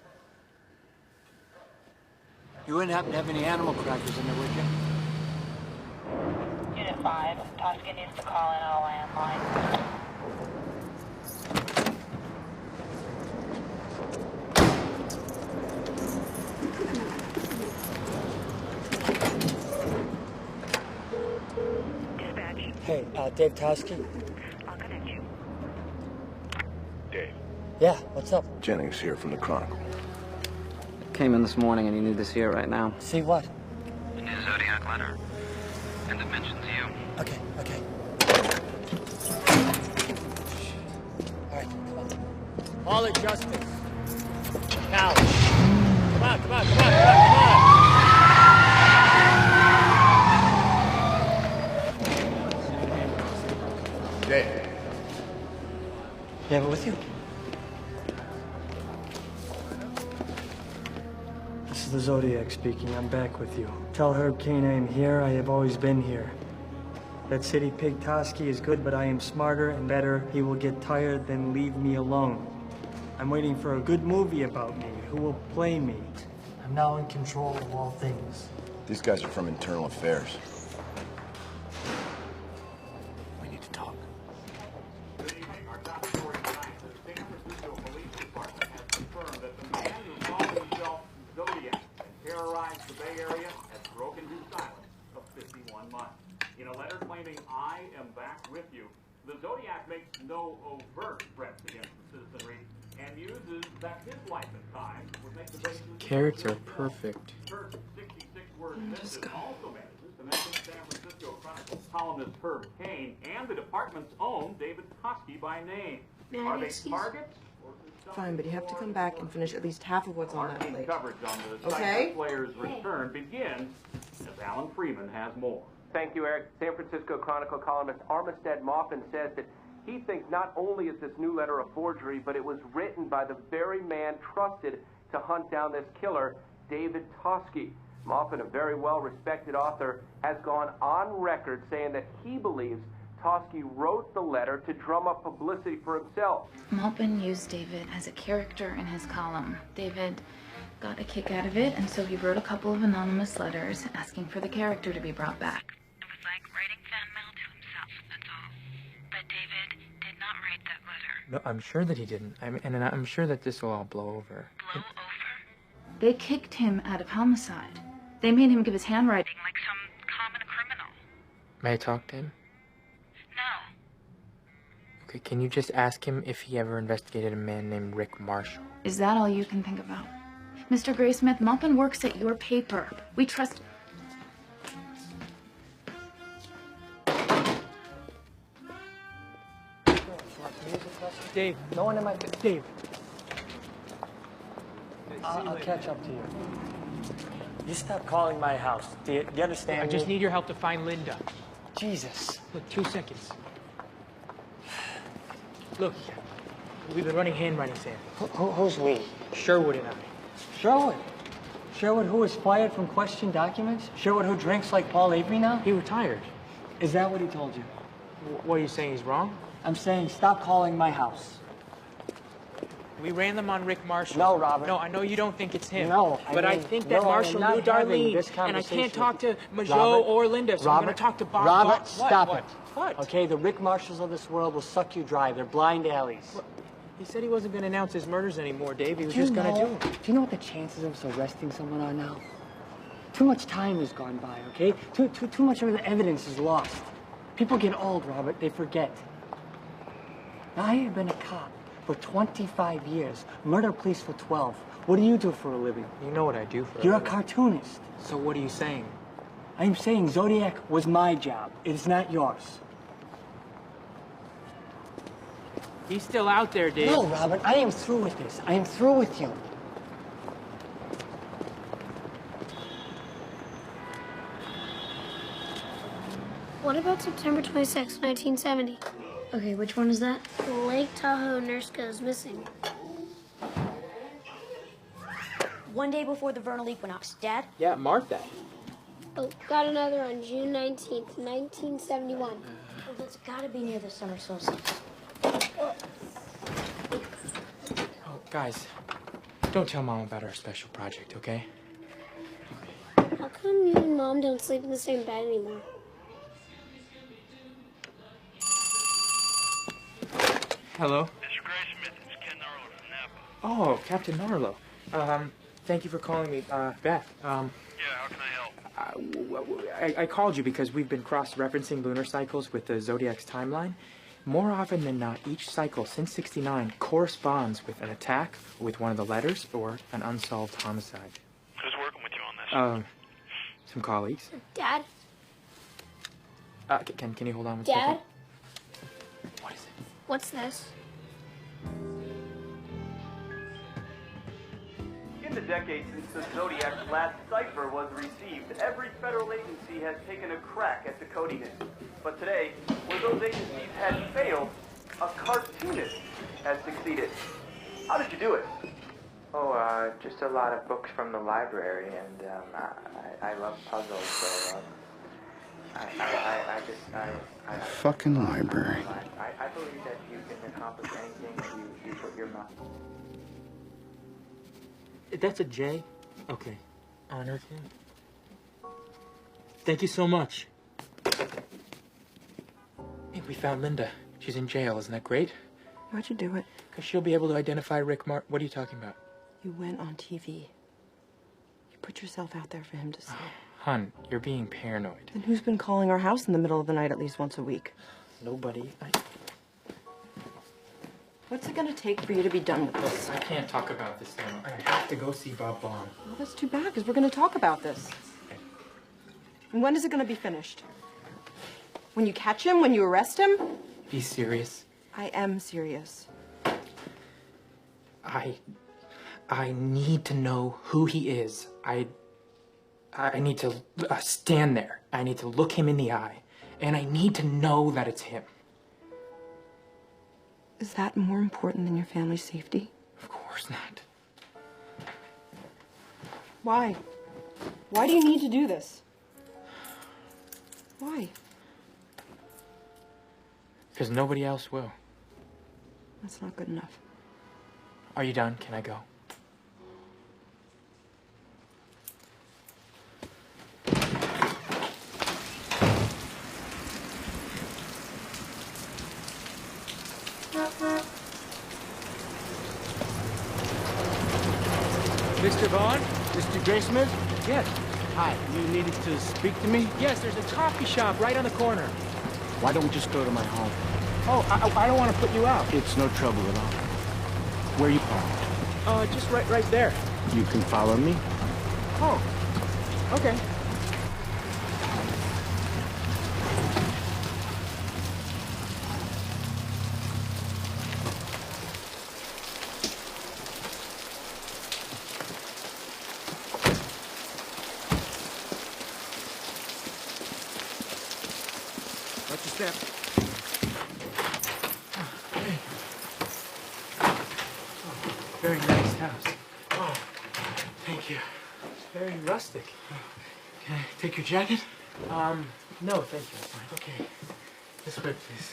You wouldn't happen to have any animal crackers in there, would you? Unit 5, Tosca needs to call in on a landline. Hey, Dave Tosky? I'll connect you. Dave. Yeah, what's up? Jennings here from the Chronicle. Came in this morning and you need to see it right now. See what? The new Zodiac letter. And it mentions you. Okay. All right, come on. All at justice. Now. Come on. Dave. You have it with you? This is the Zodiac speaking. I'm back with you. Tell Herb Cain I am here. I have always been here. That city pig Tosky is good, but I am smarter and better. He will get tired, then leave me alone. I'm waiting for a good movie about me. Who will play me? I'm now in control of all things. These guys are from Internal Affairs. We need to talk. Our top story tonight, the San Francisco Police Department has confirmed that the man who called himself Zodiac and terrorized the Bay Area has broken his silence of 51 months. In a letter claiming, "I am back with you," the Zodiac makes no overt threats against the citizenry and uses that his life and time would make the basis. Carrots are perfect. First 66-word message also manages to mention San Francisco Chronicle columnist Herb Cain and the department's own David Tosky by name. Are they targets? Fine, but you have to come back and finish at least half of what's on that plate. Coverage on the Okay? player's return begins as Alan Freeman has more. Thank you, Eric. San Francisco Chronicle columnist Armistead Maupin says that he thinks not only is this new letter a forgery, but it was written by the very man trusted to hunt down this killer, David Tosky. Maupin, a very well-respected author, has gone on record saying that he believes Tosky wrote the letter to drum up publicity for himself. Maupin used David as a character in his column. David got a kick out of it, and so he wrote a couple of anonymous letters asking for the character to be brought back. It was like writing fan mail to himself, that's all. But David did not write that letter. No, I'm sure that he didn't. And I'm sure that this will all blow over. Blow over? They kicked him out of homicide. They made him give his handwriting Like some common criminal. May I talk to him? No. Okay, can you just ask him if he ever investigated a man named Rick Marshall? Is that all you can think about? Mr. Graysmith, Maupin works at your paper. We trust... Dave, no one in my... Dave. I'll catch up to you. You stop calling my house. Do you understand I just me? need your help to find Linda. Jesus. Look, 2 seconds. Look, we've been running handwriting samples. Who's we? Sherwood and I. Sherwood? Sherwood, who was fired from question documents? Sherwood, who drinks like Paul Avery now? He retired. Is that what he told you? What are you saying? He's wrong? I'm saying stop calling my house. We ran them on Rick Marshall. No, Robert. No, I know you don't think it's him. No, but I think that Marshall knew Darlene, and I can't talk to Majot or Linda, so I'm going to talk to Bob. Robert, stop it. What? Okay, the Rick Marshalls of this world will suck you dry. They're blind alleys. What? He said he wasn't going to announce his murders anymore, Dave. He was just going to do them. Do you know what the chances of us arresting someone are now? Too much time has gone by, okay? Too much of the evidence is lost. People get old, Robert. They forget. Now, I have been a cop for 25 years. Murder police for 12. What do you do for a living? You know what I do for a You're living. a cartoonist. So what are you saying? I'm saying Zodiac was my job. It is not yours. He's still out there, Dave. No, Robert, I am through with this. I am through with you. What about September 26, 1970? Okay, which one is that? Lake Tahoe nurse goes missing. One day before the vernal equinox. Dad? Yeah, mark that. Oh, got another on June 19th, 1971. Well, that's gotta be near the summer solstice. Oh, guys, don't tell Mom about our special project, okay? How come you and Mom don't sleep in the same bed anymore? Hello? Mr. Graysmith, it's Ken Narlow from Napa. Oh, Captain Narlow. Thank you for calling me back. Yeah, how can I help? I called you because we've been cross-referencing lunar cycles with the Zodiac's timeline. More often than not, each cycle since '69 corresponds with an attack, with one of the letters, or an unsolved homicide. Who's working with you on this? Some colleagues. Dad? Can you hold on one Dad? second? What is it? What's this? In the decades since the Zodiac's last cipher was received, every federal agency has taken a crack at decoding it. But today, where those agencies had failed, a cartoonist has succeeded. How did you do it? Oh, just a lot of books from the library, and I love puzzles, so I Fucking library. I believe that you can accomplish anything you put your mind. That's a J? Okay. Honor King. Thank you so much. Hey, we found Linda. She's in jail. Isn't that great? How'd you do it? Because she'll be able to identify Rick What are you talking about? You went on TV. You put yourself out there for him to see. Hun, you're being paranoid. And who's been calling our house in the middle of the night at least once a week? Nobody. What's it gonna take for you to be done with this? I can't talk about this now. I have to go see Bob Baum. Well, that's too bad, because we're gonna talk about this. And when is it gonna be finished? When you catch him? When you arrest him? Be serious. I am serious. I need to know who he is. I need to stand there. I need to look him in the eye. And I need to know that it's him. Is that more important than your family's safety? Of course not. Why? Why do you need to do this? Why? Because nobody else will. That's not good enough. Are you done? Can I go? Mr. Vaughn? Mr. Graysmith? Yes. Hi, you needed to speak to me? Yes, there's a coffee shop right on the corner. Why don't we just go to my home? Oh, I don't want to put you out. It's no trouble at all. Where are you parked? Just right there. You can follow me. Oh, okay. Watch your step. Very nice house. Oh, thank you. very rustic. Can I take your jacket? No, thank you. It's fine. Okay. This way, please.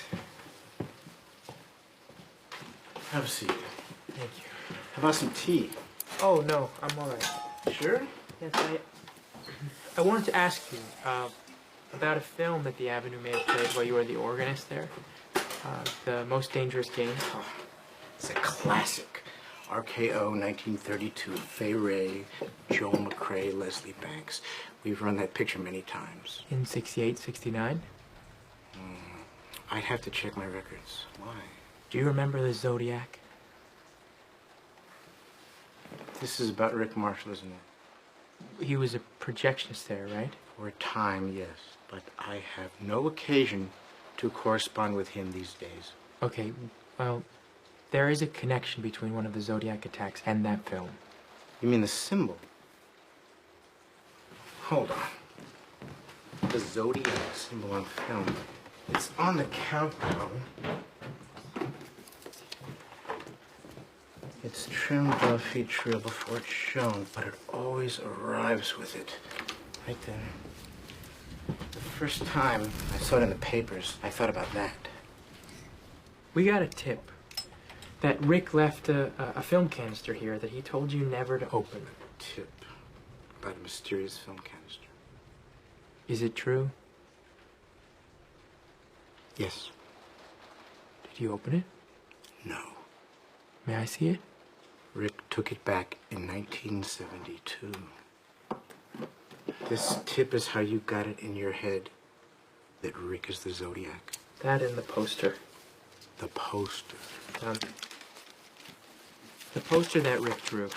Have a seat. Thank you. How about some tea? Oh, no, I'm all right. Sure? Yes, I wanted to ask you about a film that the Avenue may have played while you were the organist there. The Most Dangerous Game. Oh, it's a classic. RKO 1932. Fay Wray, Joel McCrae, Leslie Banks. We've run that picture many times. In 68, 69? I'd have to check my records. Why? Do you remember the Zodiac? This is about Rick Marshall, isn't it? He was a projectionist there, right? For a time, yes. But I have no occasion to correspond with him these days. Okay, well, there is a connection between one of the Zodiac attacks and that film. You mean the symbol? Hold on. The Zodiac symbol on film. It's on the countdown. It's trimmed off each reel before it's shown, but it always arrives with it. Right then. The first time I saw it in the papers, I thought about that. We got a tip that Rick left a film canister here that he told you never to open. Tip about a mysterious film canister. Is it true? Yes. Did you open it? No. May I see it? Rick took it back in 1972. This tip is how you got it in your head that Rick is the Zodiac. That and the poster. The poster. The poster that Rick drew.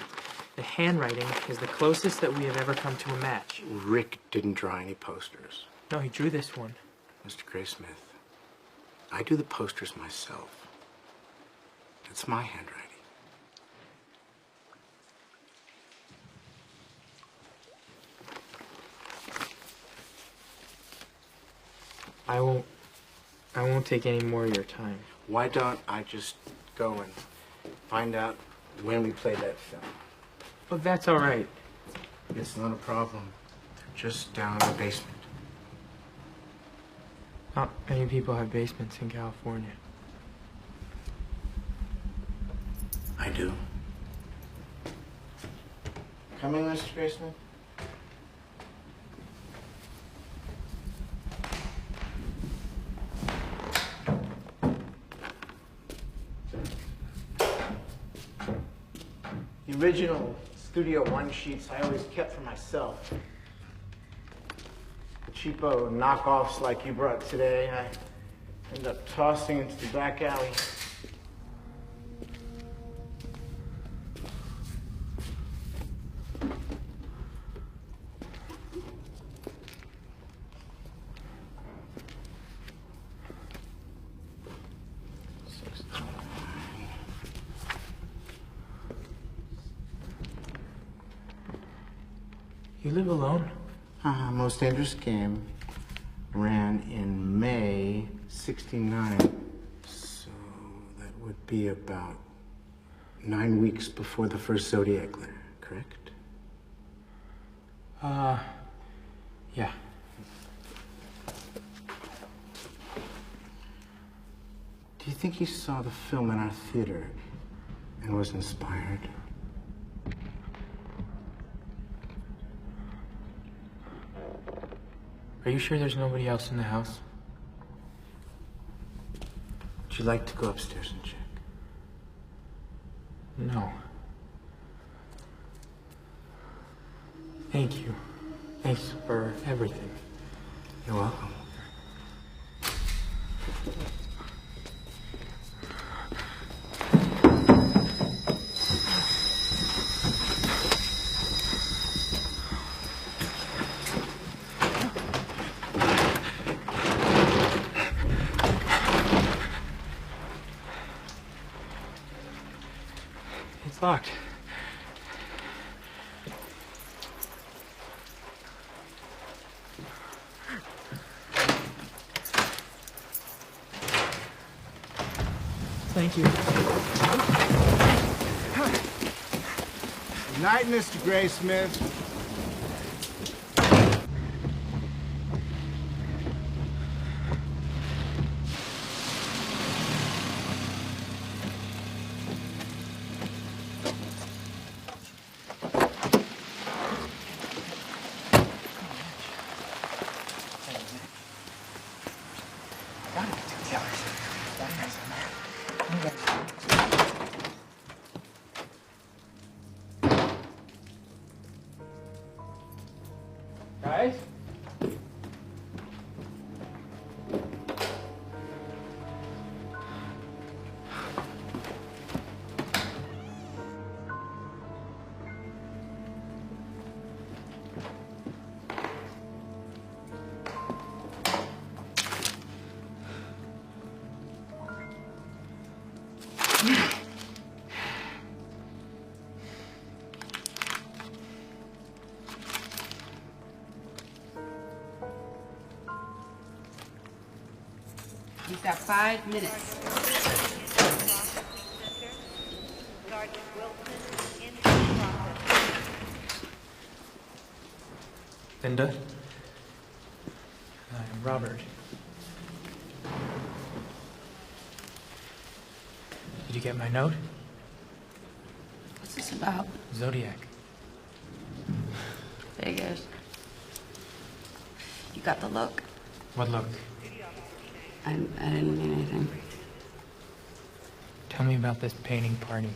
The handwriting is the closest that we have ever come to a match. Rick didn't draw any posters. No, he drew this one. Mr. Graysmith, I do the posters myself. It's my handwriting. I won't take any more of your time. Why don't I just go and find out when we played that film? Well, that's all right. It's not a problem. They're just down in the basement. Not many people have basements in California. I do. Coming, Mr. Graysmith? The original Studio One sheets I always kept for myself. The cheapo knockoffs like you brought today, I end up tossing into the back alley. You live alone? Most Dangerous Game ran in May '69, so that would be about 9 weeks before the first Zodiac letter, correct? Yeah. Do you think he saw the film in our theater and was inspired? Are you sure there's nobody else in the house? Would you like to go upstairs and check? No. Thank you. Thanks for everything. You're welcome. It's locked. Thank you. Good night, Mr. Graysmith. Surprise? You've got 5 minutes. Linda? I'm Robert. Did you get my note? What's this about? Zodiac. Figures. You got the look. What look? I didn't mean anything. Tell me about this painting party. I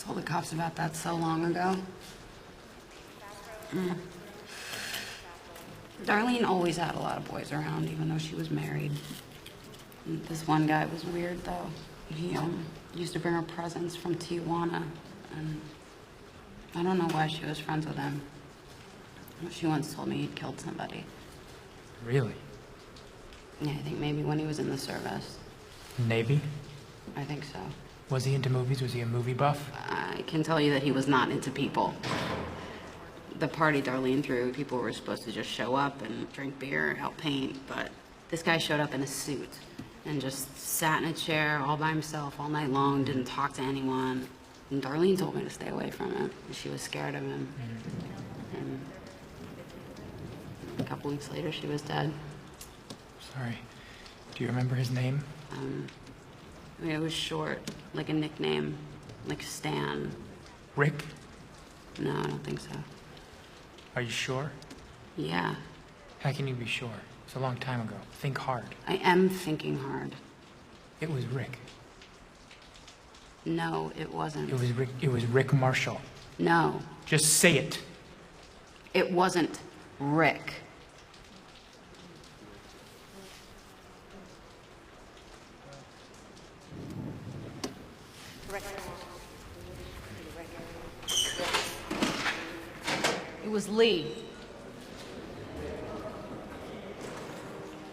told the cops about that so long ago. Darlene always had a lot of boys around, even though she was married. And this one guy was weird, though. He used to bring her presents from Tijuana, and I don't know why she was friends with him. She once told me he'd killed somebody. Really? Yeah, I think maybe when he was in the service. Navy? I think so. Was he into movies? Was he a movie buff? I can tell you that he was not into people. The party Darlene threw, people were supposed to just show up and drink beer, help paint, but this guy showed up in a suit and just sat in a chair all by himself all night long, didn't talk to anyone. And Darlene told me to stay away from him. She was scared of him. And a couple weeks later, she was dead. Sorry. Do you remember his name? I mean, it was short, like a nickname, like Stan. Rick? No, I don't think so. Are you sure? Yeah, How can you be sure? It's a long time ago. Think hard. I am thinking hard. It was Rick. No, it wasn't. It was Rick. It was Rick Marshall. No, Just say it. it wasn't Rick. It was Lee.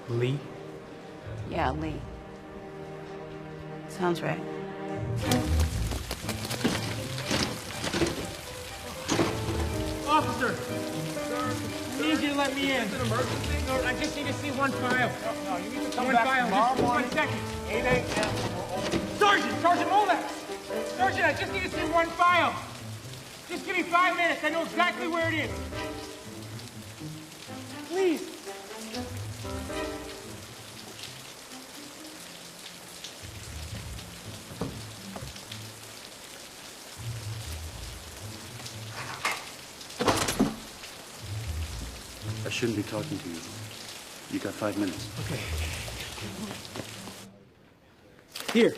Lee? Yeah, Lee. Sounds right. Officer! I need you to let me in. It's an emergency? No, I just need to see one file. No, you need to come One back file, tomorrow just morning. 1 second. 8 a.m. Sergeant Molex! Sergeant, I just need to see one file. Just give me 5 minutes. I know exactly where it is. Please. I shouldn't be talking to you. You got 5 minutes. Okay. Here.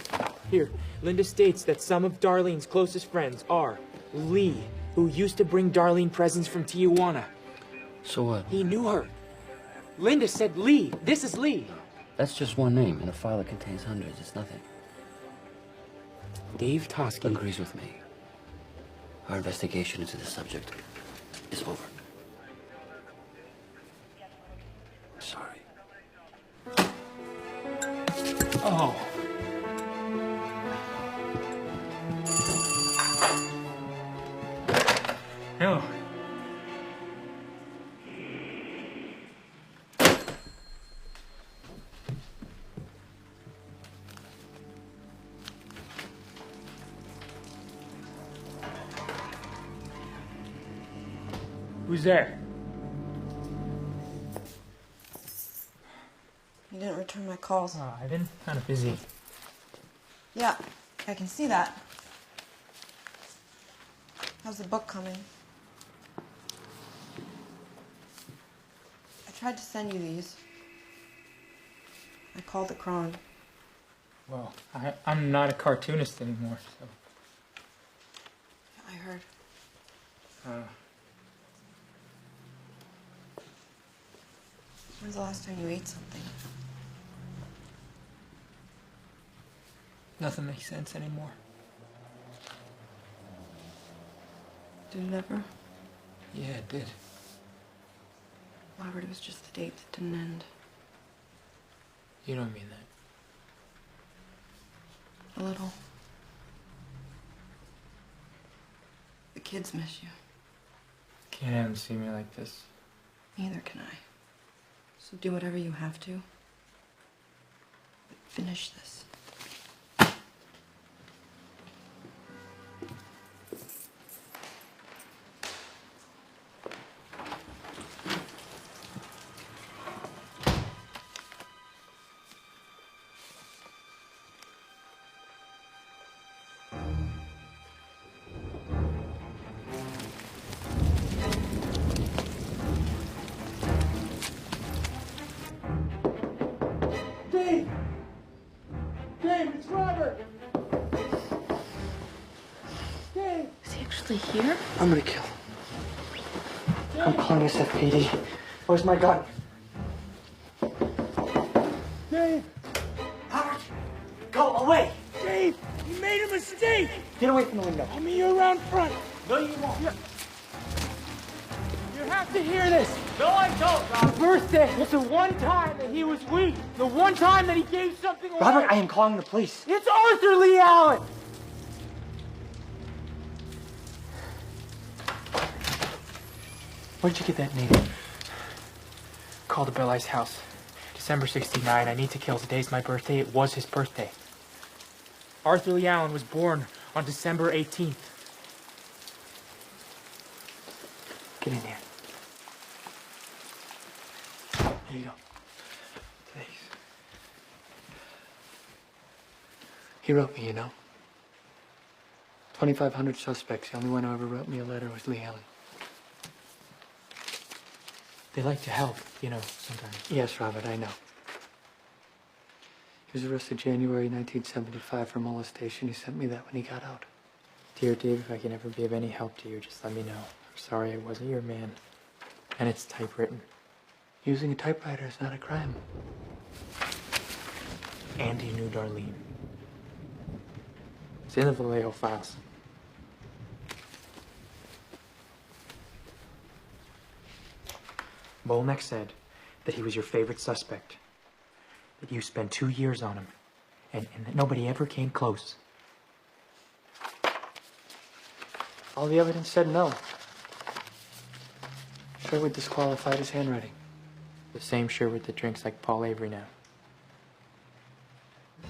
Linda states that some of Darlene's closest friends are Lee, who used to bring Darlene presents from Tijuana. So what? He knew her. Linda said Lee. This is Lee. That's just one name in a file that contains hundreds. It's nothing. Dave Tosky agrees with me. Our investigation into the subject is over. Sorry. Oh. No. Who's there? You didn't return my calls. Oh, I've been kind of busy. Yeah, I can see that. How's the book coming? I tried to send you these. I called the Cron. Well, I'm not a cartoonist anymore, so. I heard. When's the last time you ate something? Nothing makes sense anymore. Did it ever? Yeah, it did. Robert, it was just the date that didn't end. You don't mean that. A little. The kids miss you. Can't have them see me like this. Neither can I. So do whatever you have to. But finish this. Dave! Dave, it's Robert! Dave! Is he actually here? I'm gonna kill him. I'm calling SFPD. Where's my gun? Dave! Robert! Go away! Dave, you made a mistake! Get away from the window. I'll meet you around front. No, you won't. You have to hear this. No, I don't, Robert. The birthday was the one time that he was weak. The one time that he gave something away. Robert, I am calling the police. It's Arthur Lee Allen. Where'd you get that name? Called to Bill I's house. December 69. I need to kill. Today's my birthday. It was his birthday. Arthur Lee Allen was born on December 18th. Get in here. Here you go. Thanks. He wrote me, you know. 2,500 suspects. The only one who ever wrote me a letter was Lee Allen. They like to help, you know, sometimes. Yes, Robert, I know. He was arrested January 1975 for molestation. He sent me that when he got out. Dear Dave, if I can ever be of any help to you, just let me know. I'm sorry I wasn't your man. And it's typewritten. Using a typewriter is not a crime. And he knew Darlene. It's in the Vallejo files. Molnek said that he was your favorite suspect, that you spent 2 years on him, and that nobody ever came close. All the evidence said no. Sherwood disqualified his handwriting. The same Sherwood that drinks like Paul Avery now.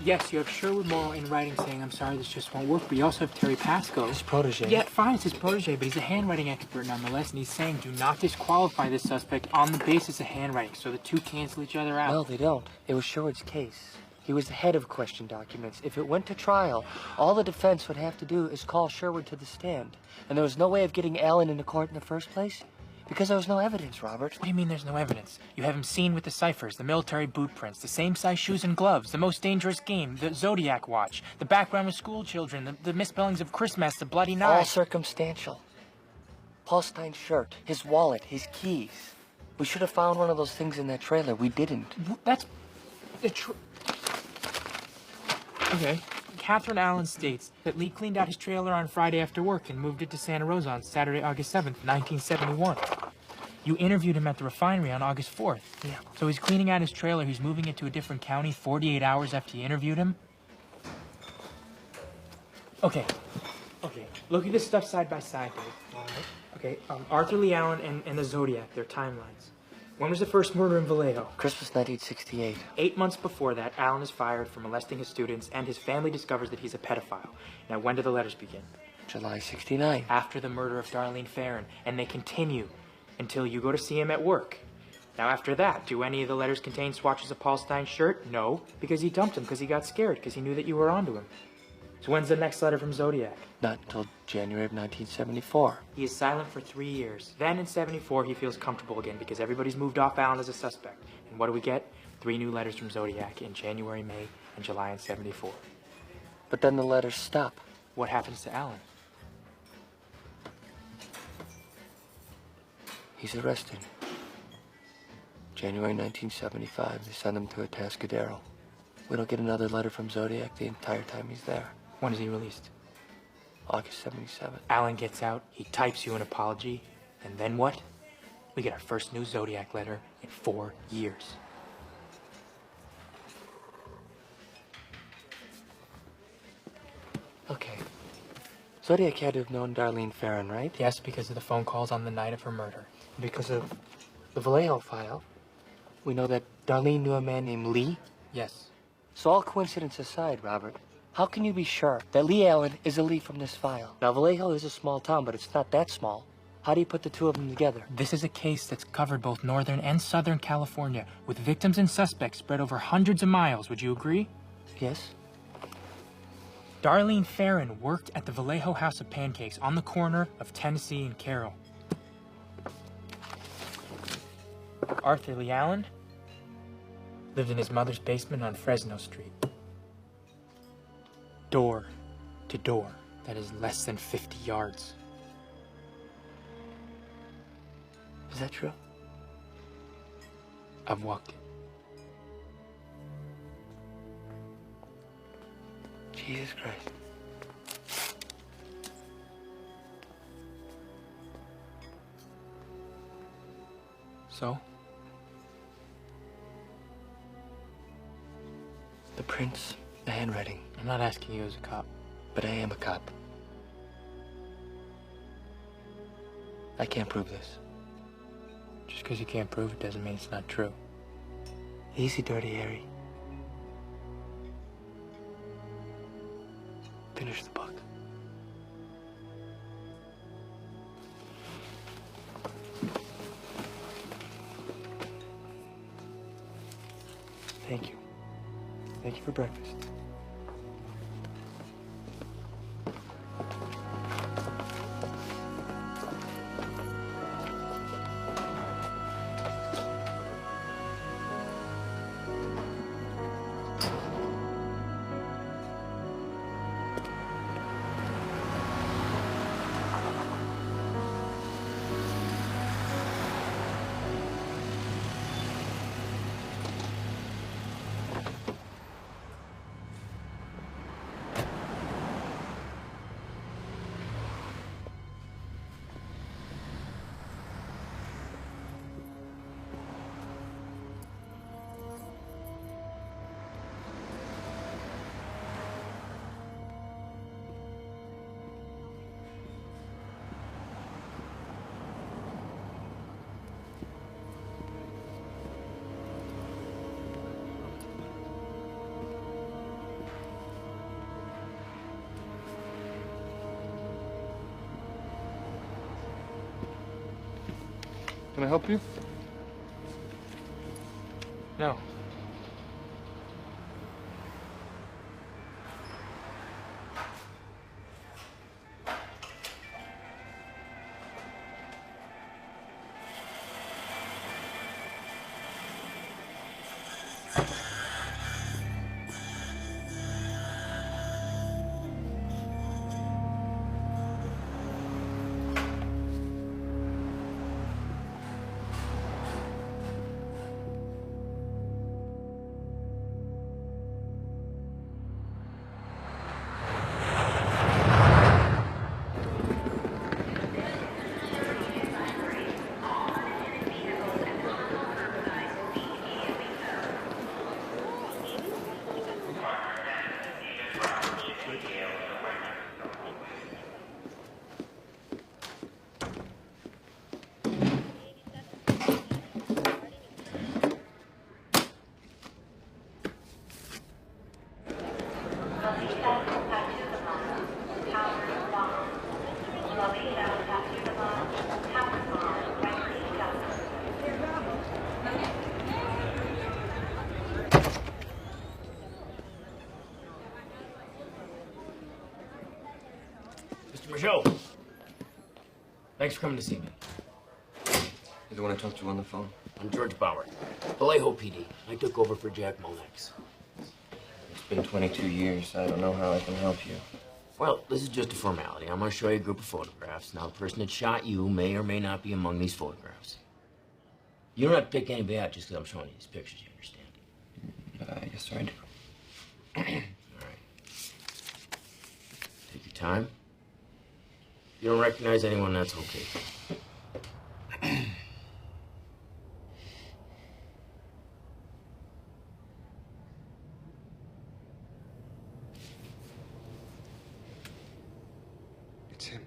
Yes, you have Sherwood Morrow in writing saying, I'm sorry, this just won't work, but you also have Terry Pascoe. His protege. Yeah, fine, it's his protege, but he's a handwriting expert nonetheless, and he's saying do not disqualify this suspect on the basis of handwriting, so the two cancel each other out. No, they don't. It was Sherwood's case. He was the head of question documents. If it went to trial, all the defense would have to do is call Sherwood to the stand. And there was no way of getting Allen into court in the first place. Because there was no evidence, Robert. What do you mean there's no evidence? You have him seen with the ciphers, the military boot prints, the same size shoes and gloves, the most dangerous game, the Zodiac watch, the background of school children, the misspellings of Christmas, the bloody knife. All circumstantial. Paul Stein's shirt, his wallet, his keys. We should have found one of those things in that trailer. We didn't. That's... Okay. Catherine Allen states that Lee cleaned out his trailer on Friday after work and moved it to Santa Rosa on Saturday, August 7th, 1971. You interviewed him at the refinery on August 4th. Yeah. So he's cleaning out his trailer, he's moving it to a different county 48 hours after you interviewed him? Okay. Okay. Look at this stuff side by side, Dave. All right. Okay, Arthur Lee Allen and the Zodiac, their timelines. When was the first murder in Vallejo? Christmas 1968. 8 months before that, Allen is fired for molesting his students, and his family discovers that he's a pedophile. Now, when do the letters begin? July 69. After the murder of Darlene Farron, and they continue until you go to see him at work. Now, after that, do any of the letters contain swatches of Paul Stein's shirt? No, because he dumped him because he got scared, because he knew that you were onto him. So when's the next letter from Zodiac? Not until January of 1974. He is silent for 3 years. Then in 74, he feels comfortable again because everybody's moved off Allen as a suspect. And what do we get? 3 new letters from Zodiac in January, May, and July in 74. But then the letters stop. What happens to Allen? He's arrested. January 1975, they send him to Atascadero. We don't get another letter from Zodiac the entire time he's there. When is he released? August 77. Alan gets out, he types you an apology, and then what? We get our first new Zodiac letter in 4 years. Okay. Zodiac had to have known Darlene Ferrin, right? Yes, because of the phone calls on the night of her murder. Because of the Vallejo file, we know that Darlene knew a man named Lee? Yes. So all coincidence aside, Robert, how can you be sure that Lee Allen is a Lee from this file? Now, Vallejo is a small town, but it's not that small. How do you put the two of them together? This is a case that's covered both Northern and Southern California, with victims and suspects spread over hundreds of miles. Would you agree? Yes. Darlene Ferrin worked at the Vallejo House of Pancakes on the corner of Tennessee and Carroll. Arthur Lee Allen lived in his mother's basement on Fresno Street. Door to door, that is less than 50 yards. Is that true? I've walked it. Jesus Christ. So? The prints, the handwriting. I'm not asking you as a cop. But I am a cop. I can't prove this. Just because you can't prove it doesn't mean it's not true. Easy, Dirty Harry. Finish the book. Thank you. Thank you for breakfast. Can I help you? No. Joe, thanks for coming to see me. You're the one I talked to on the phone? I'm George Bauer, Vallejo PD. I took over for Jack Molex. It's been 22 years. I don't know how I can help you. Well, this is just a formality. I'm going to show you a group of photographs. Now, the person that shot you may or may not be among these photographs. You don't have to pick anybody out just because I'm showing you these pictures, you understand? Yes, sir, I do. All right. Take your time. If you don't recognize anyone, that's okay. It's him.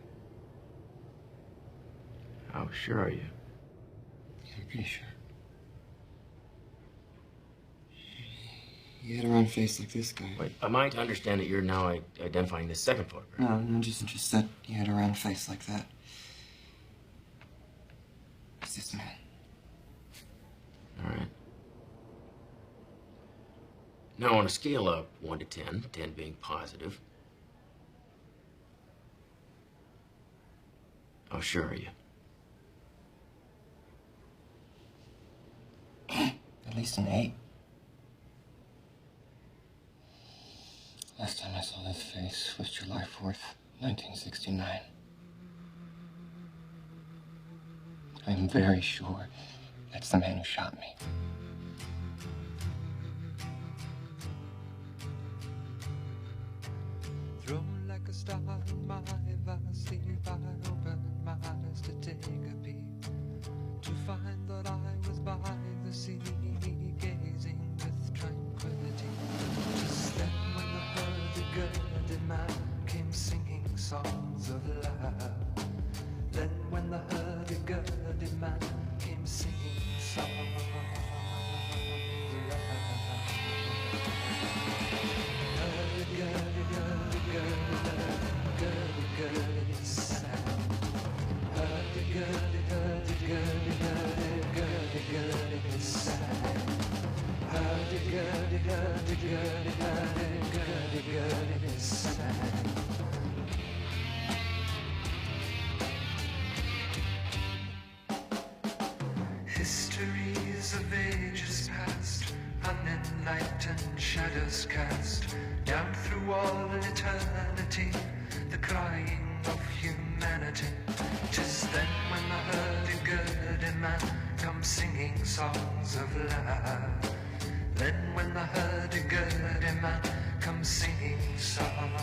How sure are you? I'm pretty sure. He had a round face like this guy. Wait, am I to understand that you're now identifying this second photograph? No, just that he had a round face like that. It's this man. All right. Now, on a scale of 1 to 10, 10 being positive, how sure are you? At least an 8. Last time I saw this face was July 4th, 1969. I'm very sure that's the man who shot me. Thrown like a star in my vast sleep, I opened my eyes to take a peek, to find that I was by the sea, gazing with tranquility. Just then when the hurdy-gurdy man came singing songs of love, then when the hurdy-gurdy man came singing songs of love. Hurdy-gurdy, hurdy-gurdy, hurdy-gurdy, sad. Hurdy-gurdy, hurdy-gurdy, hurdy-gurdy, sad. Hurdy-gurdy, hurdy-gurdy, hurdy-gurdy, sad. Histories of ages past, unenlightened shadows cast down through all eternity, the crying of humanity. 'Tis then when the hurdy-gurdy man comes singing songs of love. Then when the hurdy-gurdy man comes singing songs